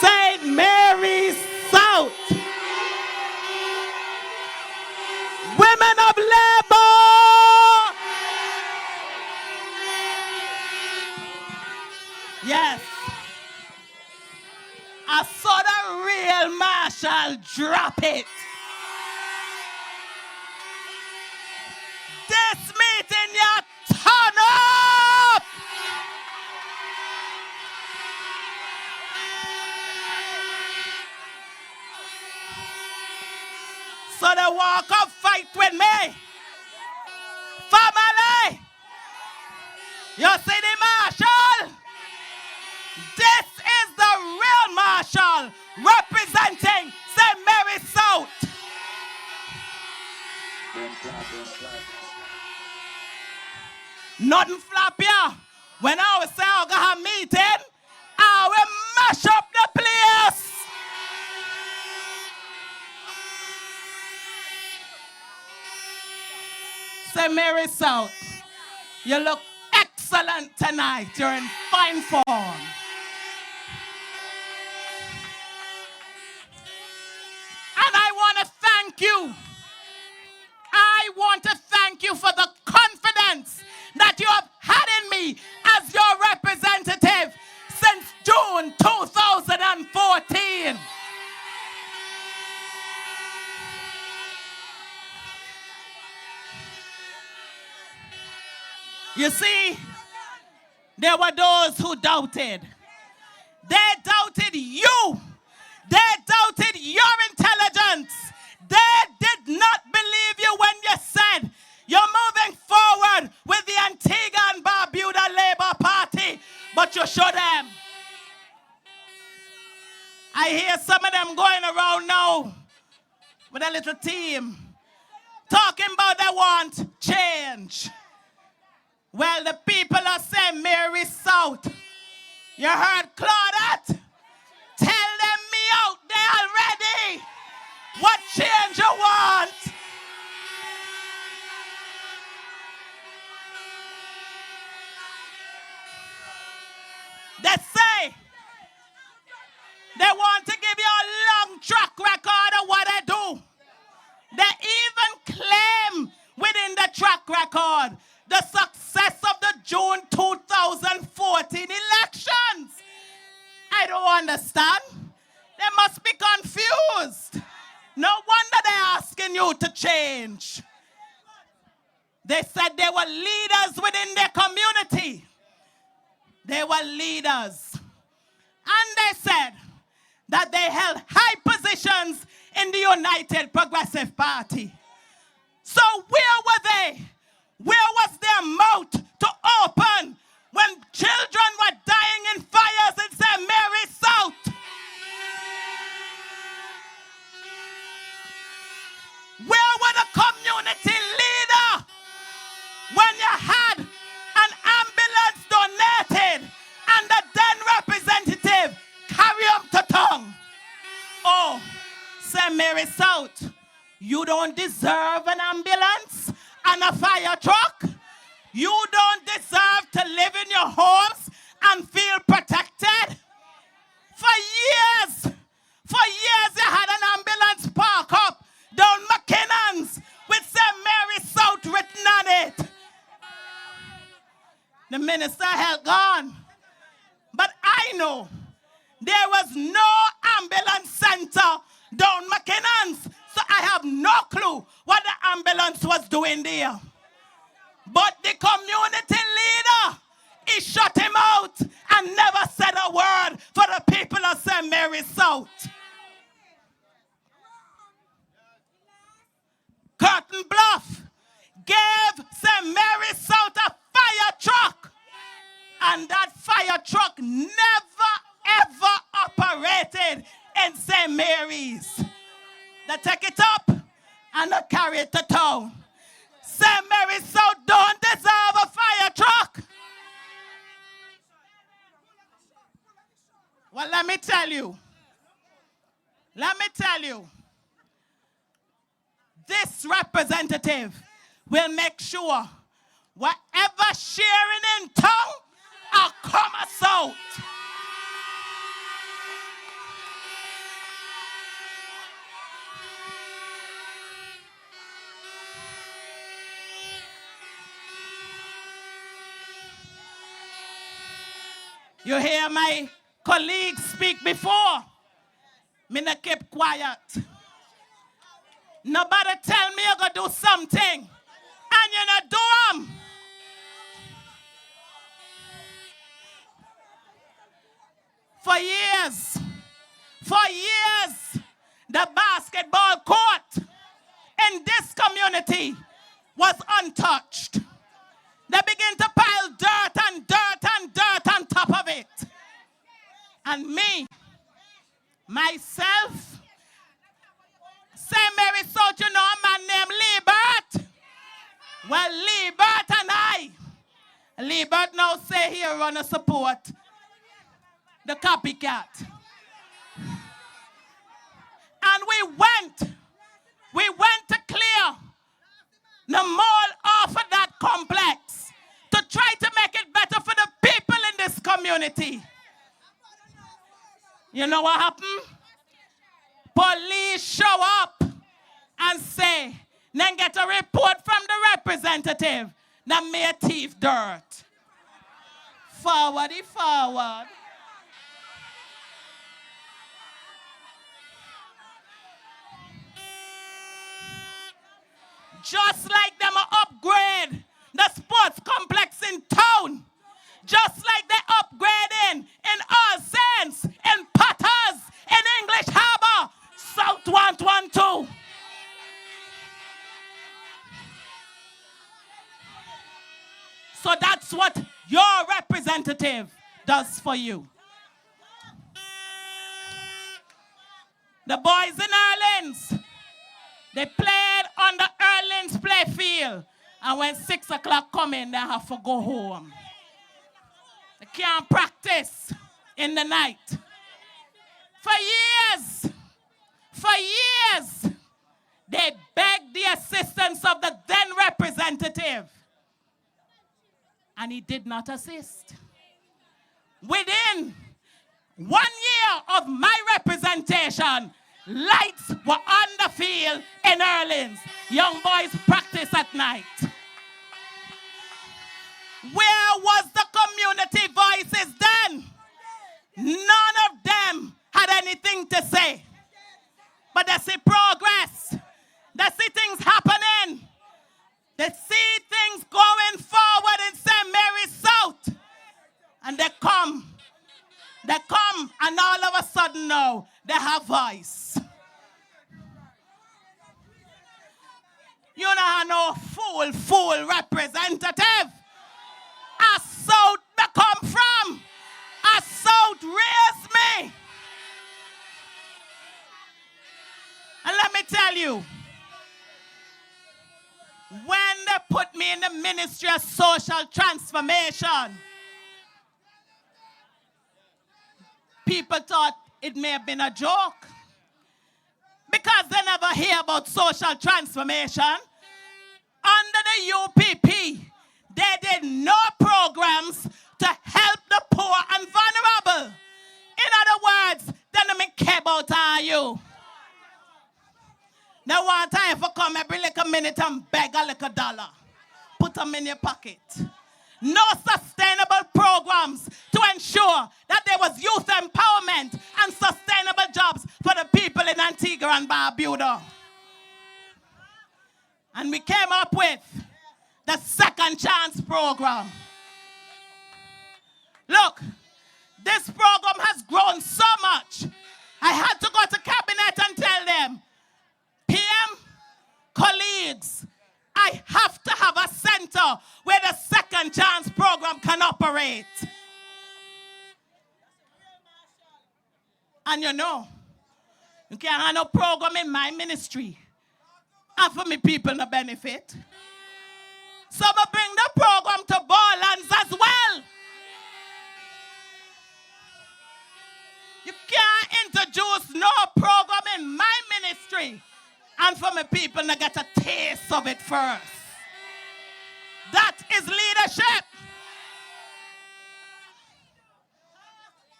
St. Mary's South. Women of labor. Yes. I saw the real Marshall drop it. This meeting, you turn up. So they walk up, fight with me. Family. You see the Marshall? This is the real Marshall representing St. Mary's South. Nothing flap here. When I was saying I got a meeting, I will mash up the place. St. Mary's South, you look excellent tonight. You're in fine form. And I want to thank you. I want to thank you for the confidence that you have had in me as your representative since June 2014. You see, there were those who doubted. They doubted you. They doubted your intelligence. They did not believe you when you said you're moving forward with the Antigua and Barbuda Labour Party, but you show them. I hear some of them going around now with a little team talking about they want change. Well, the people of St. Mary's South, you heard Claudette? Tell them me out there already. What change you want? They say they want to give you a long track record of what they do. They even claim within the track record the success of the June 2014 elections. I don't understand. They must be confused. No wonder they're asking you to change. They said they were leaders within their community. They were leaders. And they said that they held high positions in the United Progressive Party. So where were they? Where was their mouth to open when children were dying in fires in St. Mary's South? Where were the community leader when you had an ambulance donated and the then representative carry up to tongue? Oh, St. Mary's South, you don't deserve an ambulance and a fire truck. You don't deserve to live in your homes and feel protected. For years you had an ambulance park up down McKinnon's with St. Mary's South written on it. The minister had gone. But I know there was no ambulance center down McKinnon's, so I have no clue what the ambulance was doing there. But the community leader, he shut him out and never said a word for the people of St. Mary's South. Curtain Bluff gave St. Mary's South a fire truck. And that fire truck never, ever operated in St. Mary's. They take it up and they carry it to town. St. Mary's South don't deserve a fire truck. Well, let me tell you. This representative will make sure whatever sharing in tongue are come out. You hear my colleagues speak before? Me not keep quiet. Nobody tell me you're going to do something and you not do them. For years, the basketball court in this community was untouched. They begin to pile dirt and dirt and dirt on top of it. And me, myself, St. Mary's South, you know a man named Liebert. Well, Liebert and I, Liebert now say he run a support the copycat. And we went to clear the mall off of that complex to try to make it better for the people in this community. You know what happened? Police show up and say, then get a report from the representative that may thief dirt. Forward. Just like them upgrade the sports complex in town. Just like they upgrading in All Saints, in Potters, in English Harbor, South 112. So that's what your representative does for you. The boys in Orleans, they played on the Orleans playfield. And when 6 o'clock come in, they have to go home. They can't practice in the night. For years, they begged the assistance of the then representative. And he did not assist. Within 1 year of my representation, lights were on the field in Orleans. Young boys practice at night. Where was the community voices then? None of them had anything to say. But they see progress. They see things happening. They see things going forward in St. Mary's South. And they come, and all of a sudden now, they have voice. You know how no fool representative. A South me come from. A South raised me. And let me tell you, when they put me in the Ministry of Social Transformation, people thought it may have been a joke. Because they never hear about social transformation. Under the UPP, they did no programs to help the poor and vulnerable. In other words, they don't care about you. They want time for come every little minute and beg a little dollar. Put them in your pocket. No sustainable programs to ensure that there was youth empowerment and sustainable jobs for the people in Antigua and Barbuda. And we came up with the Second Chance program. Look, this program has grown so much. I had to go to cabinet and tell them, PM, colleagues, colleagues, I have to have a center where the second chance program can operate. And you know, you can't have no program in my ministry and for me people no benefit. So I bring the program to Bowlands as well. You can't introduce no program in my ministry and for my people to get a taste of it first. That is leadership.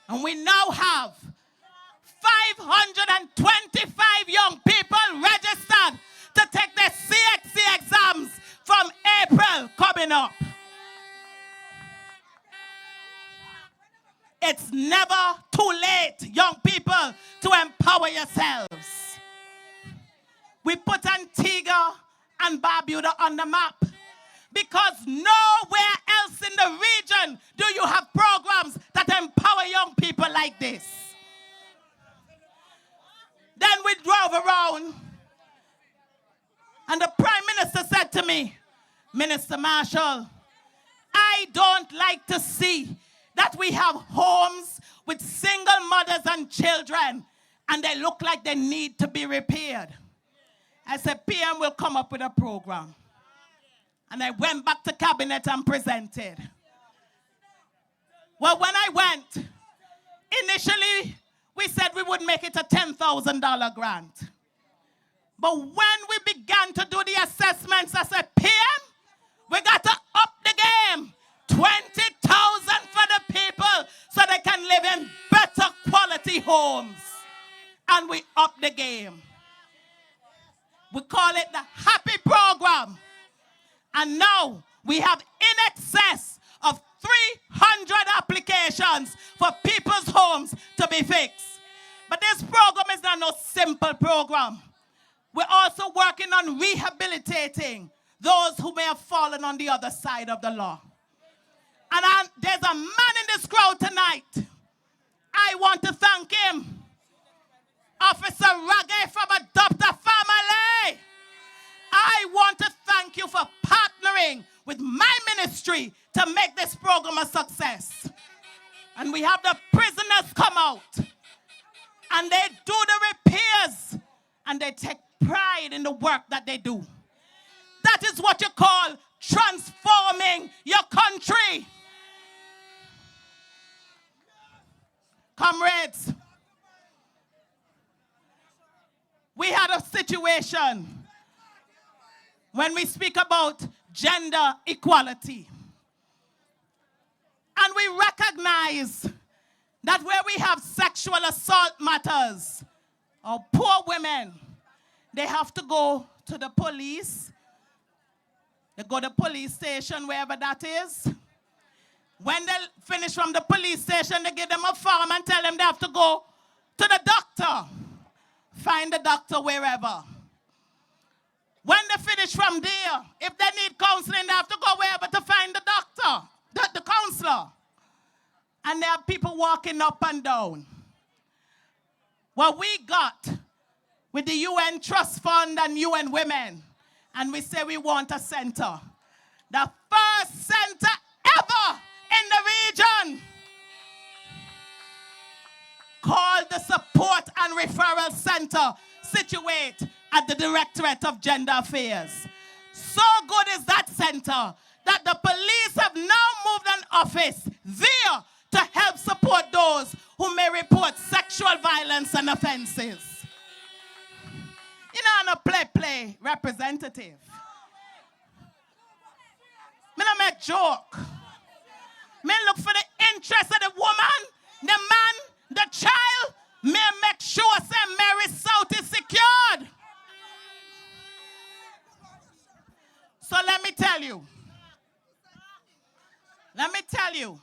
And we now have 525 young people registered to take their CXC exams from April coming up. It's never too late, young people, to empower yourselves. We put Antigua and Barbuda on the map because nowhere else in the region do you have programs that empower young people like this. Then we drove around and the Prime Minister said to me, Minister Marshall, I don't like to see that we have homes with single mothers and children and they look like they need to be repaired. I said, PM will come up with a program. And I went back to cabinet and presented. Well, when I went, initially we said we would make it a $10,000 grant. But when we began to do the assessments, I said, PM, we got to up the game. 20,000 for the people so they can live in better quality homes. And we up the game. We call it the Happy Program. And now we have in excess of 300 applications for people's homes to be fixed. But this program is not no simple program. We're also working on rehabilitating those who may have fallen on the other side of the law. And there's a man in this crowd tonight. I want to thank him. Officer Ragay from Adopt a Family. I want to thank you for partnering with my ministry to make this program a success. And we have the prisoners come out. And they do the repairs. And they take pride in the work that they do. That is what you call transforming your country. Comrades, we had a situation when we speak about gender equality. And we recognize that where we have sexual assault matters, or poor women, they have to go to the police. They go to the police station, wherever that is. When they finish from the police station, they give them a form and tell them they have to go to the doctor. Find the doctor wherever. When they finish from there, if they need counseling, they have to go wherever to find the doctor, the counselor. And there are people walking up and down. What we got with the UN Trust Fund and UN Women, and we say we want a center. The first center ever in the region called the Support and Referral Center, situate at the Directorate of Gender Affairs. So good is that center that the police have now moved an office there to help support those who may report sexual violence and offenses. You know, I'm a play representative. Me not make joke. Me look for the interest of the woman, the man, the child. Me make sure say Mary South is secured. So let me tell you,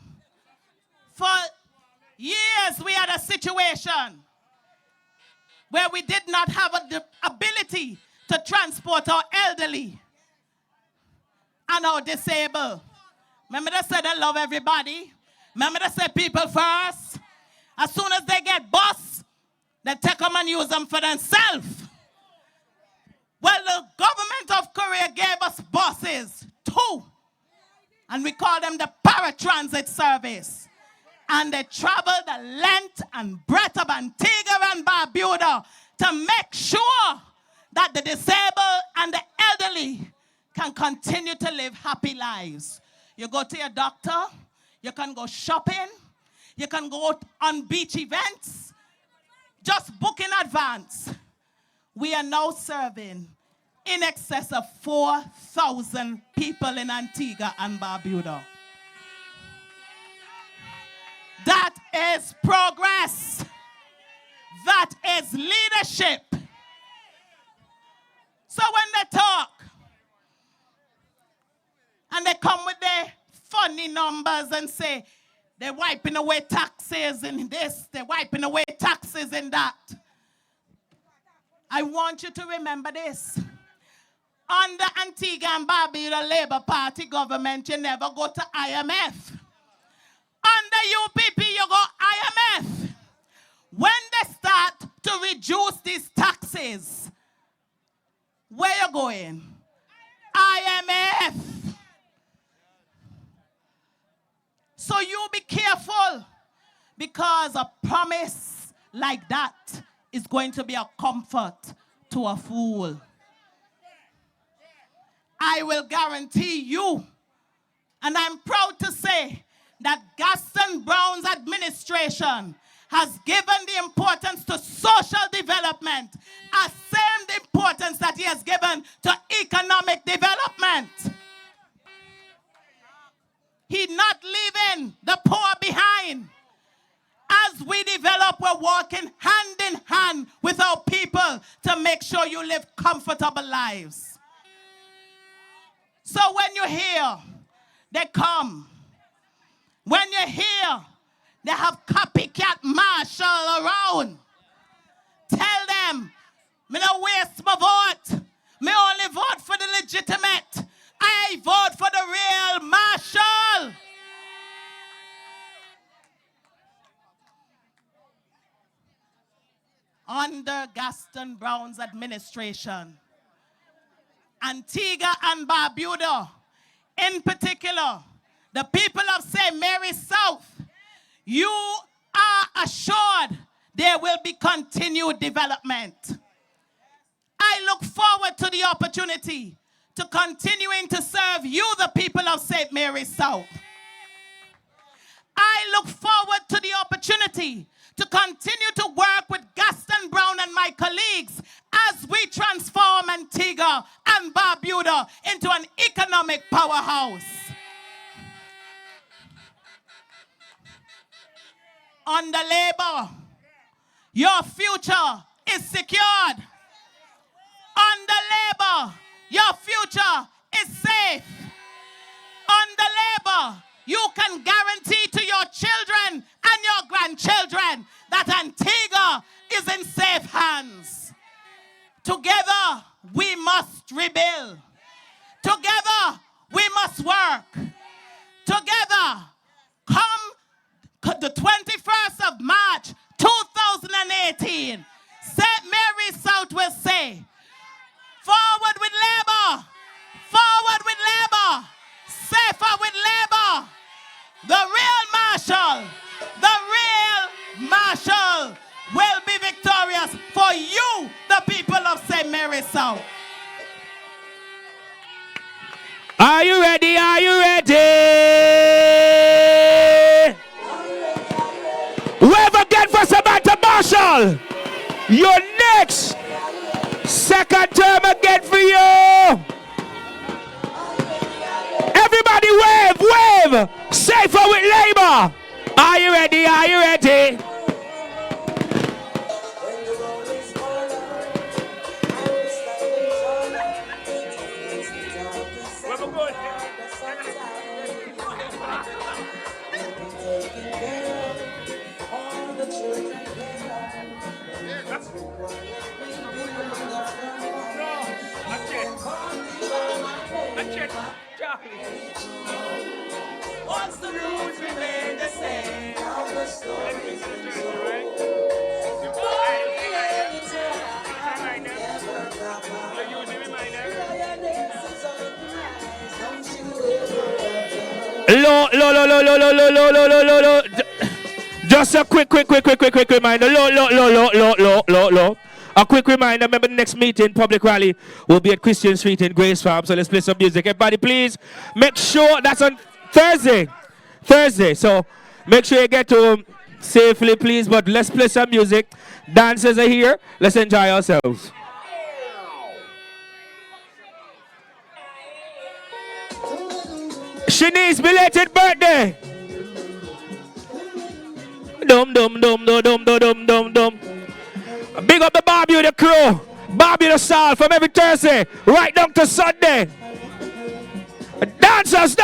for years we had a situation where we did not have the ability to transport our elderly and our disabled. Remember they said they love everybody? Remember they said people first? As soon as they get bus, they take them and use them for themselves. Well, the government of Korea gave us buses, 2, and we call them the paratransit service. And they travel the length and breadth of Antigua and Barbuda to make sure that the disabled and the elderly can continue to live happy lives. You go to your doctor, you can go shopping, you can go on beach events, just book in advance. We are now serving in excess of 4,000 people in Antigua and Barbuda. That is progress. That is leadership. So when they talk and they come with their funny numbers and say they're wiping away taxes in this, they're wiping away taxes in that, I want you to remember this. Under Antigua and Barbuda Labour Party government, you never go to IMF. Under UPP, you go IMF. When they start to reduce these taxes, where you going? IMF. So you be careful, because a promise like that is going to be a comfort to a fool. I will guarantee you, and I'm proud to say that Gaston Brown's administration has given the importance to social development as same the importance that he has given to economic development. He's not leaving the poor behind. As we develop, we're walking hand in hand with our people to make sure you live comfortable lives. So when you hear they come, when you hear they have copycat marshal around, tell them, me no waste my vote. Me only vote for the legitimate. I vote for the real marshal. Under Gaston Brown's administration, Antigua and Barbuda, in particular, the people of St. Mary's South, you are assured there will be continued development. I look forward to the opportunity to continuing to serve you, the people of St. Mary's South. I look forward to the opportunity to continue to work with Gaston Brown and my colleagues as we transform Antigua and Barbuda into an economic powerhouse. Under Labour, your future is secured. Under Labour, your future is safe. Under Labour, you can guarantee to your children and your grandchildren that Antigua is in safe hands. Together, we must rebuild. Together, we must work. Together, come the 21st of March, 2018, St. Mary's South will say, forward with Labour, forward with Labour, safer with Labour. The real marshal will be victorious for you, the people of St. Mary's South. Are you ready? Are you ready? Whoever get for Samantha Marshall, your next second term again for you. Everybody wave, wave. Safer with Labour. Are you ready? Are you ready? Once the rules remain the same, all the stories never Low. Just a quick reminder. Low. A quick reminder, remember the next meeting, public rally, will be at Christian Street in Grace Farm. So let's play some music. Everybody, please make sure that's on Thursday. So make sure you get to home safely, please. But let's play some music. Dancers are here. Let's enjoy ourselves. Shanice's belated birthday. Dum. Big up the Barbuda crew. Barbuda Soul from every Thursday right down to Sunday. Dancers.